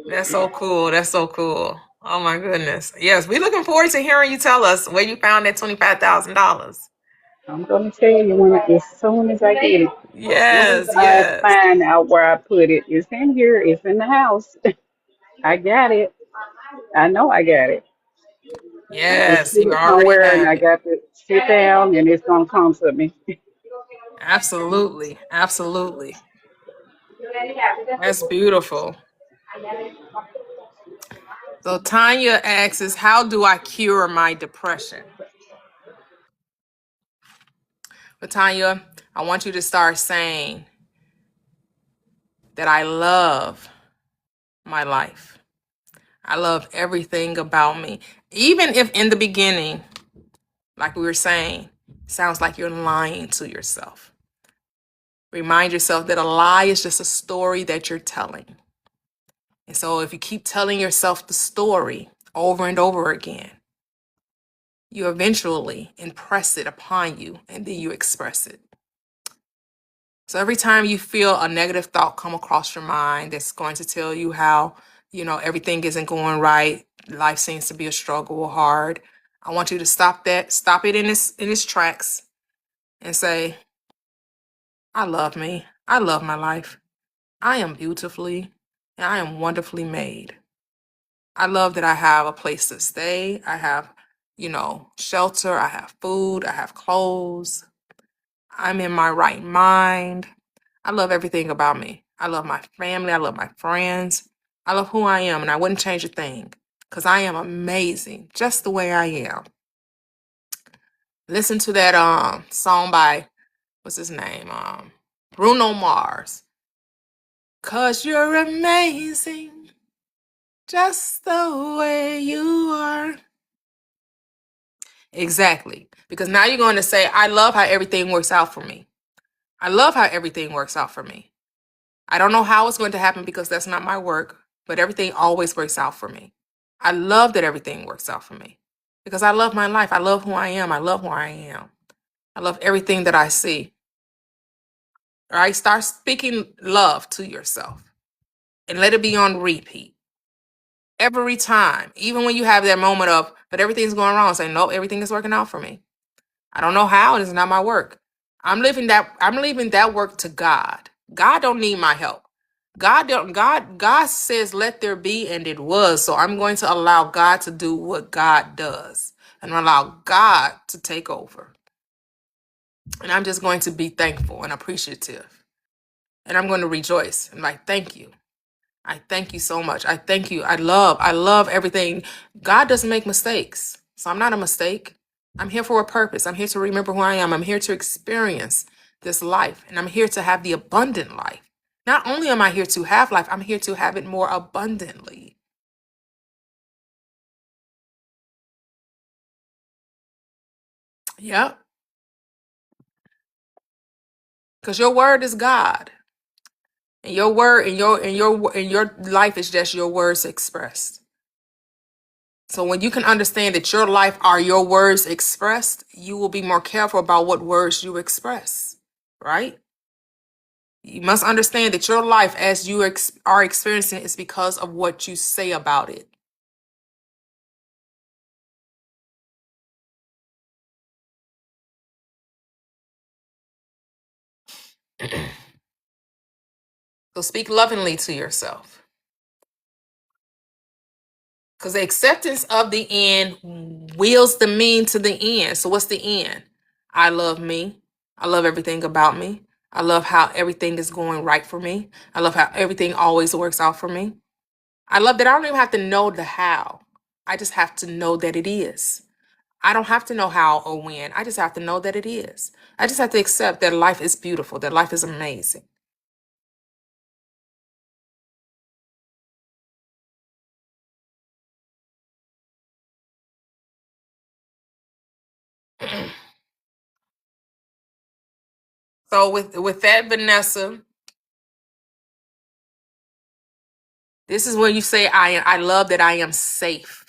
That's so cool. That's so cool. Oh my goodness. Yes, we're looking forward to hearing you tell us where you found that $25,000. I'm gonna tell you as soon as I get it. As soon as Yes, I yes, find out where I put it. It's in here, it's in the house. I got it. I know I got it. I just yes. put You it already somewhere and have I it. got to sit down and it's gonna come to me. Absolutely, absolutely. That's beautiful. So Tanya asks, "How do I cure my depression?" But Tanya, I want you to start saying that I love my life. I love everything about me. Even if in the beginning, like we were saying, sounds like you're lying to yourself. Remind yourself that a lie is just a story that you're telling. And so if you keep telling yourself the story over and over again, you eventually impress it upon you and then you express it. So every time you feel a negative thought come across your mind that's going to tell you how, everything isn't going right, life seems to be a struggle or hard, I want you to stop that, stop it in its tracks and say, I love me. I love my life. I am beautifully and I am wonderfully made. I love that I have a place to stay. I have, shelter. I have food. I have clothes. I'm in my right mind. I love everything about me. I love my family. I love my friends. I love who I am, and I wouldn't change a thing because I am amazing just the way I am. Listen to that song by what's his name? Bruno Mars. Cause you're amazing just the way you are. Exactly. Because now you're going to say, I love how everything works out for me. I love how everything works out for me. I don't know how it's going to happen because that's not my work, but everything always works out for me. I love that everything works out for me because I love my life. I love who I am. I love where I am. I love everything that I see. All right. Start speaking love to yourself and let it be on repeat every time. Even when you have that moment of, but everything's going wrong, say, nope, everything is working out for me. I don't know how, and it's not my work. I'm leaving that work to God. God don't need my help. God says let there be and it was. So I'm going to allow God to do what God does and allow God to take over. And I'm just going to be thankful and appreciative. And I'm going to rejoice and like thank you. I thank you so much. I thank you. I love everything. God doesn't make mistakes. So I'm not a mistake. I'm here for a purpose. I'm here to remember who I am. I'm here to experience this life, and I'm here to have the abundant life. Not only am I here to have life, I'm here to have it more abundantly. Yep. Because your word is God. And your word and your life is just your words expressed. So when you can understand that your life are your words expressed, you will be more careful about what words you express, right? You must understand that your life as you are experiencing it is because of what you say about it. So speak lovingly to yourself. Because the acceptance of the end wills the mean to the end. So what's the end? I love me. I love everything about me. I love how everything is going right for me. I love how everything always works out for me. I love that I don't even have to know the how. I just have to know that it is. I don't have to know how or when. I just have to know that it is. I just have to accept that life is beautiful, that life is amazing. So with that, Vanessa, this is where you say I love that I am safe.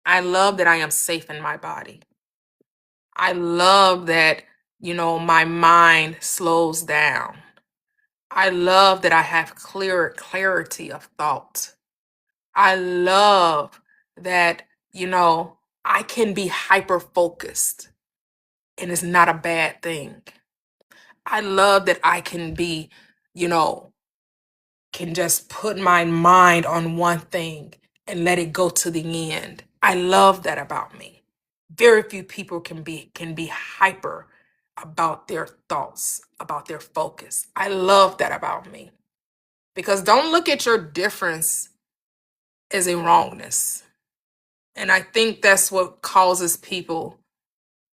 I love that I am safe in my body. I love that, my mind slows down. I love that I have clarity of thought. I love that, I can be hyper focused and it's not a bad thing. I love that I can be, you know, can just put my mind on one thing and let it go to the end. I love that about me. Very few people can be hyper about their thoughts, about their focus. I love that about me. Because don't look at your difference as a wrongness. And I think that's what causes people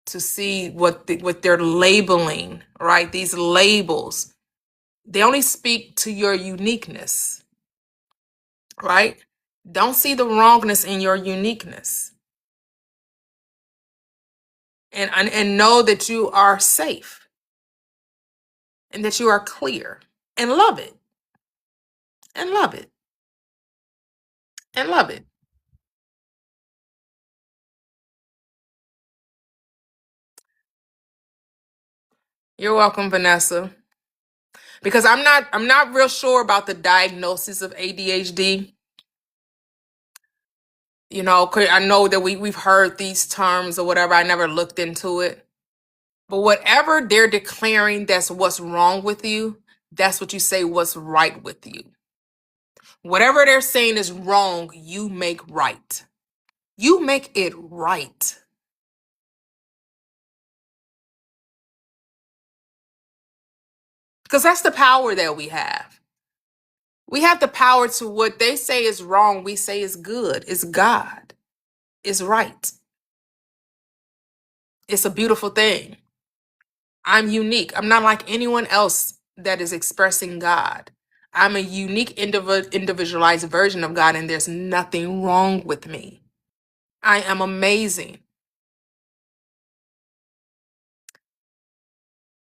to see what they're labeling, right? These labels, they only speak to your uniqueness, right? Don't see the wrongness in your uniqueness. And know that you are safe and that you are clear, and love it and love it and love it. You're welcome, Vanessa. Because I'm not real sure about the diagnosis of ADHD. 'Cause I know that we've heard these terms or whatever. I never looked into it. But whatever they're declaring that's what's wrong with you, that's what you say what's right with you. Whatever they're saying is wrong, you make right. You make it right. Because that's the power that we have. We have the power to what they say is wrong, we say is good. It's God. It's right. It's a beautiful thing. I'm unique. I'm not like anyone else that is expressing God. I'm a unique individualized version of God, and there's nothing wrong with me. I am amazing.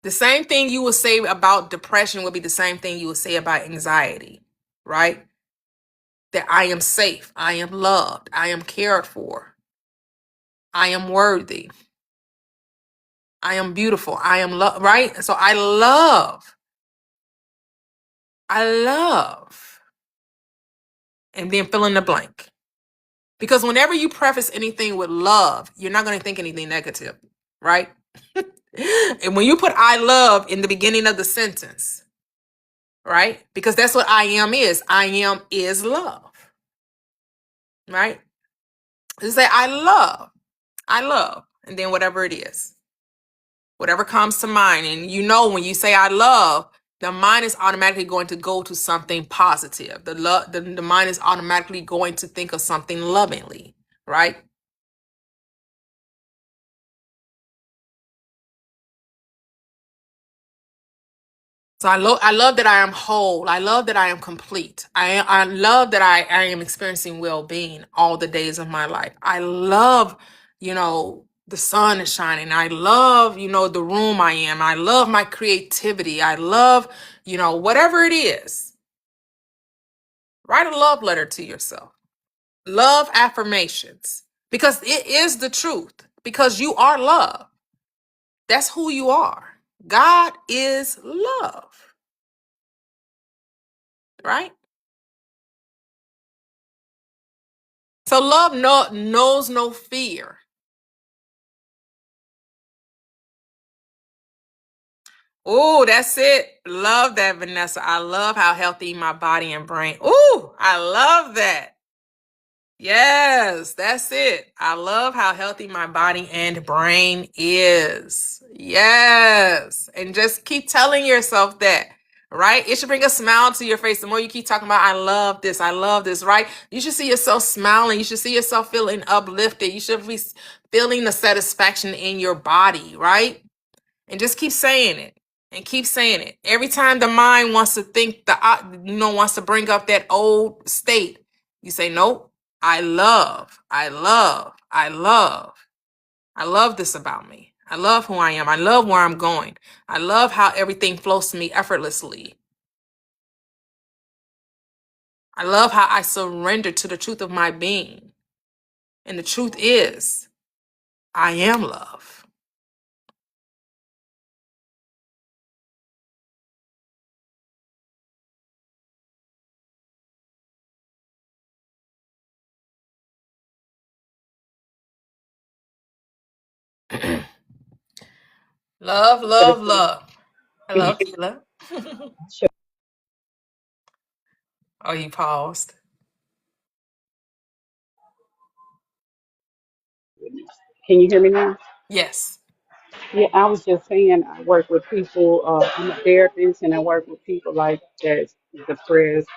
The same thing you will say about depression will be the same thing you will say about anxiety, right? That I am safe, I am loved, I am cared for, I am worthy, I am beautiful, I am loved, right? So I love, and then fill in the blank. Because whenever you preface anything with love, you're not going to think anything negative, right? And when you put I love in the beginning of the sentence, right? Because that's what I am is. I am is love, right? Just say I love, and then whatever it is, whatever comes to mind. And when you say I love, the mind is automatically going to go to something positive. The mind is automatically going to think of something lovingly, right? So I love that I am whole. I love that I am complete. I love that I am experiencing well-being all the days of my life. I love, the sun is shining. I love, the room I am. I love my creativity. I love, whatever it is. Write a love letter to yourself. Love affirmations because it is the truth. Because you are love. That's who you are. God is love, right? So love knows no fear. Oh, that's it. Love that, Vanessa. I love how healthy my body and brain. Oh, I love that. Yes, that's it. I love how healthy my body and brain is. Yes. And just keep telling yourself that, right? It should bring a smile to your face. The more you keep talking about, I love this, right? You should see yourself smiling. You should see yourself feeling uplifted. You should be feeling the satisfaction in your body, right? And just keep saying it and keep saying it. Every time the mind wants to think wants to bring up that old state, you say, nope, I love, I love, I love. I love this about me. I love who I am. I love where I'm going. I love how everything flows to me effortlessly. I love how I surrender to the truth of my being. And the truth is, I am love. Love, love, love. Hello, Keela. Oh, you paused. Can you hear me now? Yes. Yeah, I was just saying I work with people, I'm a therapist and I work with people like that's depressed,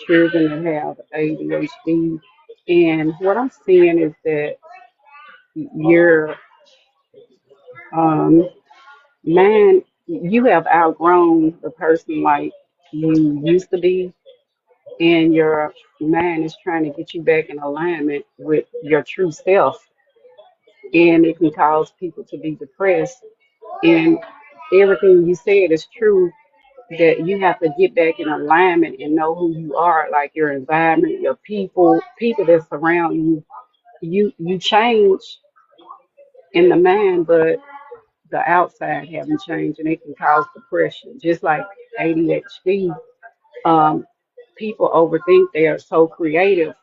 children that have ADHD. And what I'm seeing is that your um, mind, you have outgrown the person like you used to be, and your mind is trying to get you back in alignment with your true self. And it can cause people to be depressed. And everything you said is true that you have to get back in alignment and know who you are, like your environment, your people that surround you. You change in the mind, but the outside haven't changed, and it can cause depression. Just like ADHD, um, people overthink they are so creative,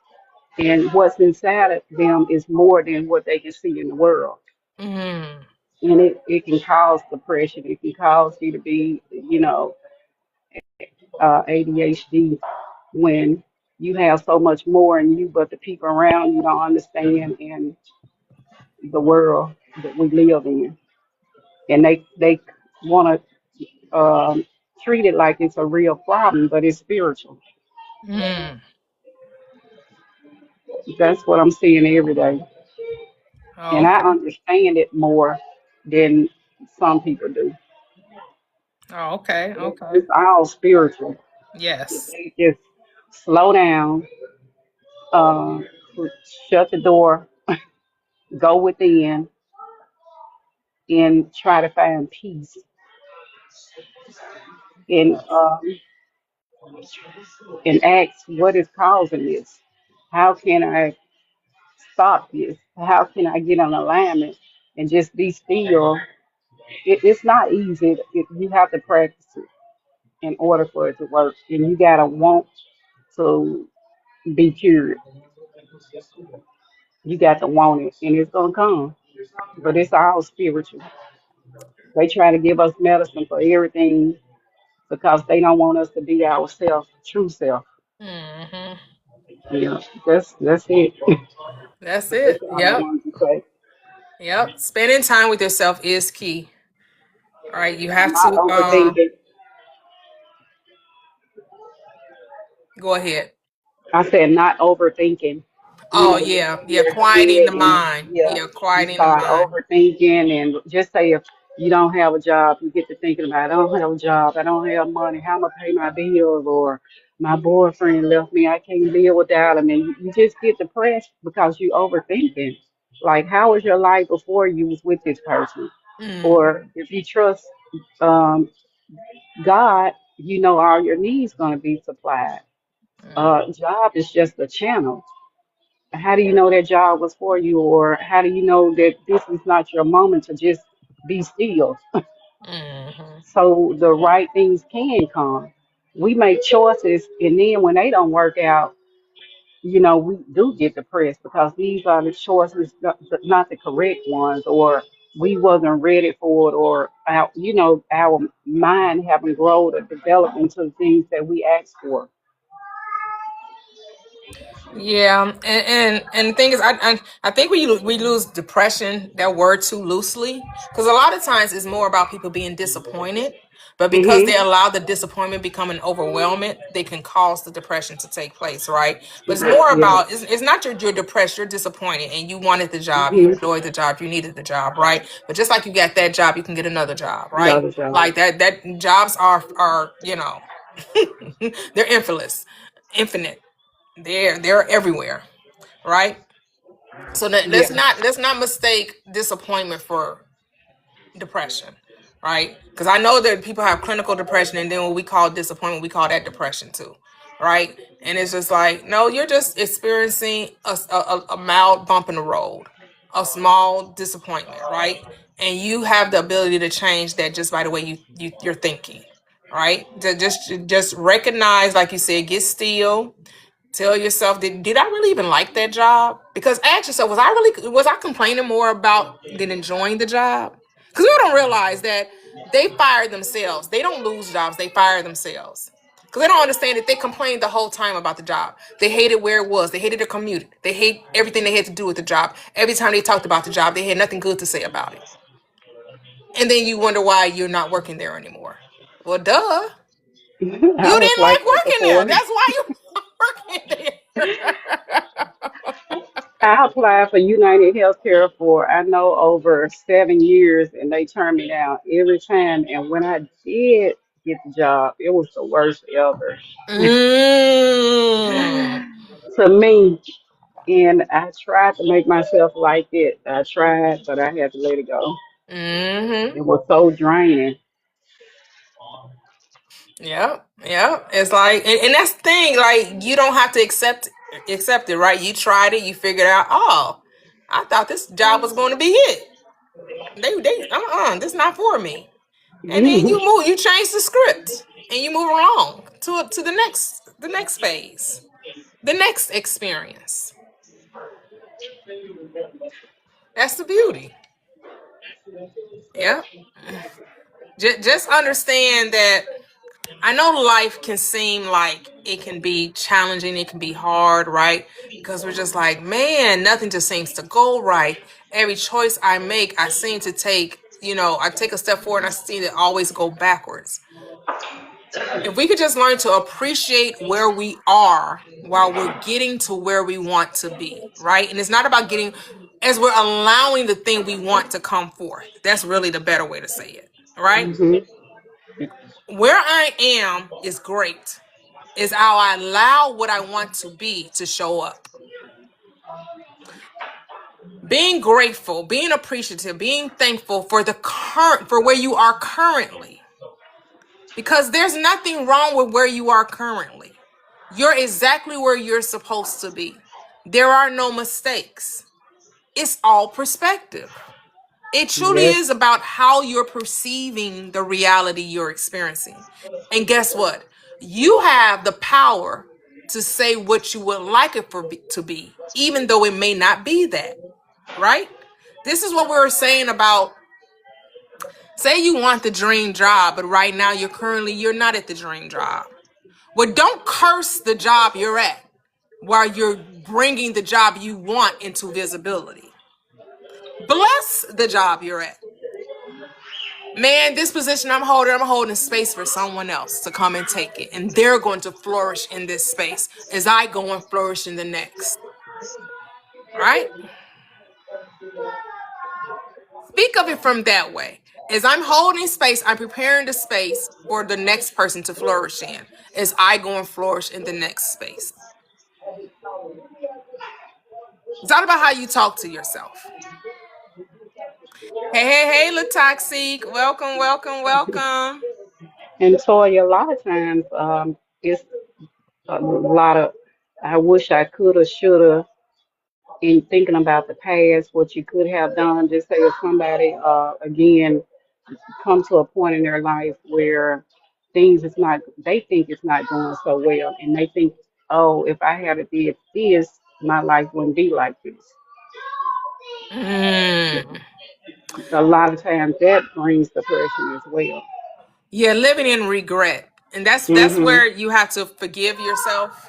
and what's inside of them is more than what they can see in the world. Mm. And it can cause depression. It can cause you to be, ADHD when you have so much more in you, but the people around you don't understand in the world that we live in, and they want to treat it like it's a real problem, but it's spiritual. Mm. That's what I'm seeing every day, Oh, and I okay. understand it more than some people do. Oh, okay. Okay. It's all spiritual. If Yes. they just slow down, uh, shut the door, go within, and try to find peace and and ask what is causing this. How can I stop this? How can I get in alignment and just be still? It's not easy. You have to practice it in order for it to work, and you gotta want to be cured. You got to want it, and it's gonna come. But it's all spiritual. They try to give us medicine for everything because they don't want us to be ourselves, true self. Hmm. Yeah, that's it. That's That's it. all I Yep. wanted to say. Yep. Spending time with yourself is key. All right. You have Not to overthinking. go ahead. I said not overthinking. Oh Get yeah. in Yeah. your Quieting the head and mind. yeah, Yeah. you Quieting the start mind. overthinking and just say You don't have a job, you get to thinking about, I don't have a job, I don't have money, how am I pay my bills, or my boyfriend left me, I can't live without him. And you just get depressed because you overthinking. Like, how was your life before you was with this person? Mm, Or if you trust um, God, you know all your needs going to be supplied. mm, Job is just a channel. How do you know that job was for you? Or how do you know that this is not your moment to just be still? mhm. So the right things can come. We make choices, and then when they don't work out, we do get depressed because these are the choices, not the correct ones, or we wasn't ready for it, or our mind haven't grown or developed into the things that we asked for. Yeah, and the thing is, I think we lose depression, that word, too loosely, because a lot of times it's more about people being disappointed, but because they Hmm. allow the disappointment become an overwhelming, they can cause the depression to take place, right? But it's more Yeah. about, it's not you're depressed, you're disappointed, and you wanted the job, you Hmm. enjoyed the job, you needed the job, right? But just like you got that job, you can get another job, right? Another job. Like that jobs are they're infinite. They're everywhere, right? So Yeah. let's not mistake disappointment for depression, right? Because I know that people have clinical depression, and then what we call disappointment, we call that depression too, right? And it's just like, no, you're just experiencing a mild bump in the road, a small disappointment, right? And you have the ability to change that just by the way you're thinking, right? Just recognize, like you said, get still. Tell yourself, did I really even like that job? Because ask yourself, was I complaining more about than enjoying the job? Because we don't realize that they fire themselves. They don't lose jobs, they fire themselves. Because they don't understand that they complained the whole time about the job. They hated where it was. They hated the commute. They hate everything they had to do with the job. Every time they talked about the job, they had nothing good to say about it. And then you wonder why you're not working there anymore. Well, duh. I You was didn't like like that working there. before. That's why you're not working there. I applied for United Healthcare for I know over 7 years, and they turned me down every time. And when I did get the job, it was the worst ever Mm. to me. And I tried to make myself like it. I tried, but I had to let it go. Mm-hmm. It was so draining. Yep. Yep. It's like, and that's the thing. Like, you don't have to accept it, right? You tried it. You figured out. Oh, I thought this job was going to be it. This not for me. And then Mhm. you change the script, and you move along to the next phase, the next experience. That's the beauty. Yep. Just understand that I know life can seem like it can be challenging, it can be hard, right? Because we're just like, man, nothing just seems to go right. Every choice I make, I seem to take, I take a step forward and I seem to always go backwards. If we could just learn to appreciate where we are while we're getting to where we want to be, right? And it's not about getting, as we're allowing the thing we want to come forth. That's really the better way to say it, right? Mhm. Where I am is great. Is how I allow what I want to be to show up. Being grateful, being appreciative, being thankful for for where you are currently. Because there's nothing wrong with where you are currently. You're exactly where you're supposed to be. There are no mistakes. It's all perspective. It truly Yes. is about how you're perceiving the reality you're experiencing. And guess what? You have the power to say what you would like it to be, even though it may not be that, right? This is what we were saying about, say you want the dream job, but right now you're not at the dream job. Well, don't curse the job you're at while you're bringing the job you want into visibility. Bless the job you're at. Man, this position I'm holding space for someone else to come and take it. And they're going to flourish in this space as I go and flourish in the next. Right? Speak of it from that way. As I'm holding space, I'm preparing the space for the next person to flourish in, as I go and flourish in the next space. It's all about how you talk to yourself. Hey, hey, hey, Latoxic. Welcome, welcome, welcome. And Toya, a lot of times, it's a lot of I wish I coulda, shoulda, in thinking about the past, what you could have done. Just say if somebody, again, come to a point in their life where things is not, they think it's not going so well, and they think, oh, if I had did this, my life wouldn't be like this. Mm. A lot of times that brings depression as well. Yeah, living in regret. And that's Hmm. where you have to forgive yourself.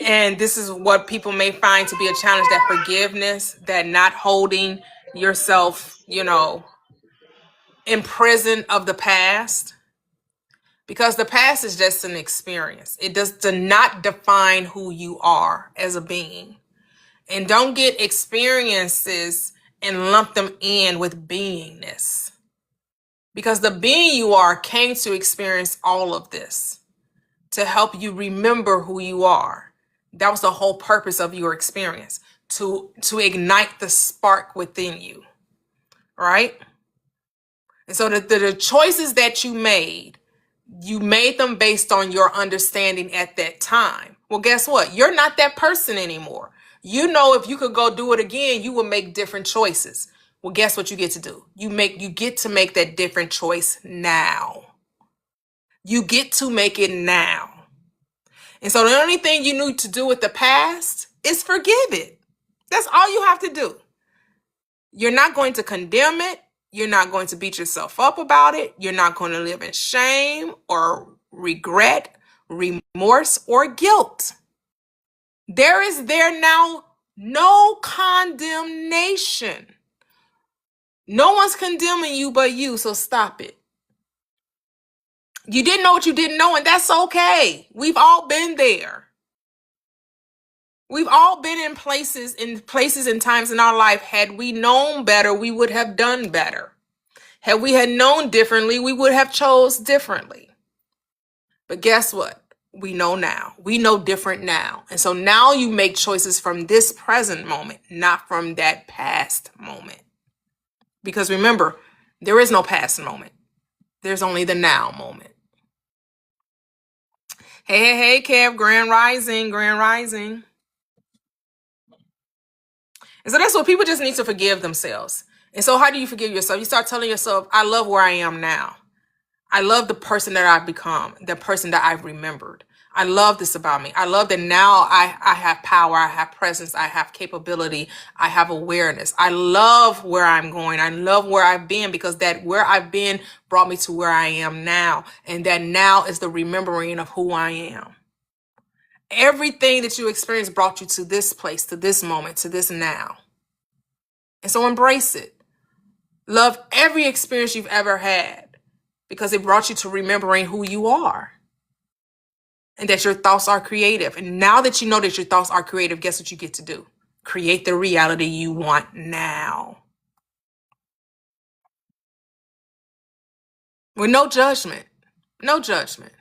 And this is what people may find to be a challenge, that forgiveness, that not holding yourself, in prison of the past. Because the past is just an experience. It does not define who you are as a being. And don't get experiences and lump them in with beingness. Because the being you are came to experience all of this to help you remember who you are. That was the whole purpose of your experience, to ignite the spark within you, right? And so the choices that you made them based on your understanding at that time. Well, guess what? You're not that person anymore. You know, if you could go do it again, you would make different choices. Well, guess what you get to do? You get to make that different choice now. You get to make it now. And so the only thing you need to do with the past is forgive it. That's all you have to do. You're not going to condemn it. You're not going to beat yourself up about it. You're not going to live in shame or regret, remorse, or guilt. There now no condemnation. No one's condemning you but you, so stop it. You didn't know what you didn't know, and that's okay. We've all been there. We've all been in places and times in our life. Had we known better, we would have done better. Had we had known differently, we would have chose differently. But guess what? We know now. We know different now. And so now you make choices from this present moment, not from that past moment. Because remember, there is no past moment. There's only the now moment. Hey, hey, hey, Kev, Grand Rising, Grand Rising. And so that's what people just need to forgive themselves. And so how do you forgive yourself? You start telling yourself, I love where I am now. I love the person that I've become, the person that I've remembered. I love this about me. I love that now I have power, I have presence, I have capability, I have awareness. I love where I'm going. I love where I've been, because that where I've been brought me to where I am now. And that now is the remembering of who I am. Everything that you experienced brought you to this place, to this moment, to this now. And so embrace it. Love every experience you've ever had, because it brought you to remembering who you are and that your thoughts are creative. And now that you know that your thoughts are creative, guess what you get to do? Create the reality you want now. With no judgment. No judgment.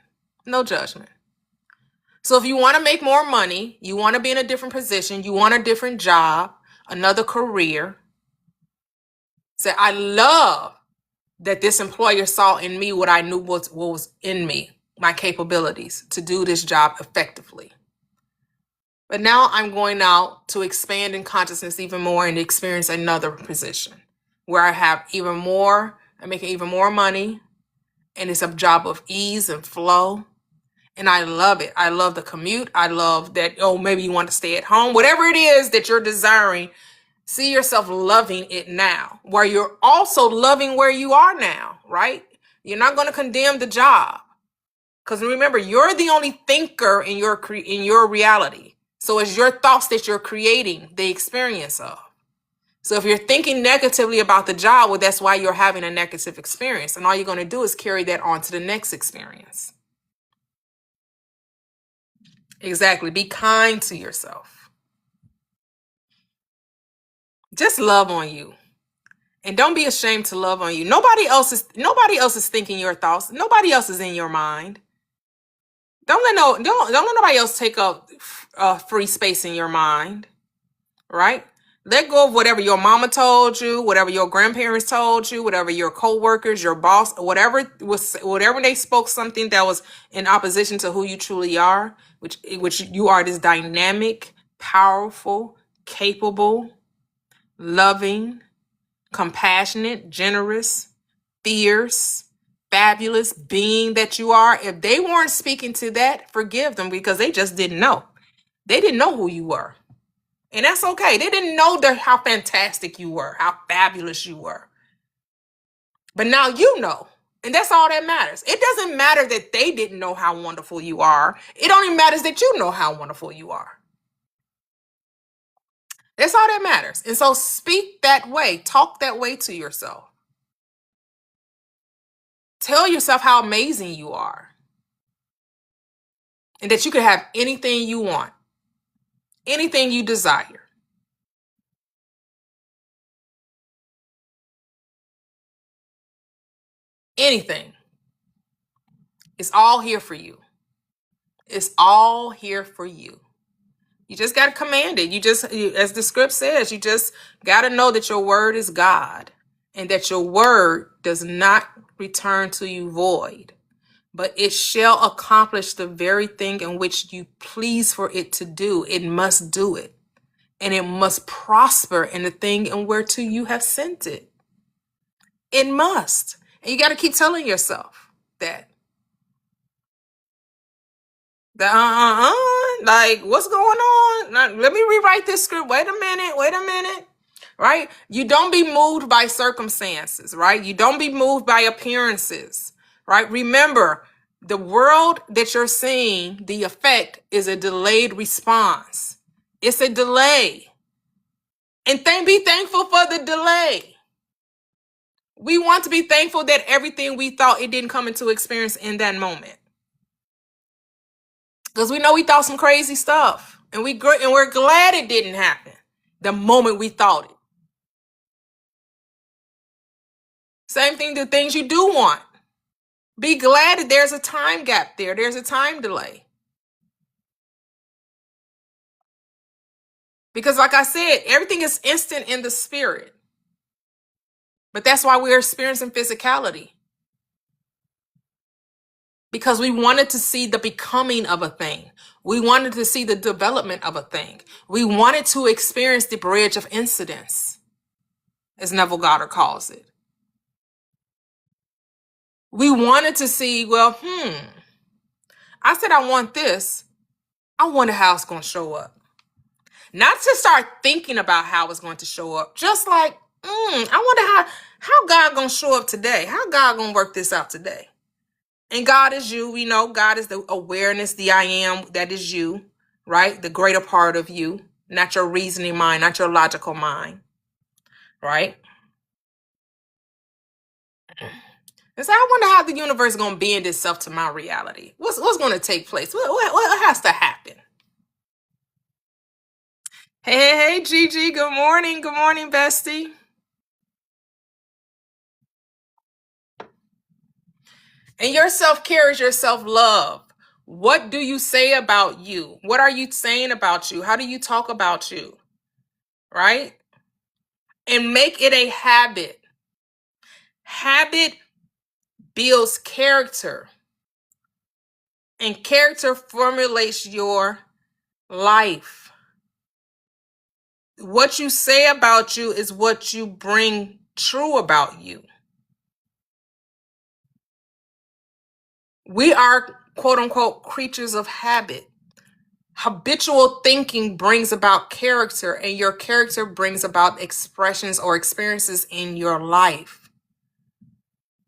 No judgment. So if you want to make more money, you want to be in a different position, you want a different job, another career, say, I love that this employer saw in me what I knew was in me, my capabilities to do this job effectively. But now I'm going out to expand in consciousness even more and experience another position where I have even more, I'm making even more money, and it's a job of ease and flow. And I love it. I love the commute. I love that, oh, maybe you want to stay at home. Whatever it is that you're desiring, see yourself loving it now, where you're also loving where you are now, right? You're not going to condemn the job, because remember, you're the only thinker in your reality. So it's your thoughts that you're creating the experience of. So if you're thinking negatively about the job, well, that's why you're having a negative experience. And all you're going to do is carry that on to the next experience. Exactly. Be kind to yourself. Just love on you. And don't be ashamed to love on you. Nobody else is thinking your thoughts. Nobody else is in your mind. Don't let nobody else take up free space in your mind, right? Let go of whatever your mama told you, whatever your grandparents told you, whatever your coworkers, your boss, whatever they spoke something that was in opposition to who you truly are, which you are this dynamic, powerful, capable, loving, compassionate, generous, fierce, fabulous being that you are. If they weren't speaking to that, forgive them because they just didn't know. They didn't know who you were. And that's okay. They didn't know how fantastic you were, how fabulous you were. But now you know. And that's all that matters. It doesn't matter that they didn't know how wonderful you are. It only matters that you know how wonderful you are. That's all that matters. And so speak that way. Talk that way to yourself. Tell yourself how amazing you are. And that you can have anything you want. Anything you desire. Anything. It's all here for you. It's all here for you. You just got to command it. As the script says, you just got to know that your word is God and that your word does not return to you void, but it shall accomplish the very thing in which you please for it to do. It must do it, and it must prosper in the thing in whereto you have sent it. It must. And you got to keep telling yourself that. Like, what's going on? Now, let me rewrite this script. Wait a minute. Right? You don't be moved by circumstances, right? You don't be moved by appearances, right? Remember, the world that you're seeing, the effect is a delayed response. It's a delay. And be thankful for the delay. We want to be thankful that everything we thought it didn't come into experience in that moment. Because we know we thought some crazy stuff. And we're glad it didn't happen the moment we thought it. Same thing, the things you do want. Be glad that there's a time gap there. There's a time delay. Because like I said, everything is instant in the spirit. But that's why we're experiencing physicality. Because we wanted to see the becoming of a thing. We wanted to see the development of a thing. We wanted to experience the bridge of incidents, as Neville Goddard calls it. We wanted to see, well, I said I want this. I wonder how it's going to show up. Not to start thinking about how it's going to show up. Just like, I wonder how God going to show up today. How God going to work this out today. And God is you. We know God is the awareness, the I am, that is you, right? The greater part of you, not your reasoning mind, not your logical mind, right? And so I wonder how the universe is going to bend itself to my reality. What's going to take place? What has to happen? Hey, Gigi. Good morning. Good morning, bestie. And your self-care is your self-love. What do you say about you? What are you saying about you? How do you talk about you? Right? And make it a habit. Habit builds character. And character formulates your life. What you say about you is what you bring true about you. We are, quote unquote, creatures of habit. Habitual thinking brings about character, and your character brings about expressions or experiences in your life.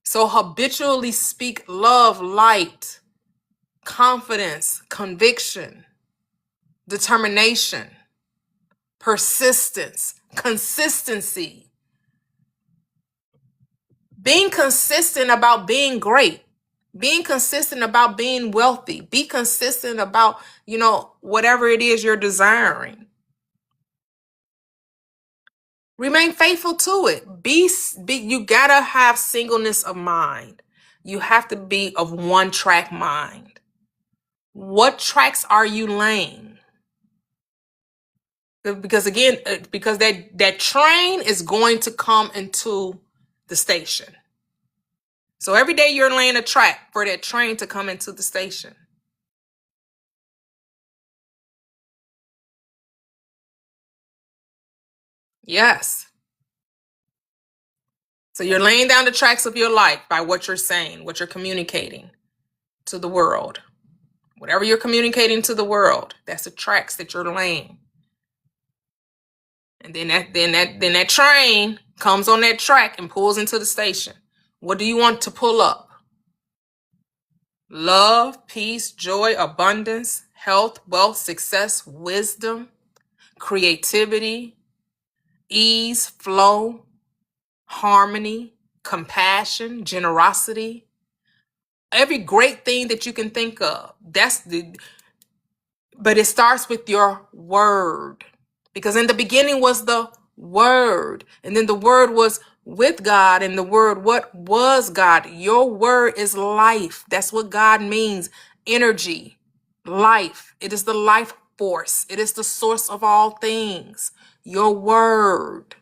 So habitually speak love, light, confidence, conviction, determination, persistence, consistency. Being consistent about being great. Being consistent about being wealthy. Be consistent about, whatever it is you're desiring. Remain faithful to it. You gotta have singleness of mind. You have to be of one track mind. What tracks are you laying? Because again, because that train is going to come into the station. So every day you're laying a track for that train to come into the station. Yes. So you're laying down the tracks of your life by what you're saying, what you're communicating to the world. Whatever you're communicating to the world, that's the tracks that you're laying. And then that train comes on that track and pulls into the station. What do you want to pull up? Love, peace, joy, abundance, health, wealth, success, wisdom, creativity, ease, flow, harmony, compassion, generosity, every great thing that you can think of. But it starts with your word. Because in the beginning was the word. And then the word was with God. And the word, what was God? Your word is life. That's what God means. Energy, life. It is the life force. It is the source of all things. Your word.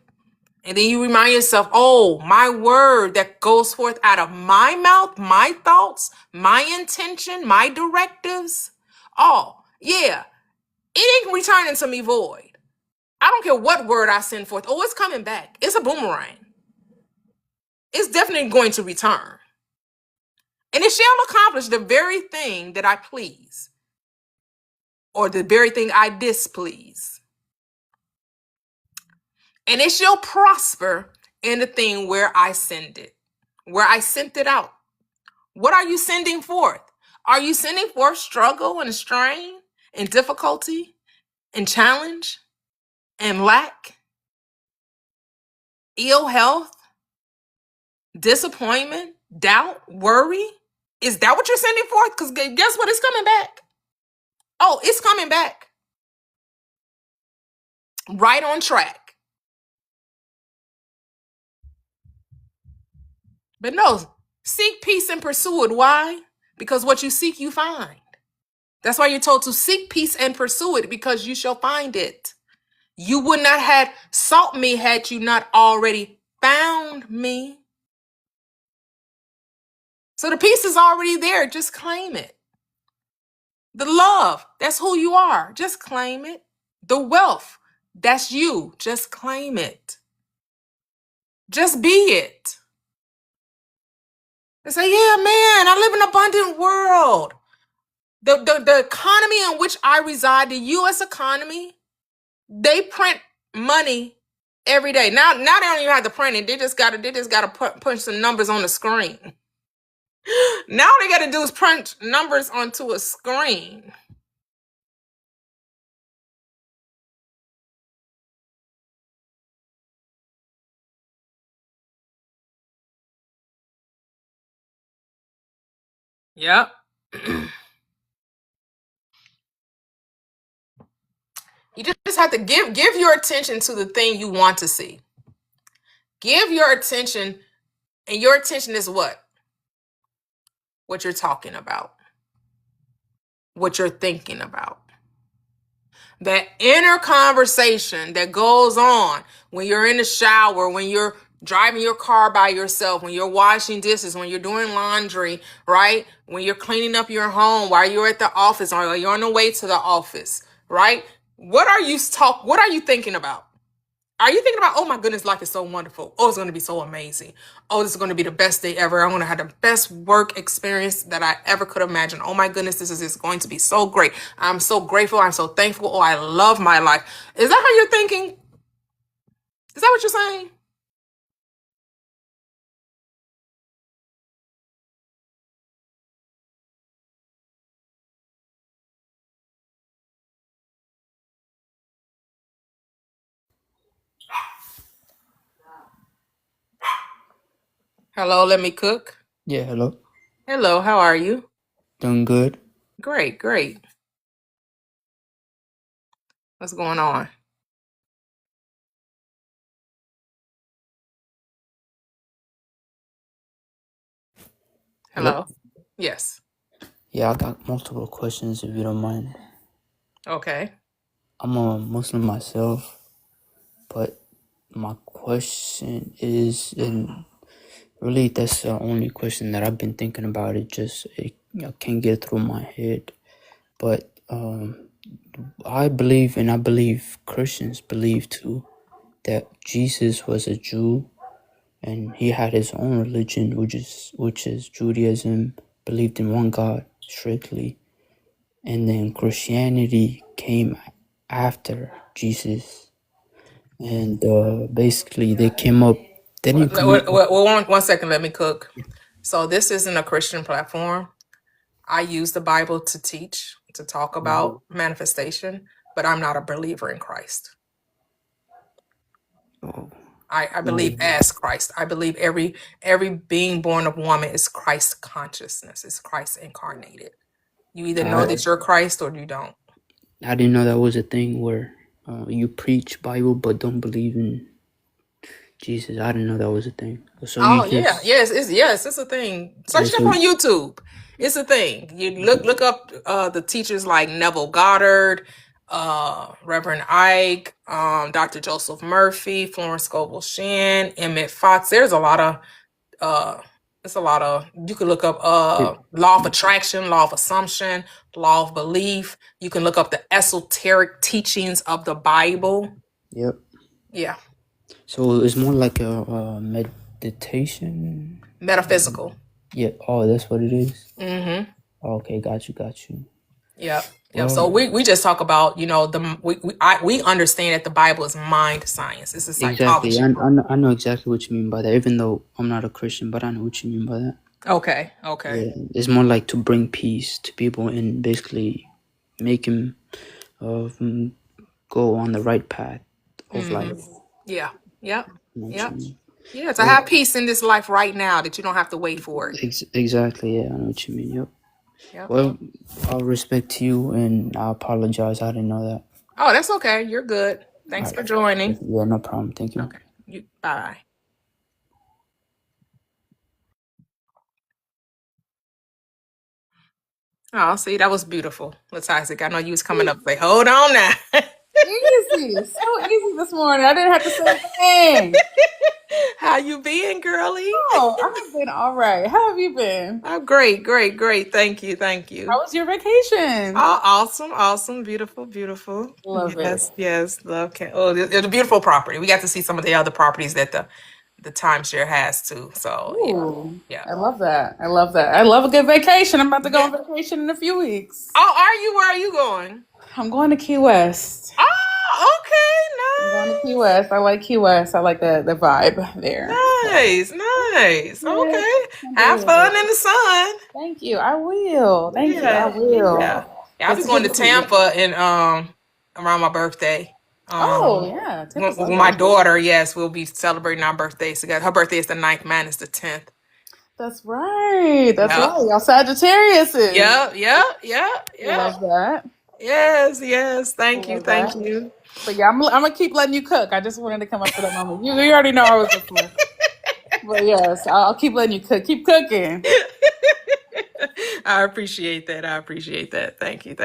And then you remind yourself, oh, my word that goes forth out of my mouth, my thoughts, my intention, my directives. Oh, yeah, it ain't returning to me void. I don't care what word I send forth. Oh, it's coming back. It's a boomerang. It's definitely going to return. And it shall accomplish the very thing that I please, or the very thing I displease. And it shall prosper in the thing where I send it, where I sent it out. What are you sending forth? Are you sending forth struggle and strain and difficulty and challenge and lack, ill health, disappointment, doubt, worry? Is that what you're sending forth? Because guess what? It's coming back. Oh, it's coming back. Right on track. But no, seek peace and pursue it. Why? Because what you seek, you find. That's why you're told to seek peace and pursue it, because you shall find it. You would not have sought me had you not already found me. So the peace is already there. Just claim it. The love, that's who you are. Just claim it. The wealth, that's you. Just claim it. Just be it. They say, yeah, man, I live in an abundant world. The economy in which I reside, the U.S. economy, they print money every day. Now they don't even have to print it. They just gotta punch some numbers on the screen. Now they gotta do is print numbers onto a screen. Yep. You just have to give your attention to the thing you want to see. Give your attention, and your attention is what? What you're talking about, what you're thinking about. That inner conversation that goes on when you're in the shower, when you're driving your car by yourself, when you're washing dishes, when you're doing laundry, right? When you're cleaning up your home, while you're at the office, or you're on the way to the office, right? What are you thinking about? Are you thinking about, oh my goodness, life is so wonderful. Oh, it's going to be so amazing. Oh, this is going to be the best day ever. I'm going to have the best work experience that I ever could imagine. Oh my goodness, this is going to be so great. I'm so grateful. I'm so thankful. Oh, I love my life. Is that how you're thinking? Is that what you're saying? Hello, let me cook. Yeah, hello. Hello, how are you? Doing good. Great, great. What's going on? Hello? Hello? Yes. Yeah, I got multiple questions if you don't mind. Okay. I'm a Muslim myself, but my question is, and really that's the only question that I've been thinking about. I can't get through my head. But I believe Christians believe too, that Jesus was a Jew and he had his own religion, which is Judaism, believed in one God strictly. And then Christianity came after Jesus, and basically they came up. They didn't come up. One second, let me cook. So this isn't a Christian platform. I use the Bible to teach, to talk about manifestation, but I'm not a believer in Christ. Oh, I believe as Christ. I believe every being born of woman is Christ consciousness. It's Christ incarnated. You either know that you're Christ or you don't. I didn't know that was a thing where you preach Bible but don't believe in Jesus. I didn't know that was a thing. So you just It's a thing. Search it up on YouTube. It's a thing. You look up the teachers like Neville Goddard, Reverend Ike, Dr. Joseph Murphy, Florence Scovel Shinn, Emmett Fox. It's a lot of you can look up law of attraction, law of assumption, law of belief. You can look up the esoteric teachings of the Bible. Yep. Yeah. So it's more like a meditation. Metaphysical. Yeah. Oh, that's what it is. Mm-hmm. Okay, got you. Yep. Well, So we just talk about, we understand that the Bible is mind science. It's a psychology. exactly. I know exactly what you mean by that. Even though I'm not a Christian, but I know what you mean by that. Okay. Yeah, it's more like to bring peace to people and basically make them go on the right path of life. Yeah. Yep. You know what Yep. you mean? Yeah. To have peace in this life right now that you don't have to wait for it. Exactly. Yeah, I know what you mean. Yep. Yep. Well, I'll respect you, and I apologize. I didn't know that. Oh, that's okay. You're good. Thanks for joining. Yeah, no problem. Thank you. Okay. Bye. Oh, see, that was beautiful. Let's Isaac. I know you was coming up. Say, hold on now. Easy, so easy this morning. I didn't have to say a thing. How you been, girlie? Oh, I've been all right. How have you been? Oh, great. Thank you. How was your vacation? Oh, awesome. Beautiful. Love it. Yes. Love. It's a beautiful property. We got to see some of the other properties that the timeshare has too. So Ooh, yeah. I love that. I love a good vacation. I'm about to go on vacation in a few weeks. Oh, are you? Where are you going? I'm going to Key West. Oh, okay, I'm going to Key West. I like Key West. I like the vibe there. Nice. Yeah, Okay. I'm Have doing fun it. in the sun. Thank you. I will. Thank you. I will. Yeah, I'll be going to Tampa in around my birthday. Oh yeah. With my daughter, yes, we'll be celebrating our birthdays together. Her birthday is the 9th, mine is the 10th. That's right. That's right. Y'all Sagittariuses. Yeah. Love that. Yes. Thank you. But yeah, I'm gonna keep letting you cook. I just wanted to come up for that moment. You already know I was listening. But yes, I'll keep letting you cook. Keep cooking. I appreciate that. Thank you.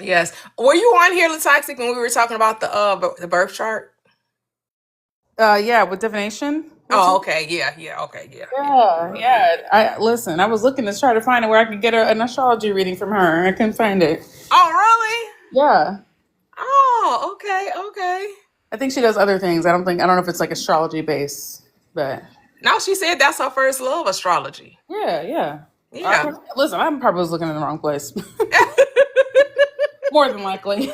Yes. Were you on here, Latoxic, when we were talking about the birth chart? Yeah, with divination. Oh, okay. Yeah. Yeah. I listen. I was looking to try to find it where I could get an astrology reading from her. I couldn't find it. Oh, really? Yeah. Oh, okay. I think she does other things. I don't know if it's like astrology based, but Now she said that's her first love, astrology. yeah. Yeah. I probably was looking in the wrong place. More than likely.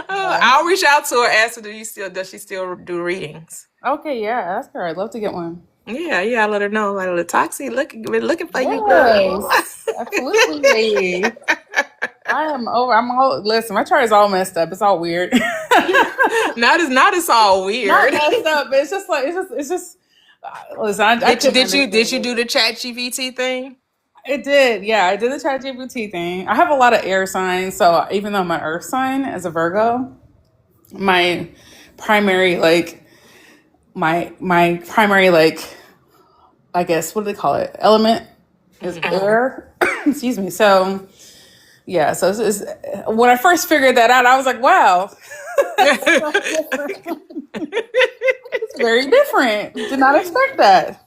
I'll reach out to her, ask her, does she still do readings? Okay, yeah, ask her. I'd love to get one. Yeah, I'll let her know. Like, Latoxi, looking for you, girl. Absolutely. Listen, my chart is all messed up. It's all weird. Not it's all weird. Not messed up, but it's just like, it's just, listen, did you do the ChatGPT thing? It did, yeah. I did the ChatGPT thing. I have a lot of air signs, so even though my earth sign is a Virgo, my primary my primary, like, I guess, what do they call it? Element is air. Excuse me. So yeah, so when I first figured that out, I was like, wow, that's so different. It's very different. Did not expect that.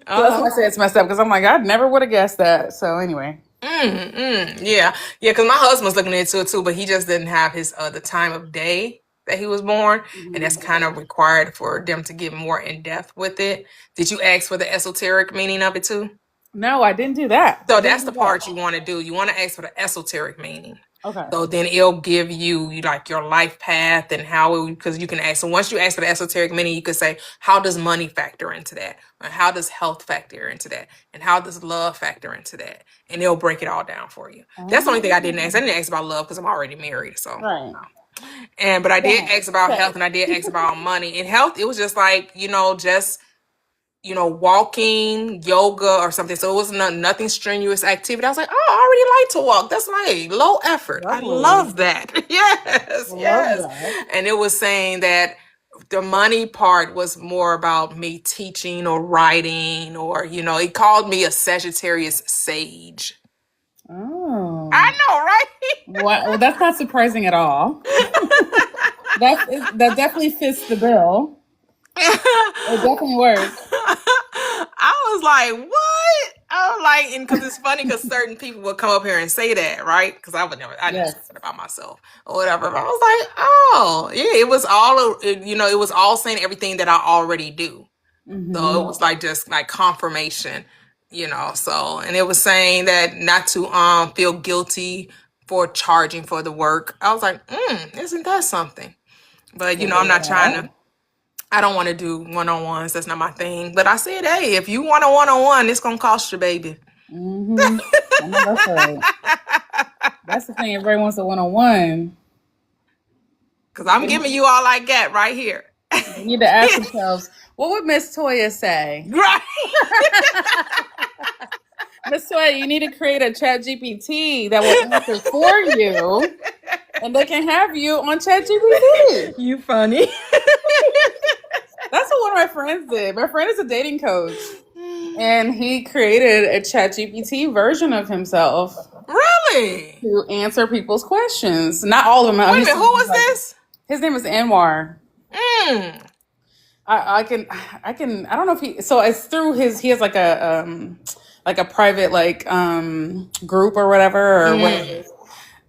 So that's why I say it's messed up, because I'm like, I never would have guessed that. So anyway. Yeah, because my husband's looking into it too, but he just didn't have his the time of day that he was born, and that's kind of required for them to get more in depth with it. Did you ask for the esoteric meaning of it too? No, I didn't do that. So I didn't that's do the that. part you want to do. You want to ask for the esoteric meaning. Okay. So then it'll give you like your life path and how it, because you can ask. So once you ask for the esoteric meaning, you could say, how does money factor into that? Or how does health factor into that? And how does love factor into that? And it'll break it all down for you. That's the only thing I didn't ask. I didn't ask about love because I'm already married. So, Right. but I did ask about Okay. health and I did ask about money. And health, it was just like, just walking, yoga or something. So it was nothing strenuous activity. I was like, oh, I already like to walk. That's like low effort. I Lovely. love that. Yes, I love yes. that. And it was saying that the money part was more about me teaching or writing or, it called me a Sagittarius sage. Oh. I know, right? Well, that's not surprising at all. That definitely fits the bill. It definitely works. I was like, what? I was like, and because it's funny because certain people would come up here and say that, right? Because I didn't say that about myself or whatever. But I was like, oh, yeah, it was all saying everything that I already do. So it was like just like confirmation, so, and it was saying that not to feel guilty for charging for the work. I was like, isn't that something? But, I'm not trying to. I don't want to do one-on-ones. That's not my thing. But I said, hey, if you want a one-on-one, it's going to cost you, baby. I know that's right. That's the thing. Everybody wants a one-on-one. Because I'm giving you all I get right here. We need to ask ourselves, what would Miss Toyia say? Right. Miss Toyia, you need to create a chat GPT that will answer for you, and they can have you on chat GPT. You funny. That's what one of my friends did. My friend is a dating coach, and he created a chat GPT version of himself. Really? To answer people's questions. Not all of them. Wait a minute, who was this? His name is Anwar. I don't know if it's through he has like a private group or whatever, or whatever.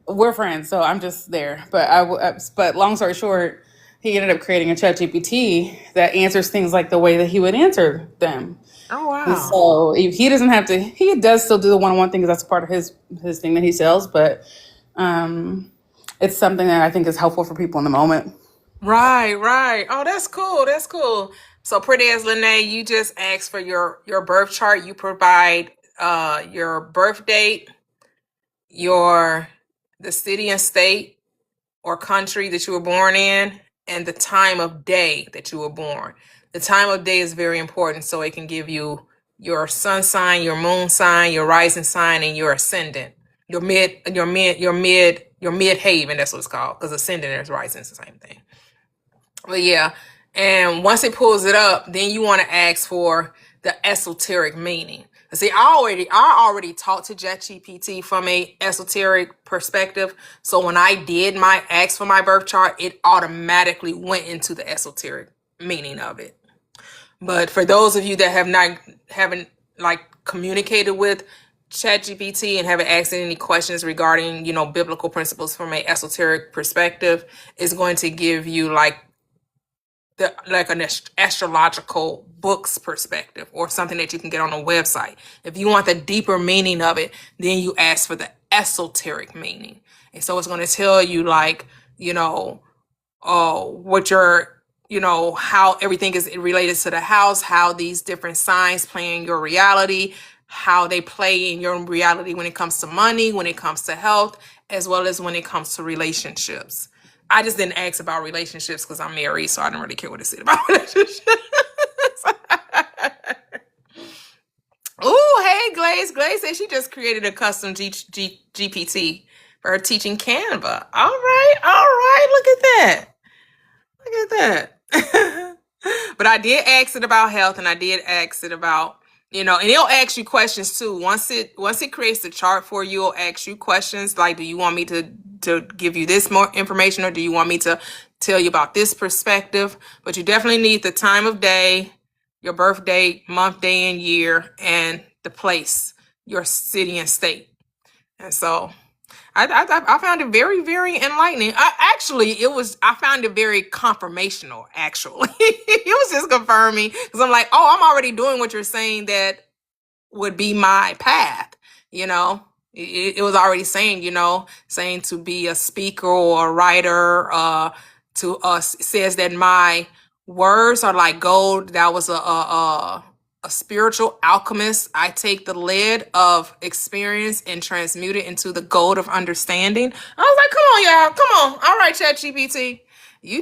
We're friends, so I'm just there. But long story short, he ended up creating a chat GPT that answers things like the way that he would answer them. Oh, wow. And so he doesn't have to, he does still do the one-on-one thing because that's part of his thing that he sells, but it's something that I think is helpful for people in the moment. Right. Oh, that's cool. That's cool. So pretty as Lene, you just ask for your birth chart. You provide your birth date, the city and state or country that you were born in, and the time of day that you were born. The time of day is very important, so it can give you your sun sign, your moon sign, your rising sign, and your ascendant. Your mid haven, that's what it's called, because ascendant and rising is the same thing. But yeah, and once it pulls it up, then you want to ask for the esoteric meaning. See, I already talked to ChatGPT from a esoteric perspective. So when I did my ask for my birth chart, it automatically went into the esoteric meaning of it. But for those of you that haven't communicated with ChatGPT and haven't asked any questions regarding, biblical principles from an esoteric perspective, it's going to give you an astrological books perspective or something that you can get on a website. If you want the deeper meaning of it, then you ask for the esoteric meaning. And so it's going to tell you what your, how everything is related to the house, how these different signs play in your reality, how they play in your reality when it comes to money, when it comes to health, as well as when it comes to relationships. I just didn't ask about relationships because I'm married, so I don't really care what it said about relationships. Ooh, hey, Glaze. Glaze said she just created a custom GPT for her teaching Canva. All right. Look at that. But I did ask it about health, and I did ask it about, and it'll ask you questions too. Once it creates the chart for you, it'll ask you questions like, do you want me to give you this more information, or do you want me to tell you about this perspective? But you definitely need the time of day, your birth date, month, day, and year, and the place, your city and state. And so I found it very, very enlightening. I found it very confirmational, actually. It was just confirming, because I'm like, oh, I'm already doing what you're saying that would be my path. It was already saying, saying to be a speaker or a writer, to us, says that my words are like gold. That was a spiritual alchemist. I take the lead of experience and transmute it into the gold of understanding. I was like, come on, y'all, come on. All right, ChatGPT. You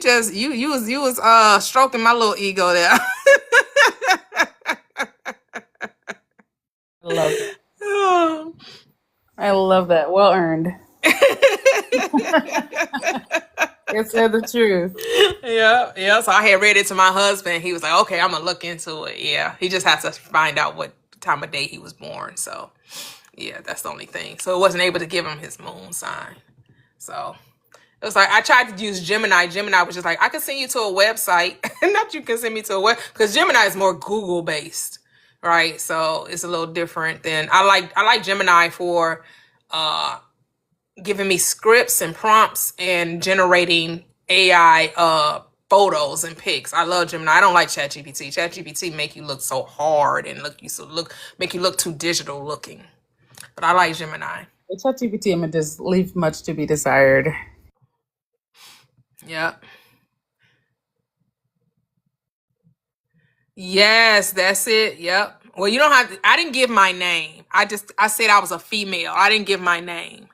was stroking my little ego there. I love that. I love that. Well earned. It said the truth. Yeah. So I had read it to my husband. He was like, okay, I'm gonna look into it. Yeah. He just has to find out what time of day he was born. So yeah, that's the only thing. So it wasn't able to give him his moon sign. So it was like, I tried to use Gemini. Gemini was just like, I can send you to a website. Not you can send me to a web, because Gemini is more Google based, right? So it's a little different than I like Gemini for giving me scripts and prompts and generating AI photos and pics. I love Gemini. I don't like ChatGPT. ChatGPT make you look so hard and make you look too digital looking. But I like Gemini. The ChatGPT images leave much to be desired. Yep. Yes, that's it. Yep. Well, you don't have to, I didn't give my name. I said I was a female. I didn't give my name.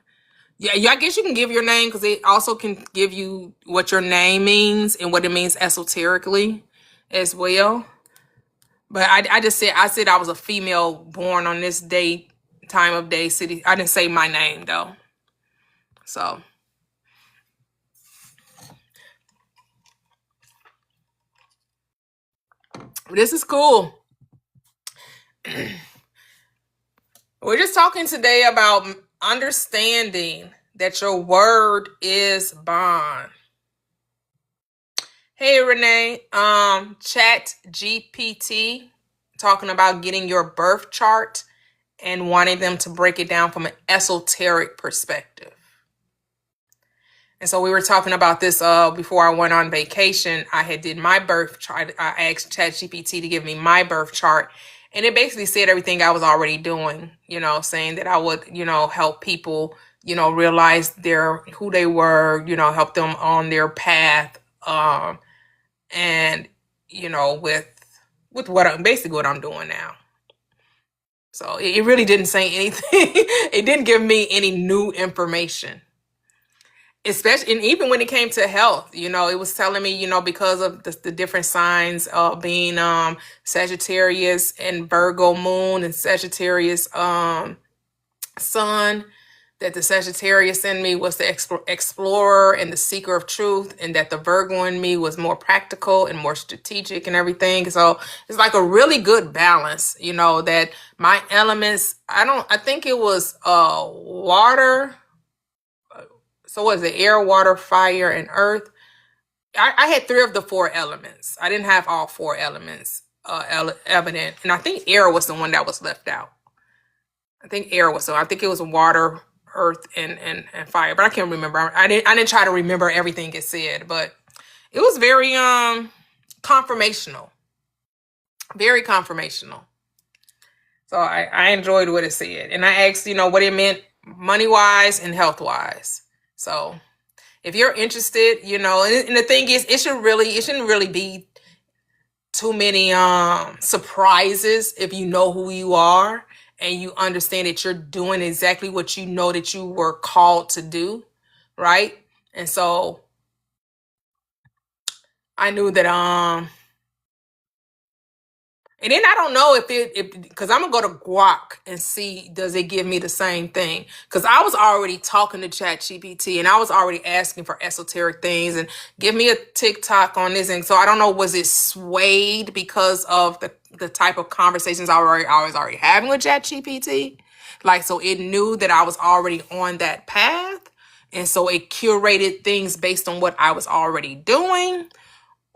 Yeah, I guess you can give your name, because it also can give you what your name means and what it means esoterically as well. But I said I was a female born on this date, time of day, city. I didn't say my name though. So this is cool. We're just talking today about understanding that your word is bond. Hey Renee, Chat GPT talking about getting your birth chart and wanting them to break it down from an esoteric perspective. And so we were talking about this before I went on vacation. I had did my birth chart. I asked ChatGPT to give me my birth chart, and it basically said everything I was already doing, saying that I would, help people, realize who they were, help them on their path. And, with basically what I'm doing now. So it really didn't say anything. It didn't give me any new information. Especially, and even when it came to health, it was telling me, because of the different signs of being Sagittarius and Virgo moon and Sagittarius sun, that the Sagittarius in me was the explorer and the seeker of truth, and that the Virgo in me was more practical and more strategic and everything. So it's like a really good balance, that my elements, I think it was water. So what is it? Air, water, fire, and earth. I had 3 of the 4 elements. I didn't have all 4 elements evident. And I think air was the one that was left out. I think it was water, earth, and fire. But I can't remember. I didn't try to remember everything it said. But it was very confirmational. Very confirmational. So I enjoyed what it said. And I asked, what it meant money-wise and health-wise. So if you're interested, and the thing is, it shouldn't really be too many surprises if you know who you are and you understand that you're doing exactly what you know that you were called to do, right? And so I knew that And then I don't know if because I'm gonna go to Guac and see does it give me the same thing. Because I was already talking to ChatGPT and I was already asking for esoteric things and give me a TikTok on this. And so I don't know, was it swayed because of the type of conversations I was already having with ChatGPT? Like, so it knew that I was already on that path. And so it curated things based on what I was already doing.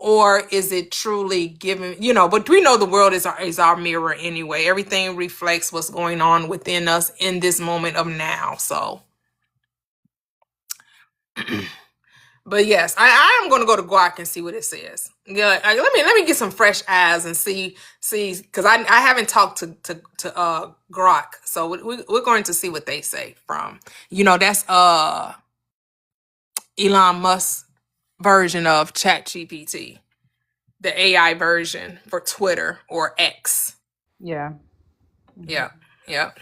Or is it truly giving, but we know the world is our mirror anyway. Everything reflects what's going on within us in this moment of now. So, but yes, I am going to go to Guac and see what it says. Yeah, let me get some fresh eyes and see, because I haven't talked to Grok. So we're going to see what they say from, that's Elon Musk's version of ChatGPT, the AI version for Twitter or X. Yeah. Yep. Yep.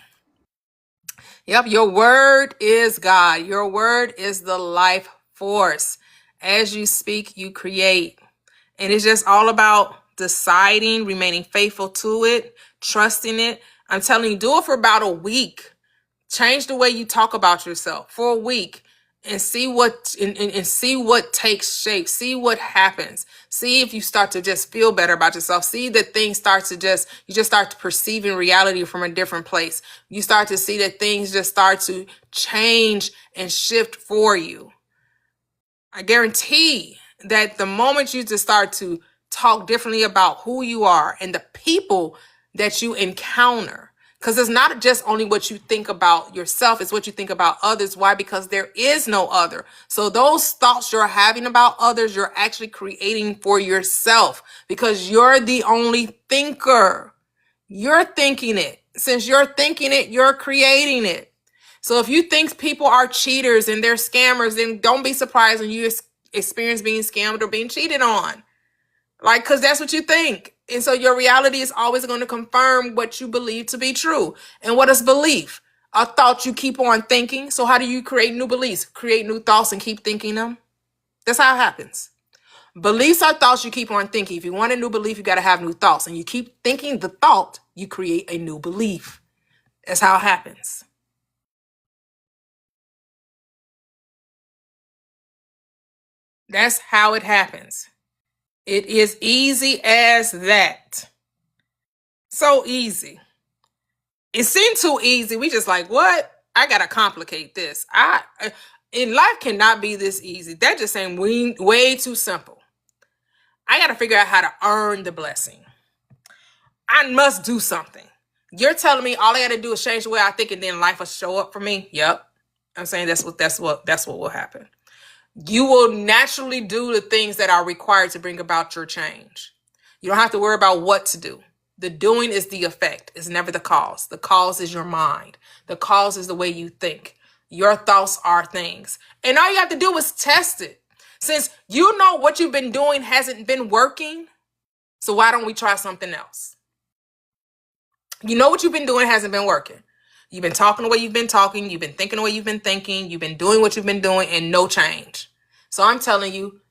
Yep. Your word is God. Your word is the life force. As you speak, you create. And it's just all about deciding, remaining faithful to it, trusting it. I'm telling you, do it for about a week. Change the way you talk about yourself for a week and see and see what takes shape. See what happens. See if you start to just feel better about yourself. See that things start to you just start to perceiving reality from a different place. You start to see that things just start to change and shift for you. I guarantee that the moment you just start to talk differently about who you are and the people that you encounter, because it's not just only what you think about yourself, it's what you think about others. Why? Because there is no other. So those thoughts you're having about others, you're actually creating for yourself because you're the only thinker. You're thinking it. Since you're thinking it, you're creating it. So if you think people are cheaters and they're scammers, then don't be surprised when you experience being scammed or being cheated on. Like, because that's what you think. And so your reality is always going to confirm what you believe to be true. And what is belief? A thought you keep on thinking. So how do you create new beliefs? Create new thoughts and keep thinking them. That's how it happens. Beliefs are thoughts you keep on thinking. If you want a new belief, you got to have new thoughts. And you keep thinking the thought, you create a new belief. That's how it happens. That's how it happens. It is easy as that. So easy. It seemed too easy. We just like, what? I gotta complicate this. In life cannot be this easy. That just seemed way too simple. I gotta figure out how to earn the blessing. I must do something. You're telling me all I gotta do is change the way I think, and then life will show up for me. Yep. I'm saying that's what will happen. You will naturally do the things that are required to bring about your change. You don't have to worry about what to do. The doing is the effect. It's never the cause. The cause is your mind. The cause is the way you think. Your thoughts are things. And all you have to do is test it. Since you know what you've been doing hasn't been working, so why don't we try something else? You know what you've been doing hasn't been working. You've been talking the way you've been talking. You've been thinking the way you've been thinking. You've been doing what you've been doing and no change. So I'm telling you,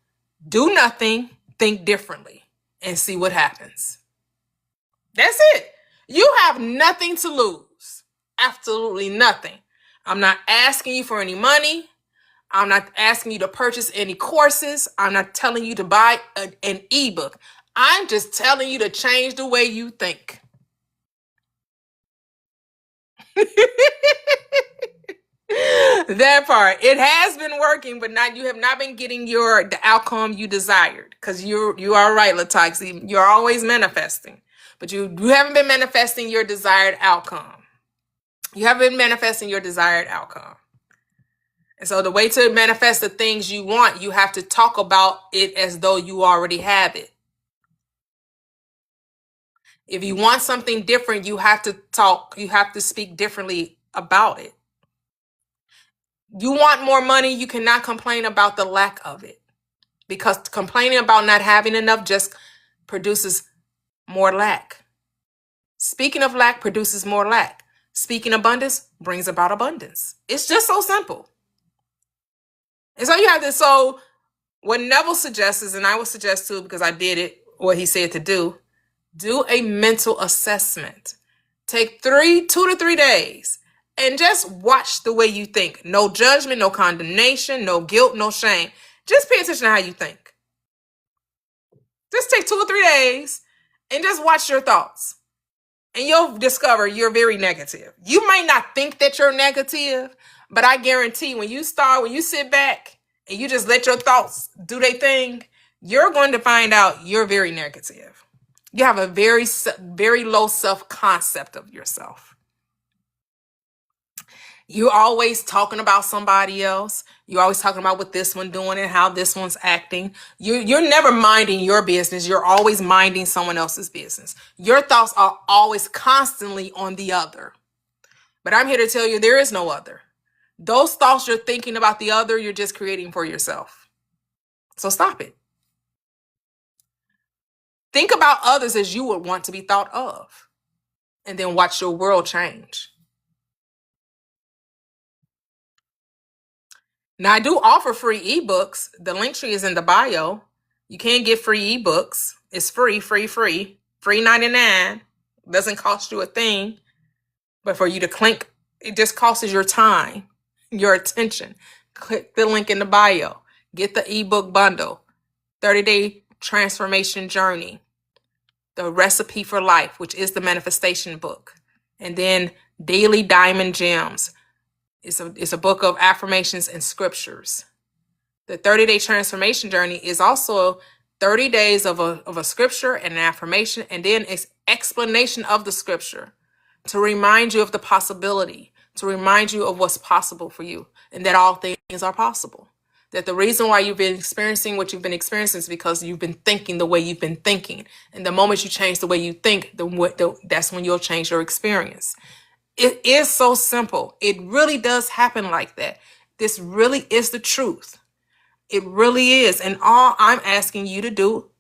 do nothing, think differently, and see what happens. That's it. You have nothing to lose. Absolutely nothing. I'm not asking you for any money. I'm not asking you to purchase any courses. I'm not telling you to buy an ebook. I'm just telling you to change the way you think. That part. It has been working, but you have not been getting the outcome you desired. Because you are right, Lataxi. You're always manifesting. But you haven't been manifesting your desired outcome. You haven't been manifesting your desired outcome. And so the way to manifest the things you want, you have to talk about it as though you already have it. If you want something different, you have to speak differently about it. You want more money, you cannot complain about the lack of it. Because complaining about not having enough just produces more lack. Speaking of lack produces more lack. Speaking abundance brings about abundance. It's just so simple. And so you have to, so what Neville suggests, and I will suggest too, because I did it, what he said to do, Do a mental assessment. Take 2 to 3 days and just watch the way you think. No judgment, no condemnation, no guilt, no shame. Just pay attention to how you think. Just take 2 or 3 days and just watch your thoughts. And you'll discover you're very negative. You might not think that you're negative, but I guarantee when you sit back and you just let your thoughts do their thing, you're going to find out you're very negative. You have a very, very low self-concept of yourself. You're always talking about somebody else. You're always talking about what this one doing and how this one's acting. You're never minding your business. You're always minding someone else's business. Your thoughts are always constantly on the other. But I'm here to tell you there is no other. Those thoughts you're thinking about the other, you're just creating for yourself. So stop it. Think about others as you would want to be thought of. And then watch your world change. Now, I do offer free ebooks. The link tree is in the bio. You can get free ebooks. It's free, free 99. Doesn't cost you a thing. But for you to click, it just costs your time, your attention. Click the link in the bio. Get the ebook bundle. 30-day transformation journey. The recipe for life, which is the manifestation book. And then daily diamond gems. It's a book of affirmations and scriptures. The 30-day transformation journey is also 30 days of a scripture and an affirmation, and then it's explanation of the scripture to remind you of the possibility, to remind you of what's possible for you, and that all things are possible. That the reason why you've been experiencing what you've been experiencing is because you've been thinking the way you've been thinking. And the moment you change the way you think, that's when you'll change your experience. It is so simple. It really does happen like that. This really is the truth. It really is. And all I'm asking you to do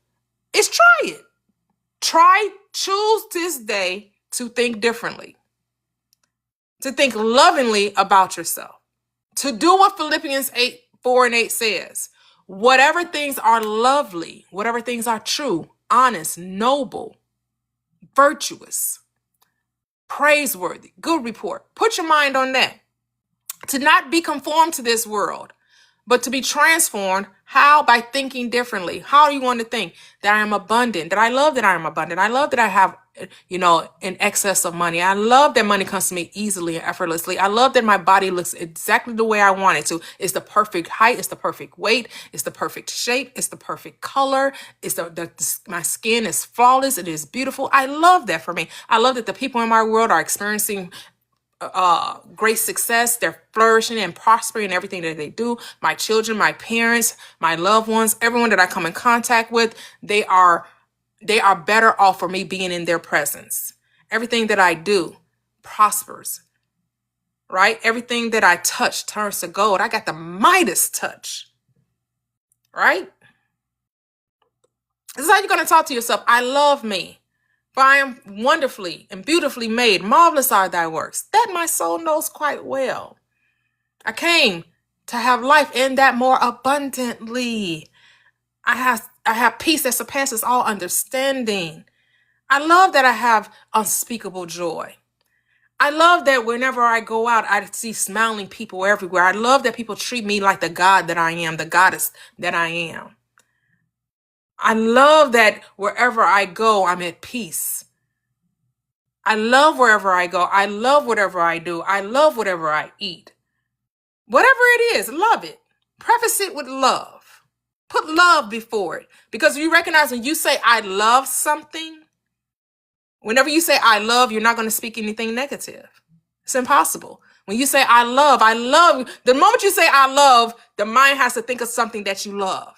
is try it. Choose this day to think differently, to think lovingly about yourself, to do what Philippians 4:8 says. Whatever things are lovely, whatever things are true, honest, noble, virtuous, praiseworthy, good report. Put your mind on that. To not be conformed to this world, but to be transformed. How? By thinking differently. How do you want to think? That I am abundant, that I love that I am abundant. I love that I have, an excess of money. I love that money comes to me easily and effortlessly. I love that my body looks exactly the way I want it to. It's the perfect height. It's the perfect weight. It's the perfect shape. It's the perfect color. It's my skin is flawless. It is beautiful. I love that for me. I love that the people in my world are experiencing great success. They're flourishing and prospering in everything that they do. My children, my parents, my loved ones, everyone that I come in contact with, they are better off for me being in their presence. Everything that I do prospers, right? Everything that I touch turns to gold. I got the Midas touch, right? This is how you're going to talk to yourself. I love me. For I am wonderfully and beautifully made. Marvelous are thy works. That my soul knows quite well. I came to have life and that more abundantly. I have peace that surpasses all understanding. I love that I have unspeakable joy. I love that whenever I go out, I see smiling people everywhere. I love that people treat me like the God that I am, the goddess that I am. I love that wherever I go, I'm at peace. I love wherever I go. I love whatever I do. I love whatever I eat. Whatever it is, love it. Preface it with love. Put love before it. Because you recognize when you say, I love something, whenever you say, I love, you're not going to speak anything negative. It's impossible. When you say, I love, the moment you say, I love, the mind has to think of something that you love.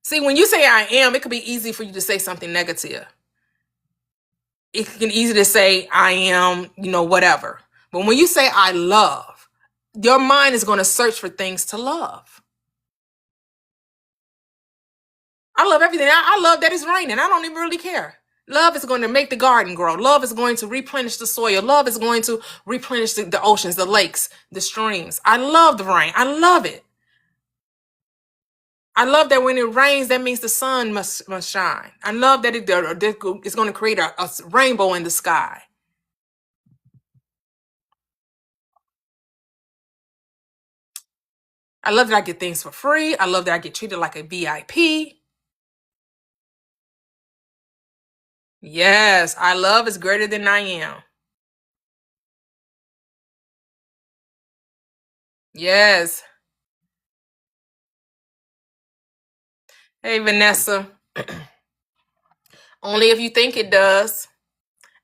See, when you say I am, it could be easy for you to say something negative. It can easy to say I am, whatever. But when you say I love, your mind is going to search for things to love. I love everything. I love that it's raining. I don't even really care. Love is going to make the garden grow. Love is going to replenish the soil. Love is going to replenish the oceans, the lakes, the streams. I love the rain. I love it. I love that when it rains, that means the sun must shine. I love that it's going to create a rainbow in the sky. I love that I get things for free. I love that I get treated like a VIP. Yes, I love is greater than I am. Yes. Hey, Vanessa. Only if you think it does,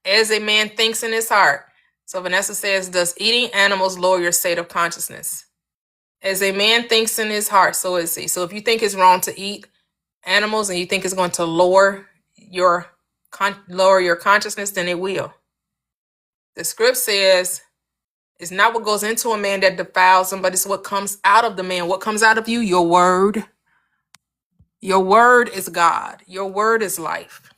as a man thinks in his heart. So Vanessa says, does eating animals lower your state of consciousness? As a man thinks in his heart, so is he. So if you think it's wrong to eat animals and you think it's going to lower your consciousness, then it will. The script says it's not what goes into a man that defiles him, but it's what comes out of the man. What comes out of you? Your word. Your word is God. Your word is life.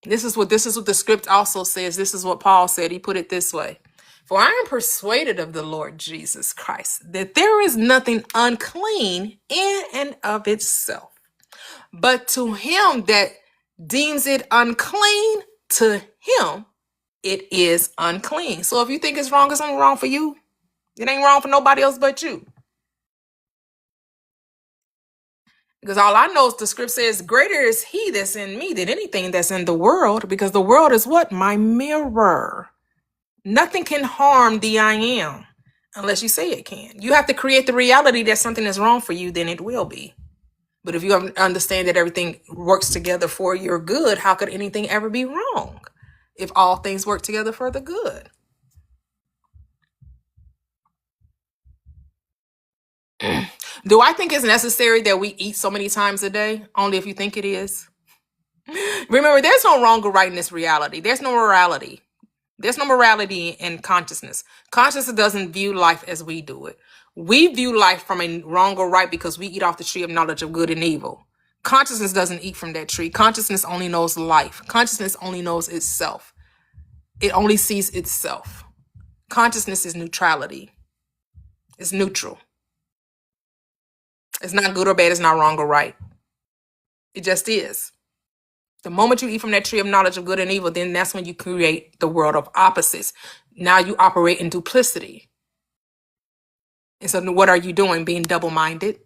This is what the script also says. This is what Paul said. He put it this way. For I am persuaded of the Lord Jesus Christ, that there is nothing unclean in and of itself. But to him that deems it unclean, to him it is unclean. So if you think it's wrong, it's something wrong for you. It ain't wrong for nobody else but you. Because all I know is the script says, greater is he that's in me than anything that's in the world. Because the world is what? My mirror. Nothing can harm the I am unless you say it can. You have to create the reality that something is wrong for you, then it will be. But if you understand that everything works together for your good, how could anything ever be wrong if all things work together for the good? Do I think it's necessary that we eat so many times a day? Only if you think it is. Remember, there's no wrong or right in this reality. There's no morality. There's no morality in consciousness. Consciousness doesn't view life as we do it. We view life from a wrong or right because we eat off the tree of knowledge of good and evil. Consciousness doesn't eat from that tree. Consciousness only knows life. Consciousness only knows itself. It only sees itself. Consciousness is neutrality. It's neutral. It's not good or bad. It's not wrong or right. It just is. The moment you eat from that tree of knowledge of good and evil, then that's when you create the world of opposites. Now you operate in duplicity. And so what are you doing? Being double-minded?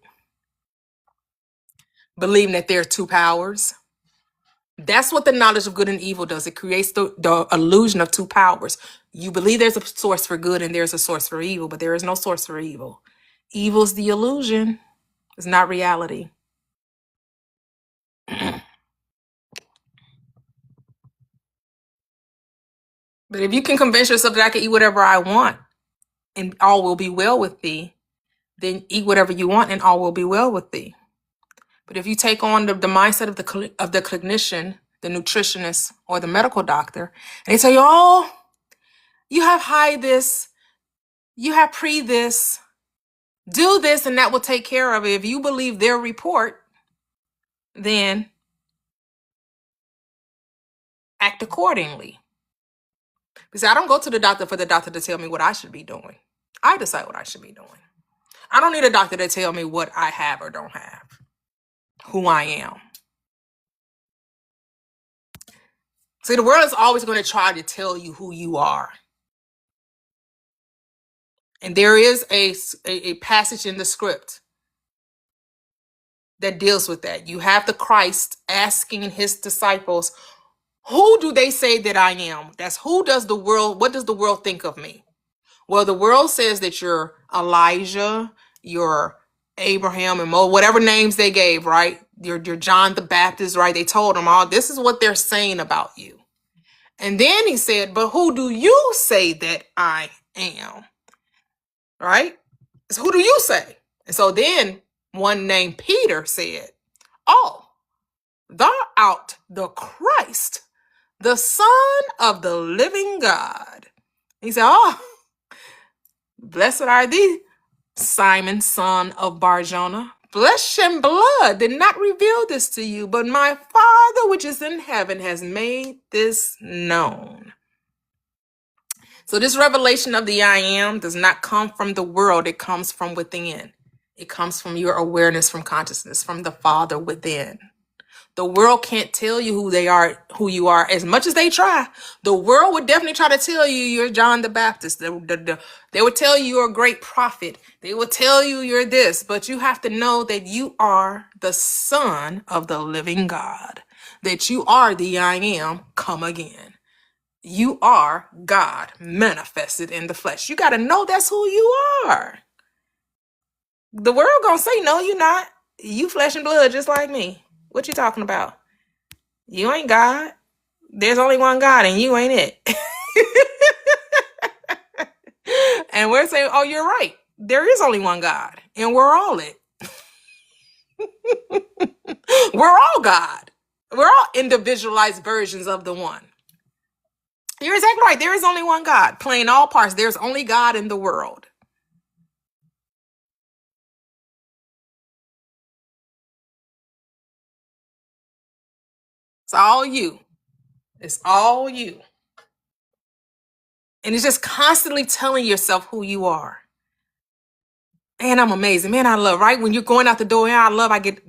Believing that there are two powers? That's what the knowledge of good and evil does. It creates the illusion of two powers. You believe there's a source for good and there's a source for evil, but there is no source for evil. Evil's the illusion. It's not reality. But if you can convince yourself that I can eat whatever I want and all will be well with thee, then eat whatever you want and all will be well with thee. But if you take on the mindset of the clinician, the nutritionist, or the medical doctor, and they tell you, oh, you have high this, you have pre this, do this, and that will take care of it. If you believe their report, then act accordingly. Because I don't go to the doctor for the doctor to tell me what I should be doing. I decide what I should be doing. I don't need a doctor to tell me what I have or don't have, who I am. See, the world is always going to try to tell you who you are. And there is a passage in the script that deals with that. You have the Christ asking his disciples, who do they say that I am? That's what does the world think of me? Well, the world says that you're Elijah, you're Abraham and whatever names they gave, right? You're John the Baptist, right? They told them all, this is what they're saying about you. And then he said, but who do you say that I am? Right? So who do you say? And so then one named Peter said, oh, thou art the Christ, the Son of the living God. He said, oh, blessed are thee, Simon, son of Barjona. Flesh and blood did not reveal this to you, but my Father which is in heaven has made this known. So this revelation of the I am does not come from the world. It comes from within. It comes from your awareness, from consciousness, from the Father within. The world can't tell you who you are, as much as they try. The world would definitely try to tell you you're John the Baptist. They would tell you you're a great prophet. They will tell you you're this, but you have to know that you are the Son of the living God, that you are the I am come again. You are God manifested in the flesh. You got to know that's who you are. The world gonna say, no, you're not. You flesh and blood just like me. What you talking about? You ain't God. There's only one God and you ain't it. And we're saying, oh, you're right. There is only one God and we're all it. We're all God. We're all individualized versions of the one. You're exactly right. There is only one God playing all parts. There's only God in the world. It's all you. It's all you. And it's just constantly telling yourself who you are. Man, I'm amazing. Man, I love, right? When you're going out the door, I get,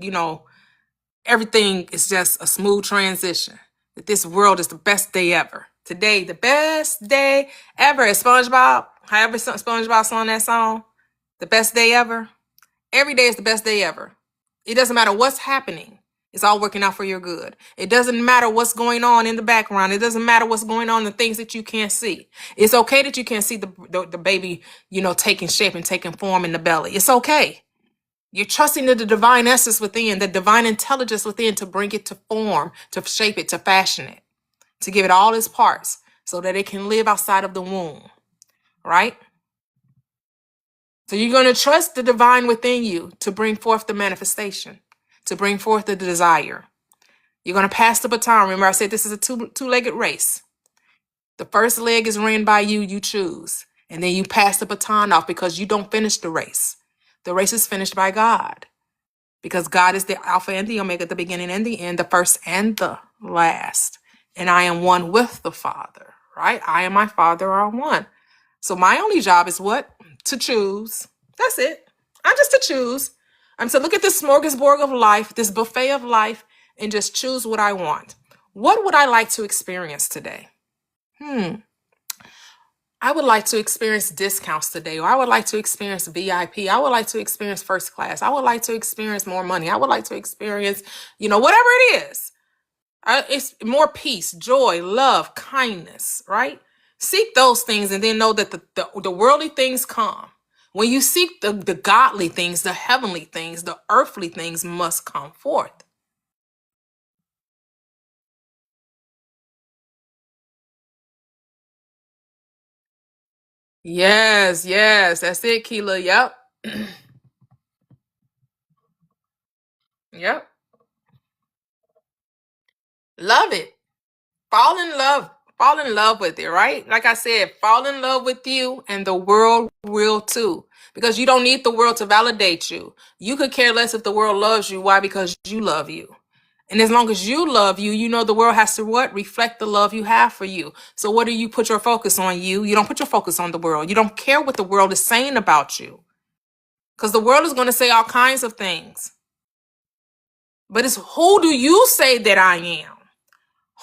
everything is just a smooth transition. That this world is the best day ever. Today, the best day ever. As SpongeBob, however SpongeBob sung that song, the best day ever. Every day is the best day ever. It doesn't matter what's happening. It's all working out for your good. It doesn't matter what's going on in the background. It doesn't matter what's going on, the things that you can't see. It's okay that you can't see the baby, taking shape and taking form in the belly. It's okay. You're trusting the divine essence within, the divine intelligence within to bring it to form, to shape it, to fashion it, to give it all its parts so that it can live outside of the womb, right? So you're going to trust the divine within you to bring forth the manifestation, to bring forth the desire. You're going to pass the baton. Remember, I said this is a two-legged race. The first leg is ran by you, you choose. And then you pass the baton off because you don't finish the race. The race is finished by God. Because God is the Alpha and the Omega, the beginning and the end, the first and the last. And I am one with the Father, right? I and my Father are one. So my only job is what? To choose. That's it. I'm just to choose. I'm to look at this smorgasbord of life, this buffet of life, and just choose what I want. What would I like to experience today? I would like to experience discounts today, or I would like to experience VIP. I would like to experience first class. I would like to experience more money. I would like to experience, whatever it is. It's more peace, joy, love, kindness, right? Seek those things and then know that the worldly things come. When you seek the godly things, the heavenly things, the earthly things must come forth. Yes, that's it, Keela. Yep. Yep. Love it. Fall in love with it, right? Like I said, fall in love with you and the world will too, because you don't need the world to validate you. You could care less if the world loves you. Why? Because you love you. And as long as you love you, the world has to what? Reflect the love you have for you. So what do you put your focus on? You don't put your focus on the world. You don't care what the world is saying about you, because the world is going to say all kinds of things. But it's, who do you say that I am?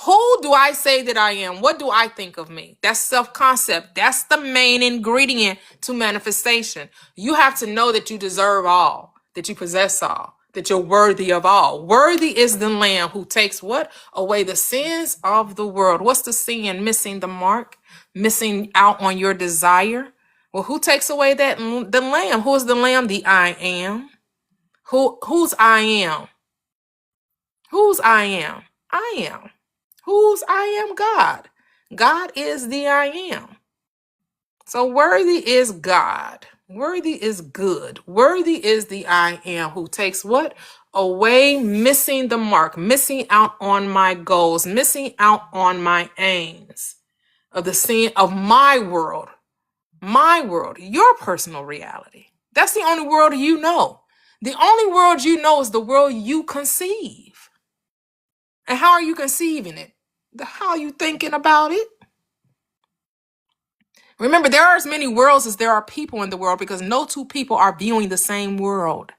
Who do I say that I am? What do I think of me? That's self-concept. That's the main ingredient to manifestation. You have to know that you deserve all, that you possess all, that you're worthy of all. Worthy is the Lamb who takes what? Away the sins of the world. What's the sin? Missing the mark, missing out on your desire. Well, who takes away that? The Lamb. Who is the Lamb? The I am. Whose I am? Whose I am? I am. Whose I am? God. God is the I am. So worthy is God. Worthy is good. Worthy is the I am who takes what? Away, missing the mark, missing out on my goals, missing out on my aims of the sin of my world, your personal reality. That's the only world you know. The only world you know is the world you conceive. And how are you conceiving it? How are you thinking about it? Remember, there are as many worlds as there are people in the world because no two people are viewing the same world.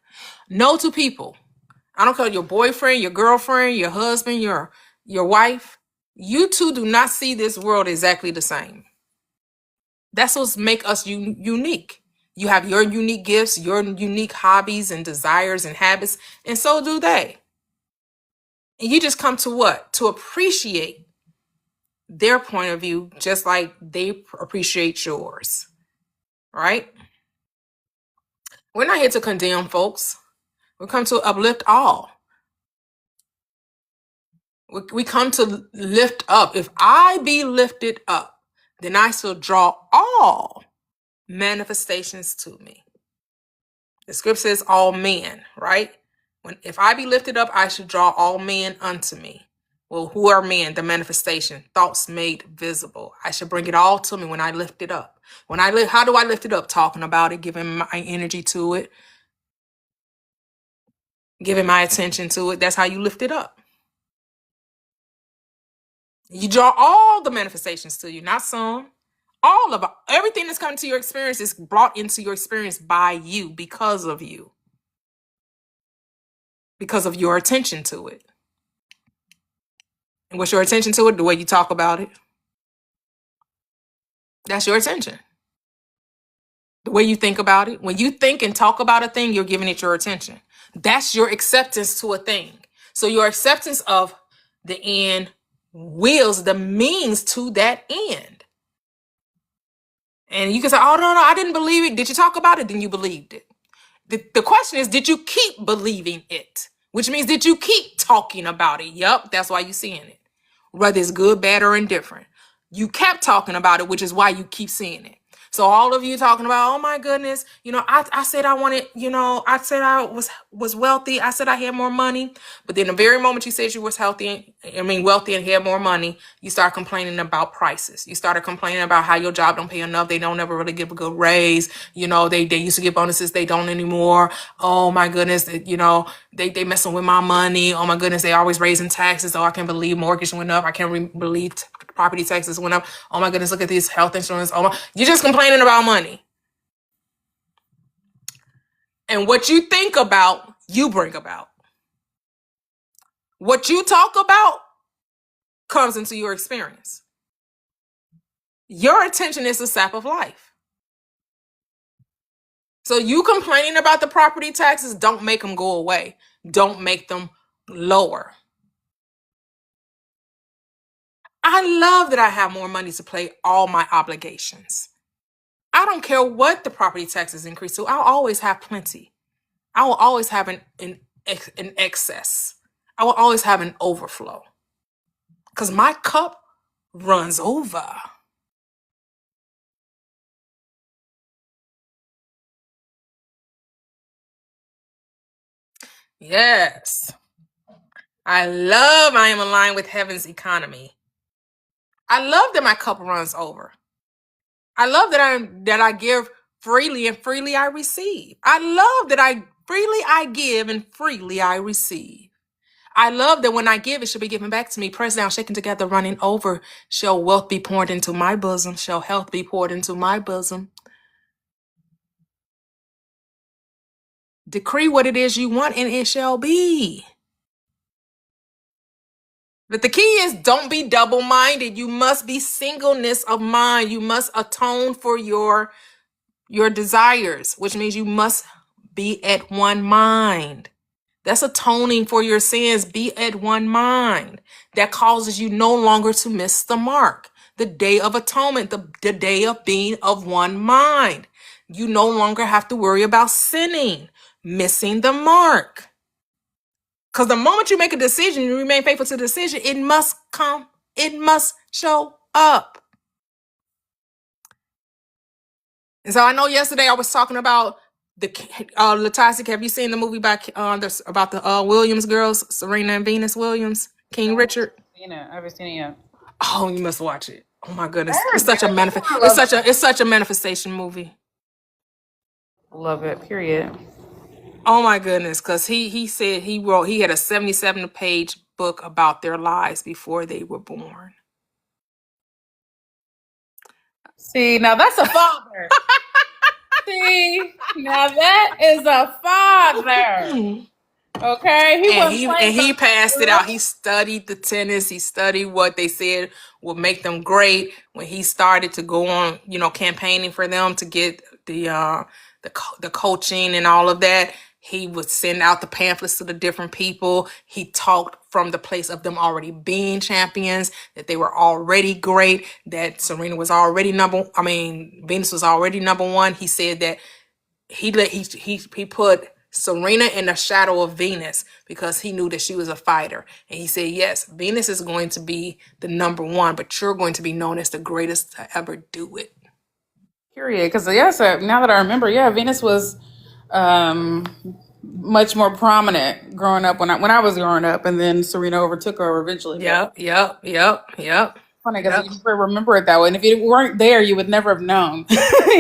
No two people. I don't care your boyfriend, your girlfriend, your husband, your wife. You two do not see this world exactly the same. That's what make us unique. You have your unique gifts, your unique hobbies and desires and habits, and so do they. And you just come to what? To appreciate their point of view just like they appreciate yours, right? We're not here to condemn folks. We come to uplift all. We come to lift up. If I be lifted up, then I shall draw all manifestations to me. The script says all men, right? If I be lifted up, I should draw all men unto me. Well, who are men? The manifestation, thoughts made visible. I should bring it all to me when I lift it up. How do I lift it up? Talking about it, giving my energy to it, giving my attention to it. That's how you lift it up. You draw all the manifestations to you, not some. All of it. Everything that's coming to your experience is brought into your experience by you, because of your attention to it. And what's your attention to it? The way you talk about it. That's your attention. The way you think about it. When you think and talk about a thing, you're giving it your attention. That's your acceptance to a thing. So your acceptance of the end wills the means to that end. And you can say, oh, no, I didn't believe it. Did you talk about it? Then you believed it. The question is, did you keep believing it? Which means, did you keep talking about it? Yup, that's why you're seeing it. Whether it's good, bad, or indifferent. You kept talking about it, which is why you keep seeing it. So all of you talking about, oh my goodness, I said I wanted, I said I was wealthy. I said I had more money. But then the very moment you said you was wealthy and had more money, you start complaining about prices. You started complaining about how your job don't pay enough. They don't ever really give a good raise. They used to get bonuses. They don't anymore. Oh my goodness, they messing with my money. Oh my goodness, they always raising taxes. Oh, I can't believe mortgage went up. I can't believe property taxes went up. Oh my goodness, look at these health insurance. You're just complaining about money. And what you think about, you bring about. What you talk about comes into your experience. Your attention is the sap of life. So you complaining about the property taxes, don't make them go away. Don't make them lower. I love that I have more money to pay all my obligations. I don't care what the property taxes increase to. I'll always have plenty. I will always have an excess. I will always have an overflow. Because my cup runs over. Yes. I am aligned with heaven's economy. I love that my cup runs over. I love that I give freely and freely I receive. I love that freely I give and freely I receive. I love that when I give, it should be given back to me. Pressed down, shaken together, running over. Shall wealth be poured into my bosom? Shall health be poured into my bosom? Decree what it is you want, and it shall be. But the key is, don't be double-minded. You must be singleness of mind. You must atone for your desires, which means you must be at one mind. That's atoning for your sins. Be at one mind. That causes you no longer to miss the mark. The day of atonement, the day of being of one mind. You no longer have to worry about sinning, missing the mark. Because the moment you make a decision, you remain faithful to the decision, it must come, it must show up. And so I know yesterday I was talking about the Latasha. Have you seen the movie about the Williams girls, Serena and Venus Williams, King Richard? I haven't seen it yet. Oh, you must watch it. Oh my goodness, it's such a manifestation movie. Love it. Period. Oh my goodness, because he said he had a 77-page book about their lives before they were born. See, now that's a father. See, now that is a father. Okay, he And wasn't he playing and for he the passed it girl. out. He studied the tennis. He studied what they said would make them great. When he started to go on, campaigning for them to get the coaching and all of that, he would send out the pamphlets to the different people. He talked from the place of them already being champions, that they were already great, that Serena was already Venus was already number one. He said that he put Serena in the shadow of Venus because he knew that she was a fighter. And he said, yes, Venus is going to be the number one, but you're going to be known as the greatest to ever do it. Period. Because yes, now that I remember, yeah, Venus was um, much more prominent growing up when I was growing up, and then Serena overtook her eventually. But Yep. funny because you never remember it that way, and if you weren't there, you would never have known.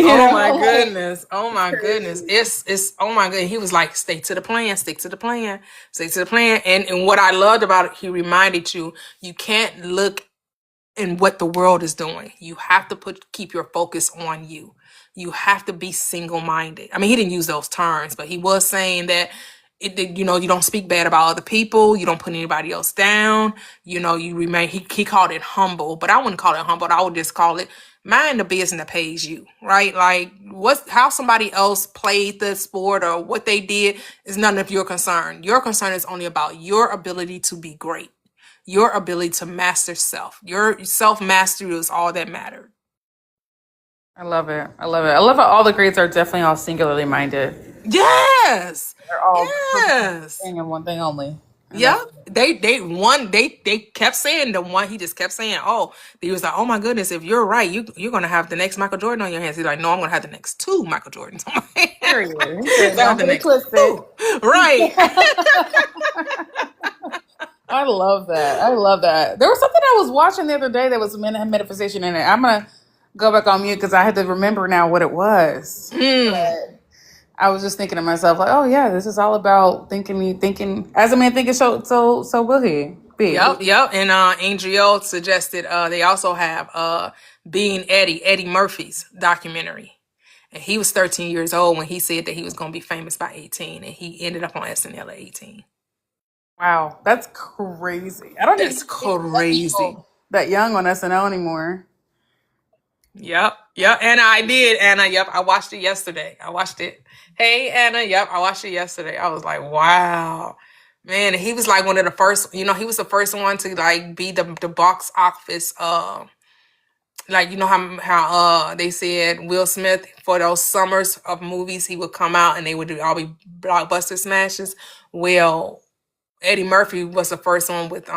Oh my Like, goodness. Oh it's my goodness. crazy. It's oh my goodness. He was like, stay to the plan, stick to the plan, stick to the plan. And what I loved about it, he reminded you can't look in what the world is doing. You have to keep your focus on you. You have to be single-minded. I mean, he didn't use those terms, but he was saying that you don't speak bad about other people. You don't put anybody else down. You remain. He called it humble, but I wouldn't call it humble. I would just call it mind the business that pays you, right? Like how somebody else played the sport or what they did is none of your concern. Your concern is only about your ability to be great, your ability to master self. Your self mastery is all that mattered. I love it. I love it. I love how all the greats are definitely all singularly minded. Yes. They're all focused on one Yes. thing and one thing only, and Yep. that's They kept saying the one. He just kept saying, oh, he was like, oh my goodness, if you're right, you're gonna have the next Michael Jordan on your hands. He's like, no, I'm gonna have the next two Michael Jordans on my hands. period. He said, So I have "Don't the get it next twisted." two. Right. I love that. I love that. There was something I was watching the other day that was metaphysication in it. I'm gonna go back on mute because I had to remember now what it was. Mm. I was just thinking to myself, like, oh yeah, this is all about thinking as a man thinking, so will he be. Yep. And Angel suggested they also have Being Eddie Murphy's documentary. And he was 13 years old when he said that he was going to be famous by 18, and he ended up on SNL at 18. Wow, that's crazy. I don't even That's think that crazy. people that young on SNL anymore. Yep. Anna, I did. Anna, yep. I watched it yesterday. I watched it. Hey, Anna, yep. I watched it yesterday. I was like, wow. Man, he was like one of the first, he was the first one to like be the box office like how they said Will Smith for those summers of movies he would come out and they would all be blockbuster smashes. Well, Eddie Murphy was the first one with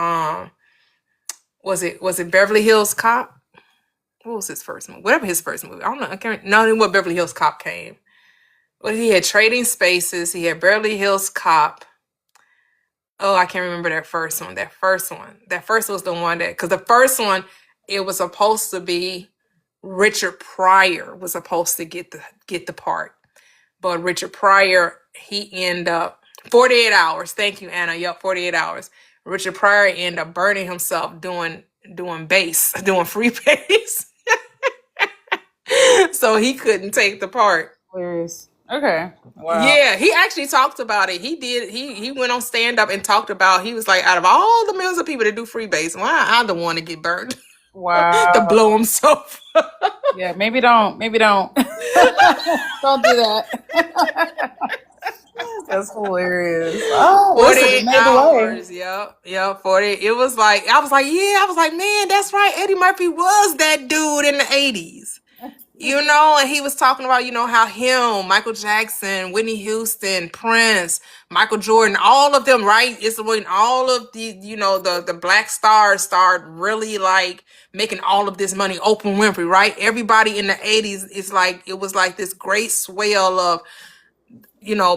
was it Beverly Hills Cop? What was his first movie? Whatever his first movie. I don't know. I can't know what Beverly Hills Cop came. But he had Trading Spaces. He had Beverly Hills Cop. Oh, I can't remember that first one. That first one. That first was the one because the first one, it was supposed to be Richard Pryor was supposed to get the part. But Richard Pryor, he ended up 48 hours. Thank you, Anna. Yep, 48 hours. Richard Pryor ended up burning himself doing bass, doing free bass. So he couldn't take the part. Hilarious. Okay. Wow. Yeah, he actually talked about it. He did. He went on stand up and talked about. He was like, out of all the millions of people that do freebase, why I'm the one to get burned to Wow. blow himself. Yeah, maybe don't. Maybe don't. Don't do that. That's hilarious. Oh, listen, it 48 made the way. hours. Yep. 40. It was like, I was like, man, that's right. Eddie Murphy was that dude in the 80s. And he was talking about, how him, Michael Jackson, Whitney Houston, Prince, Michael Jordan, all of them, right? It's when all of the black stars start really like making all of this money. Oprah Winfrey, right? Everybody in the 80s, it was like this great swell of,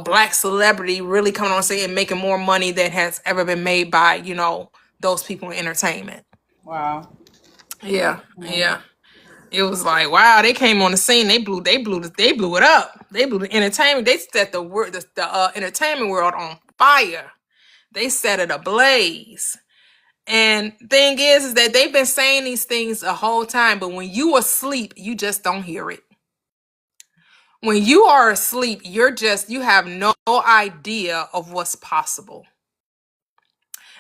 black celebrity really coming on scene and making more money than has ever been made by, those people in entertainment. Wow. Yeah. It was like, wow, they came on the scene. They blew it up. They blew the entertainment. They set the entertainment world on fire. They set it ablaze. And thing is that they've been saying these things the whole time, but when you asleep, you just don't hear it. When you are asleep, you have no idea of what's possible.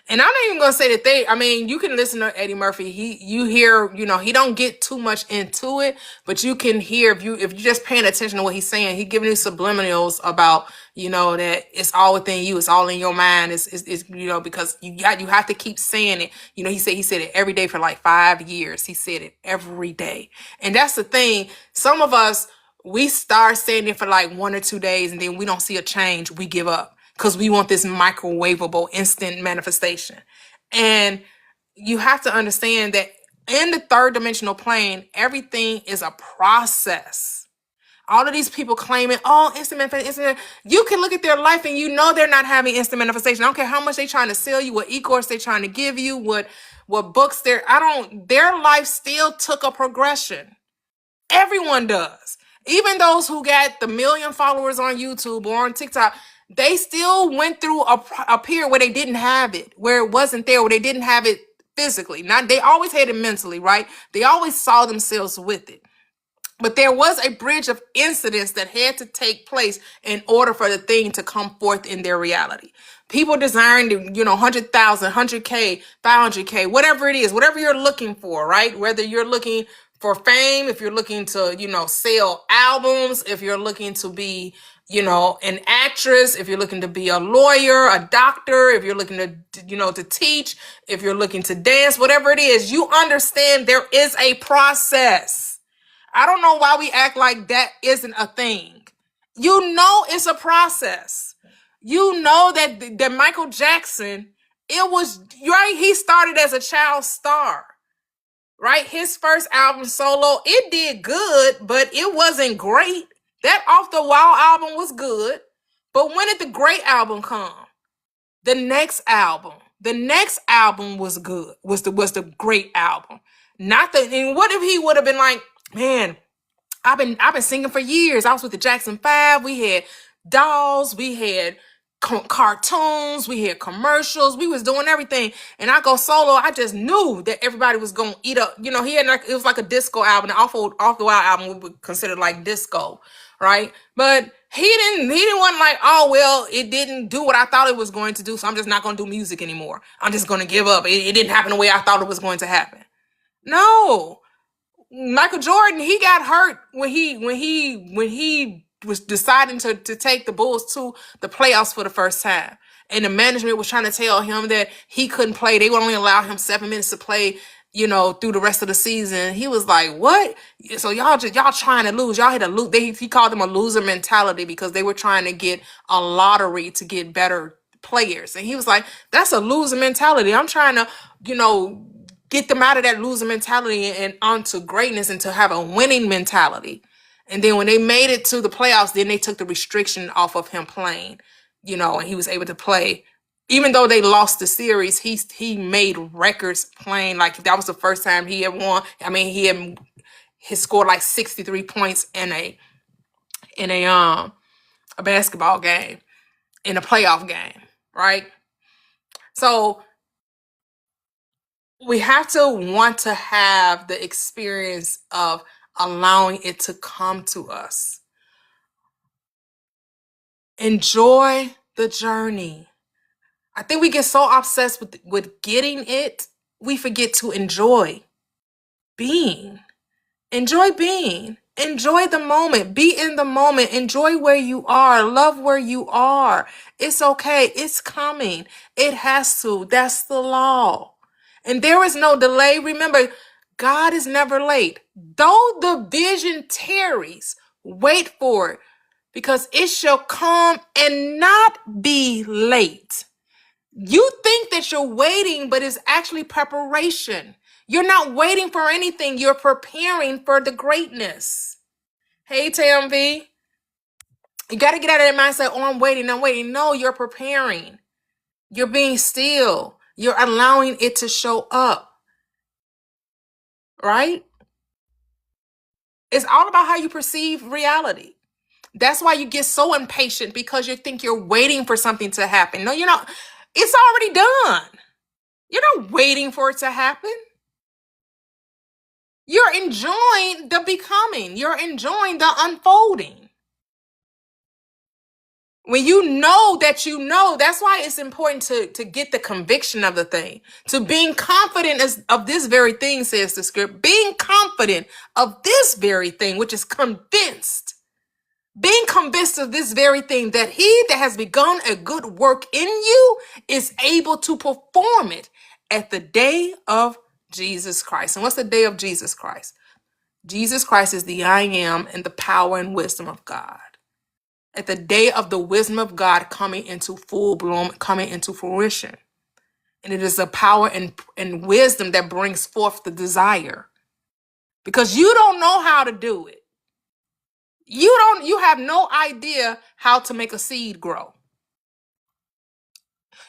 And I'm not even gonna say that I mean, you can listen to Eddie Murphy. You hear, he don't get too much into it, but you can hear if you're just paying attention to what he's saying, he giving you subliminals about, that it's all within you, it's all in your mind. It's because you have to keep saying it. He said it every day for like 5 years. He said it every day. And that's the thing. Some of us, we start saying it for like 1 or 2 days, and then we don't see a change, we give up because we want this microwavable instant manifestation. And you have to understand that in the third dimensional plane, everything is a process. All of these people claiming, oh, instant manifestation. You can look at their life and they're not having instant manifestation. I don't care how much they're trying to sell you, what e-course they're trying to give you, what books their life still took a progression. Everyone does. Even those who got the 1 million followers on YouTube or on TikTok, they still went through a period where they didn't have it, where it wasn't there, where they didn't have it physically. Not they always had it mentally, right? They always saw themselves with it. But there was a bridge of incidents that had to take place in order for the thing to come forth in their reality. People desiring to, 100,000, 100K, 500K, whatever it is, whatever you're looking for, right? Whether you're looking for fame, if you're looking to, sell albums, if you're looking to be, an actress, if you're looking to be a lawyer, a doctor, if you're looking to teach, if you're looking to dance, whatever it is, you understand there is a process. I don't know why we act like that isn't a thing. It's a process. That Michael Jackson, it was, right? He started as a child star, right? His first album solo, it did good, but it wasn't great. That Off the Wall album was good. But when did the great album come? The next album. The next album was good. Was the great album. And what if he would have been like, man, I've been singing for years. I was with the Jackson 5. We had dolls. We had cartoons. We had commercials. We was doing everything. And I go solo. I just knew that everybody was going to eat up. He had it was like a disco album. The Off the Wild album would be considered like disco, right? But he didn't want like, oh, well, it didn't do what I thought it was going to do. So I'm just not going to do music anymore. I'm just going to give up. It didn't happen the way I thought it was going to happen. No. Michael Jordan, he got hurt when he was deciding to take the Bulls to the playoffs for the first time. And the management was trying to tell him that he couldn't play. They would only allow him 7 minutes to play, through the rest of the season. He was like, what? So y'all trying to lose. Y'all had to lose. He called them a loser mentality because they were trying to get a lottery to get better players. And he was like, that's a loser mentality. I'm trying to, get them out of that loser mentality and onto greatness and to have a winning mentality. And then when they made it to the playoffs, then they took the restriction off of him playing, and he was able to play. Even though they lost the series, he made records playing. Like that was the first time he had won. I mean, he scored like 63 points in a basketball game, in a playoff game, right? So we have to want to have the experience of allowing it to come to us. Enjoy the journey. I think we get so obsessed with getting it, we forget to enjoy being. Enjoy being. Enjoy the moment. Be in the moment. Enjoy where you are. Love where you are. It's okay. It's coming. It has to. That's the law. And there is no delay. Remember, God is never late. Though the vision tarries, wait for it, because it shall come and not be late. You think that you're waiting, but it's actually preparation. You're not waiting for anything. You're preparing for the greatness. Hey, TMV. You got to get out of that mindset, oh, I'm waiting. No, you're preparing. You're being still. You're allowing it to show up. Right? It's all about how you perceive reality. That's why you get so impatient, because you think you're waiting for something to happen. No, you're not. It's already done. You're not waiting for it to happen. You're enjoying the becoming. You're enjoying the unfolding. When you know that you know, that's why it's important to get the conviction of the thing. To being confident of this very thing, says the script. Being confident of this very thing, which is convinced. Being convinced of this very thing, that he that has begun a good work in you is able to perform it at the day of Jesus Christ. And what's the day of Jesus Christ? Jesus Christ is the I am and the power and wisdom of God. At the day of the wisdom of God coming into full bloom, coming into fruition. And it is the power and wisdom that brings forth the desire. Because you don't know how to do it. You have no idea how to make a seed grow.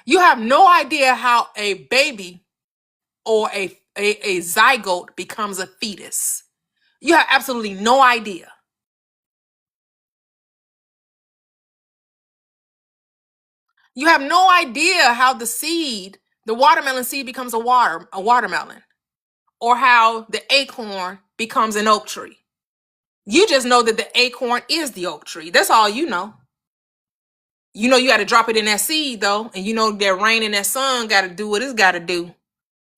You have no idea how a baby or a zygote becomes a fetus. You have absolutely no idea. You have no idea how the watermelon seed becomes a watermelon, or how the acorn becomes an oak tree. You just know that the acorn is the oak tree. That's all you know. You know you got to drop it in that seed though, and you know that rain and that sun got to do what it's got to do.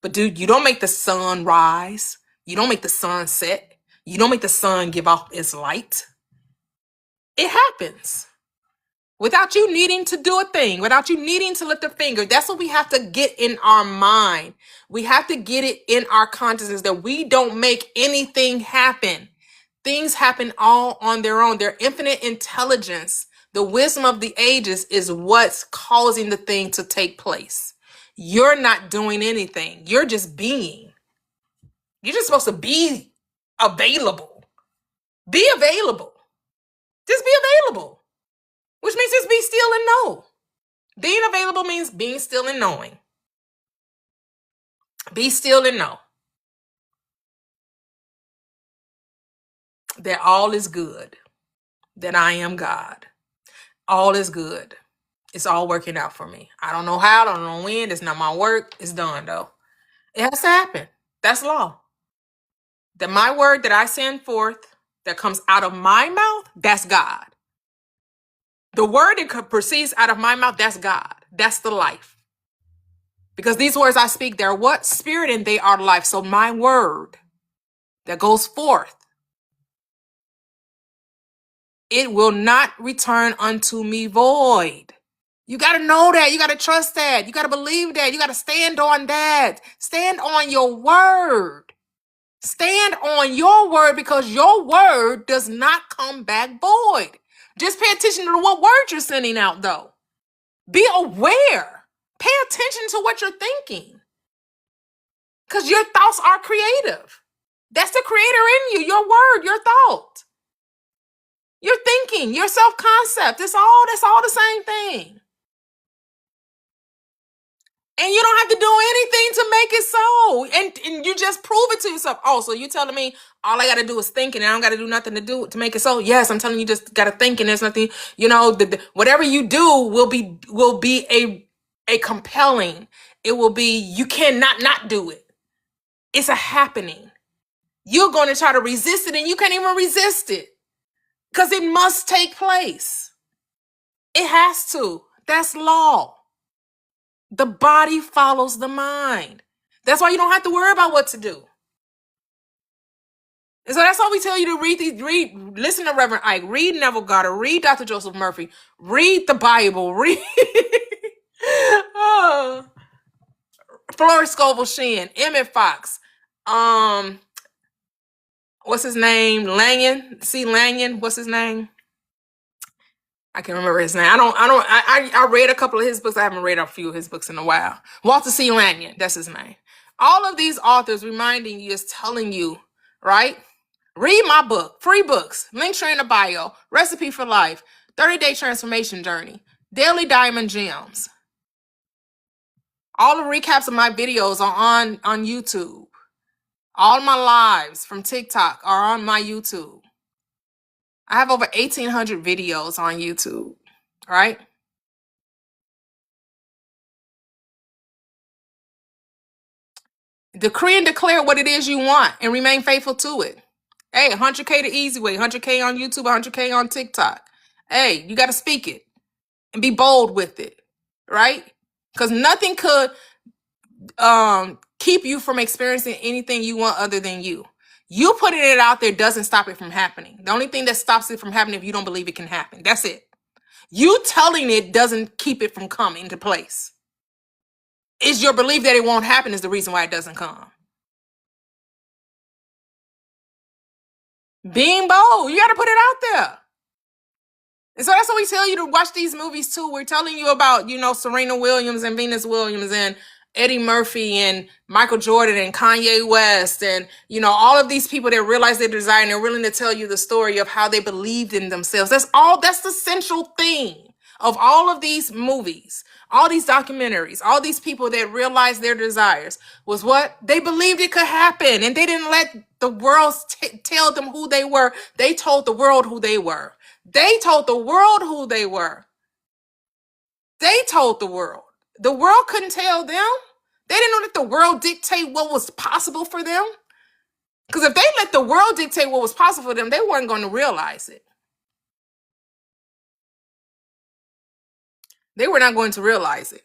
But dude, you don't make the sun rise. You don't make the sun set. You don't make the sun give off its light. It happens. Without you needing to do a thing, without you needing to lift a finger. That's what we have to get in our mind. We have to get it in our consciousness that we don't make anything happen. Things happen all on their own. Their infinite intelligence, the wisdom of the ages is what's causing the thing to take place. You're not doing anything. You're just being. You're just supposed to be available. Be available. Just be available. Which means just be still and know. Being available means being still and knowing. Be still and know that all is good, that I am God. All is good. It's all working out for me. I don't know how, I don't know when. It's not my work. It's done, though. It has to happen. That's law. That my word that I send forth, that comes out of my mouth, that's God. The word that proceeds out of my mouth, that's God. That's the life. Because these words I speak, they're what? Spirit, and they are life. So my word that goes forth, it will not return unto me void. You got to know that. You got to trust that. You got to believe that. You got to stand on that. Stand on your word. Stand on your word, because your word does not come back void. Just pay attention to what word you're sending out, though. Be aware. Pay attention to what you're thinking, because your thoughts are creative. That's the creator in you, your word, your thought. Your thinking, your self-concept. That's all the same thing. And you don't have to do anything to make it so. And you just prove it to yourself. Oh, so you telling me all I got to do is think, and I don't got to do nothing to make it so? Yes, I'm telling you, just got to think, and there's nothing, whatever you do will be a compelling. It will be, you cannot not do it. It's a happening. You're going to try to resist it, and you can't even resist it, because it must take place. It has to. That's law. The body follows the mind. That's why you don't have to worry about what to do. And so that's why we tell you to listen to Reverend Ike, read Neville Goddard, read Dr. Joseph Murphy, read the Bible, read Florence Scovel Shinn, Emmett Fox, what's his name? Lanyon, what's his name? I can't remember his name. I read a couple of his books. I haven't read a few of his books in a while. Walter C. Lanyon, that's his name. All of these authors reminding you, is telling you, right? Read my book, free books, links are in the bio, Recipe for Life, 30-Day Transformation Journey, Daily Diamond Gems. All the recaps of my videos are on YouTube. All my lives from TikTok are on my YouTube. I have over 1,800 videos on YouTube, right? Decree and declare what it is you want and remain faithful to it. Hey, 100K the easy way, 100K on YouTube, 100K on TikTok. Hey, you got to speak it and be bold with it, right? Because nothing could keep you from experiencing anything you want other than you. You putting it out there doesn't stop it from happening. The only thing that stops it from happening if you don't believe it can happen. That's it. You telling it doesn't keep it from coming to place. It's your belief that it won't happen is the reason why it doesn't come. Being bold, you got to put it out there. And so that's what we tell you to watch these movies too. We're telling you about, Serena Williams and Venus Williams and Eddie Murphy and Michael Jordan and Kanye West and, all of these people that realize their desire and they're willing to tell you the story of how they believed in themselves. That's the central thing of all of these movies, all these documentaries, all these people that realized their desires was what? They believed it could happen and they didn't let the world tell them who they were. They told the world who they were. They told the world who they were. They told the world. The world couldn't tell them. They didn't let the world dictate what was possible for them. Because if they let the world dictate what was possible for them, they weren't going to realize it. They were not going to realize it.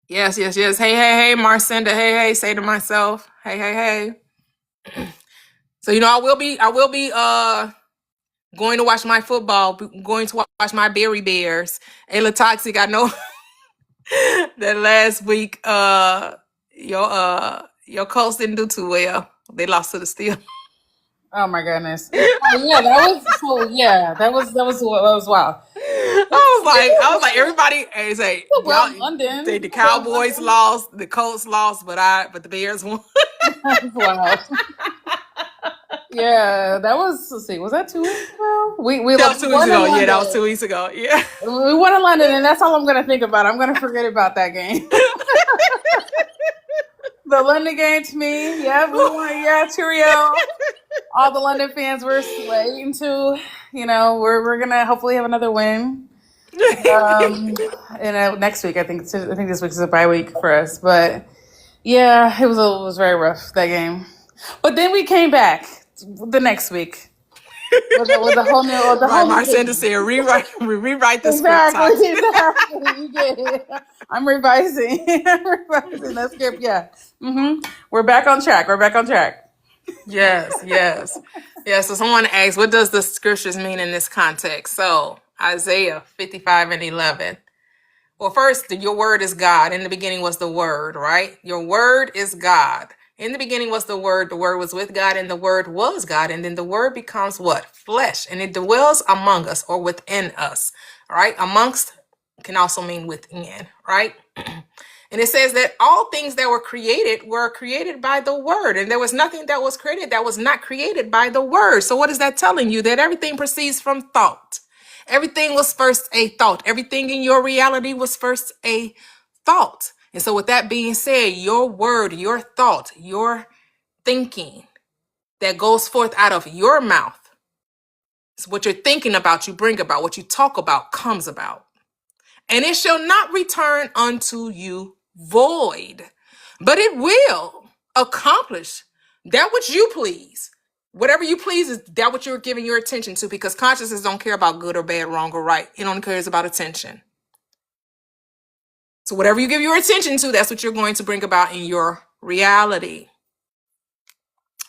Yes. Hey, Marcinda. Hey, say to myself. Hey. So, I will be going to watch my football, going to watch my Berry Bears. Ayla Toxic, I know that last week your Colts didn't do too well. They lost to the Steelers. Oh my goodness. Oh yeah, that was wild. I was like everybody say well, London. The Cowboys lost, the Colts lost, but the Bears won. Wow. Yeah, that was, let's see, was that 2 weeks ago? That was 2 weeks ago. Yeah, that was 2 weeks ago. Yeah. We won in London, and that's all I'm going to think about. I'm going to forget about that game. The London game to me, yeah, we won, yeah, cheerio. All the London fans were waiting to, we're going to hopefully have another win. Next week, I think this week is a bye week for us, but yeah, it was very rough, that game. But then we came back the next week with a whole new. Marcinda said, rewrite the script. Exactly. You get it. I'm revising. That script. Yeah. We're back on track. Yes. So someone asked, what does the scriptures mean in this context? So Isaiah 55:11. Well, first, your word is God. In the beginning was the word, right? Your word is God. In the beginning was the word was with God, and the word was God. And then the word becomes what? Flesh. And it dwells among us or within us, right? Amongst can also mean within, right? And it says that all things that were created by the word. And there was nothing that was created that was not created by the word. So what is that telling you? That everything proceeds from thought. Everything was first a thought. Everything in your reality was first a thought. And so with that being said, your word, your thought, your thinking that goes forth out of your mouth is what you're thinking about, you bring about, what you talk about comes about. And it shall not return unto you void, but it will accomplish that which you please. Whatever you please is that what you're giving your attention to, because consciousness don't care about good or bad, wrong or right. It only cares about attention. So whatever you give your attention to, that's what you're going to bring about in your reality.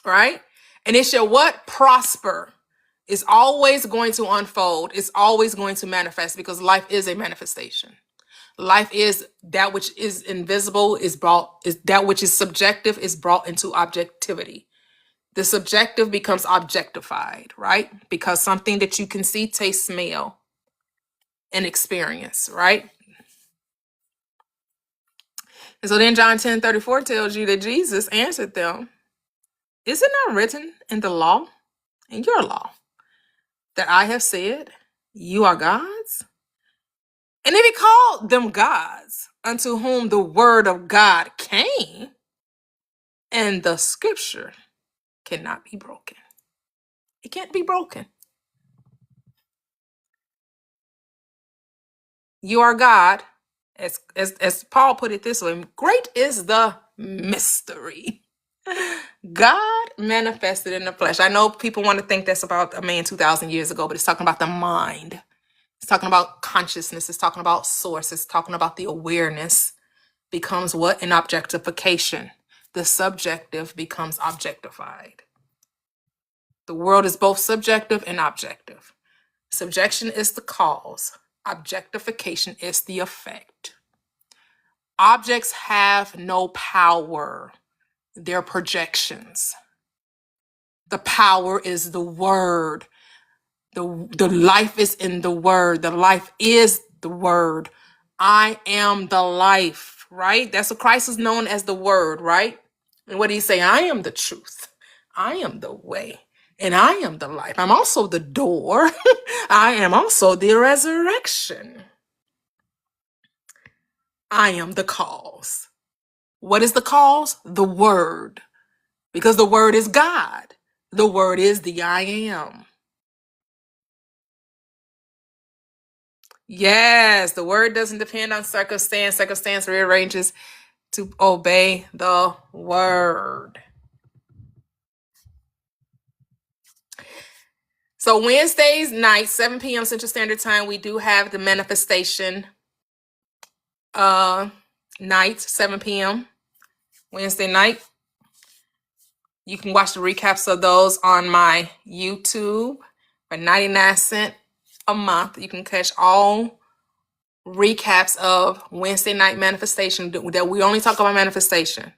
Right? And it shall what? Prosper. It's always going to unfold. It's always going to manifest, because life is a manifestation. Life is that which is invisible is that which is subjective is brought into objectivity. The subjective becomes objectified, right? Because something that you can see, taste, smell, and experience, right? And so then John 10:34 tells you that Jesus answered them, is it not written in the law, in your law, that I have said, you are gods? And if he called them gods, unto whom the word of God came, and the scripture cannot be broken. It can't be broken. You are God, As Paul put it this way, great is the mystery. God manifested in the flesh. I know people want to think that's about a man 2,000 years ago, but it's talking about the mind. It's talking about consciousness. It's talking about source. It's talking about the awareness becomes what? An objectification. The subjective becomes objectified. The world is both subjective and objective. Subjection is the cause. Objectification is the effect. Objects have no power. They're projections. The power is the word. The life is in the word. The life is the word. I am the life, right? That's what Christ is known as, the word, right? And what did he say? I am the truth. I am the way. And I am the life. I'm also the door. I am also the resurrection. I am the cause. What is the cause? The word. Because the word is God. The word is the I am. Yes, the word doesn't depend on circumstance. Circumstance rearranges to obey the word. So Wednesdays night, 7 p.m. Central Standard Time, we do have the manifestation night, 7 p.m. Wednesday night. You can watch the recaps of those on my YouTube for 99 cents a month. You can catch all recaps of Wednesday night manifestation that we only talk about manifestation,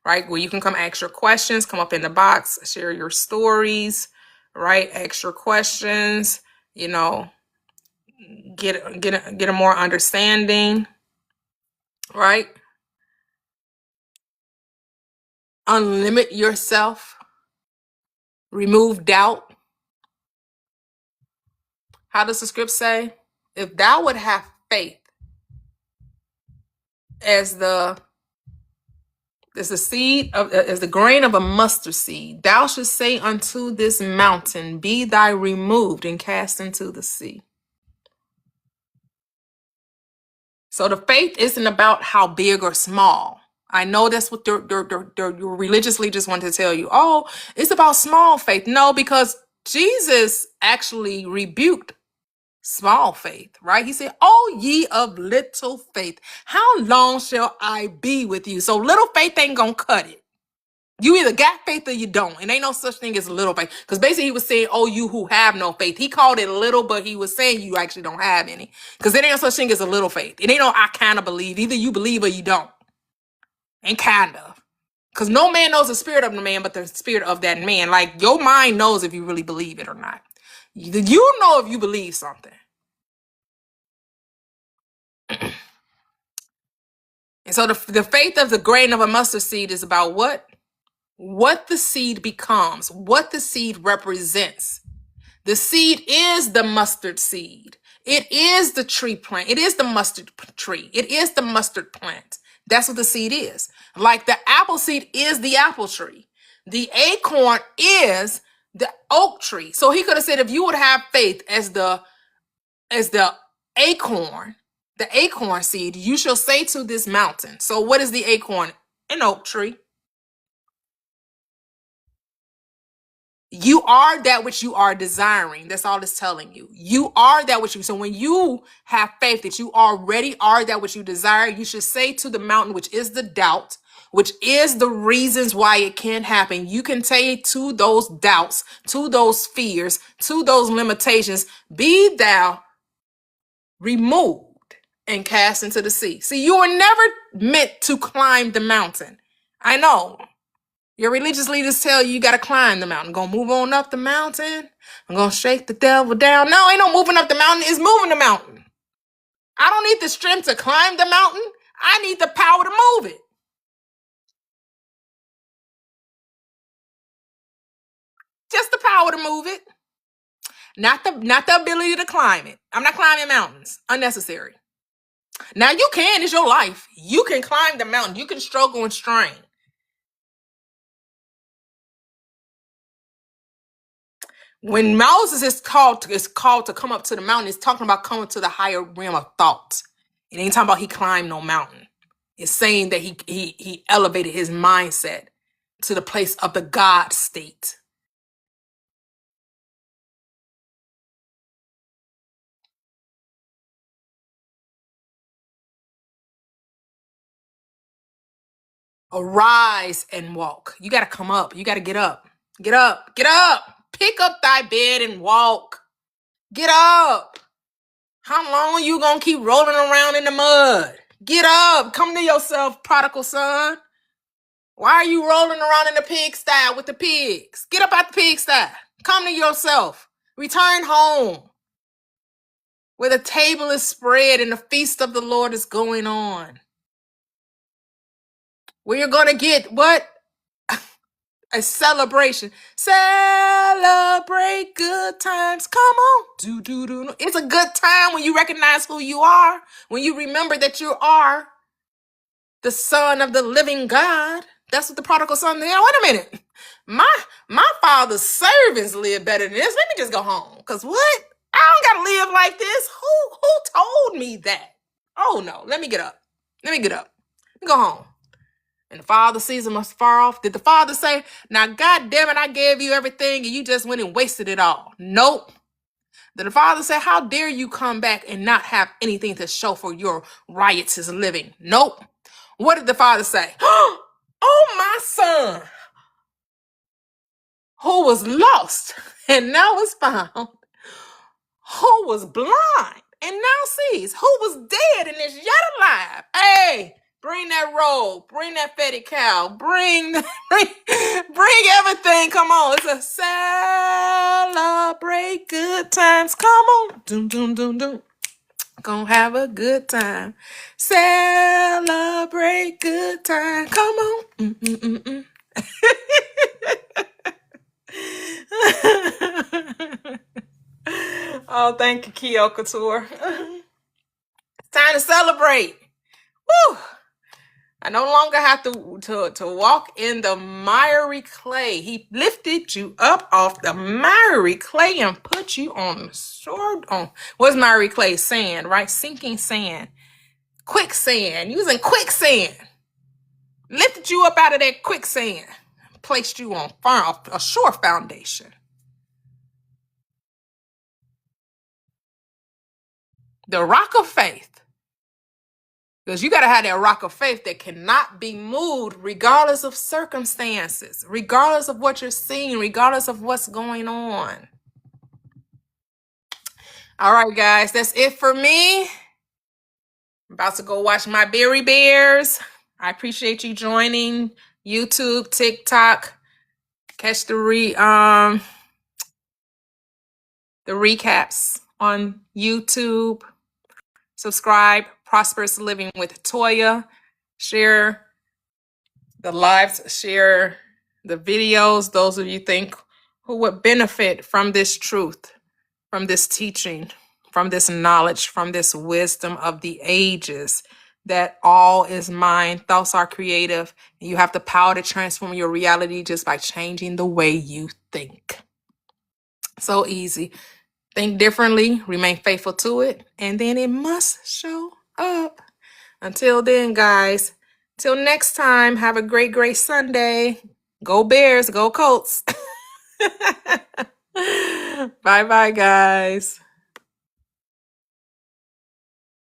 right? Where you can come ask your questions, come up in the box, share your stories, right? Ask your questions, you know, get a more understanding, right? Unlimit yourself, remove doubt. How does the script say? If thou would have faith as the seed of as the grain of a mustard seed, thou shouldst say unto this mountain, be thy removed and cast into the sea. So the faith isn't about how big or small. I know that's what your religious leaders want to tell you. Oh, it's about small faith. No, because Jesus actually rebuked small faith, right? He said, oh, ye of little faith, how long shall I be with you? So little faith ain't gonna cut it. You either got faith or you don't. And ain't no such thing as little faith. Because basically he was saying, oh, you who have no faith. He called it little, but he was saying you actually don't have any. Because there ain't no such thing as a little faith. It ain't no I kind of believe. Either you believe or you don't. And kind of. Because no man knows the spirit of the man, but the spirit of that man. Like your mind knows if you really believe it or not. You know if you believe something. And so the faith of the grain of a mustard seed is about what? What the seed becomes, what the seed represents. The seed is the mustard seed. It is the tree plant. It is the mustard tree. It is the mustard plant. That's what the seed is. Like the apple seed is the apple tree. The acorn is the oak tree. So he could have said, if you would have faith as the acorn, the acorn seed, you shall say to this mountain. So what is the acorn? An oak tree. You are that which you are desiring. That's all it's telling you. You are that which you. So when you have faith that you already are that which you desire, you should say to the mountain, which is the doubt, which is the reasons why it can't happen. You can say to those doubts, to those fears, to those limitations, be thou removed and cast into the sea. See, you were never meant to climb the mountain. I know. Your religious leaders tell you got to climb the mountain. Gonna move on up the mountain. I'm gonna shake the devil down. No, ain't no moving up the mountain. It's moving the mountain. I don't need the strength to climb the mountain. I need the power to move it. Just the power to move it. Not the ability to climb it. I'm not climbing mountains. Unnecessary. Now you can. It's your life. You can climb the mountain. You can struggle and strain. When Moses is called to come up to the mountain, it's talking about coming to the higher realm of thought. It ain't talking about he climbed no mountain. It's saying that he elevated his mindset to the place of the God state. Arise and walk. You got to come up. You got to get up. Get up. Get up. Pick up thy bed and walk. Get up. How long are you going to keep rolling around in the mud? Get up. Come to yourself, prodigal son. Why are you rolling around in the pigsty with the pigs? Get up out the pigsty. Come to yourself. Return home where the table is spread and the feast of the Lord is going on. Where you're going to get what? A celebration. Celebrate good times. Come on. Do. It's a good time when you recognize who you are, when you remember that you are the son of the living God. That's what the prodigal son did. Wait a minute. My father's servants live better than this. Let me just go home. Because what? I don't gotta live like this. Who told me that? Oh no. Let me get up. Let me go home. And the father sees him afar off. Did the father say, now God damn it, I gave you everything and you just went and wasted it all? Nope. Did the father say, how dare you come back and not have anything to show for your riotous living? Nope. What did the father say? Oh, my son, who was lost and now is found, who was blind and now sees, who was dead and is yet alive. Hey, bring that robe, bring that fatty cow, bring everything. Come on, it's a celebrate good times. Come on, doom doom doom doom. Gonna have a good time. Celebrate good time. Come on. Oh, thank you, Keo Couture. It's time to celebrate. Woo! I no longer have to walk in the miry clay. He lifted you up off the miry clay and put you on the shore. On what's miry clay? Sand, right? Sinking sand. Quicksand. Using quicksand. Lifted you up out of that quicksand. Placed you on a sure foundation. The rock of faith. Because you got to have that rock of faith that cannot be moved regardless of circumstances, regardless of what you're seeing, regardless of what's going on. All right, guys, that's it for me. I'm about to go watch my Berry Bears. I appreciate you joining YouTube, TikTok. Catch the recaps on YouTube. Subscribe, Prosperous Living with Toyia. Share the lives, share the videos. Those of you think who would benefit from this truth, from this teaching, from this knowledge, from this wisdom of the ages, that all is mind. Thoughts are creative. And you have the power to transform your reality just by changing the way you think. So easy. Think differently, remain faithful to it, and then it must show up. Until then, guys, till next time, have a great, great Sunday. Go Bears, go Colts. Bye-bye, guys.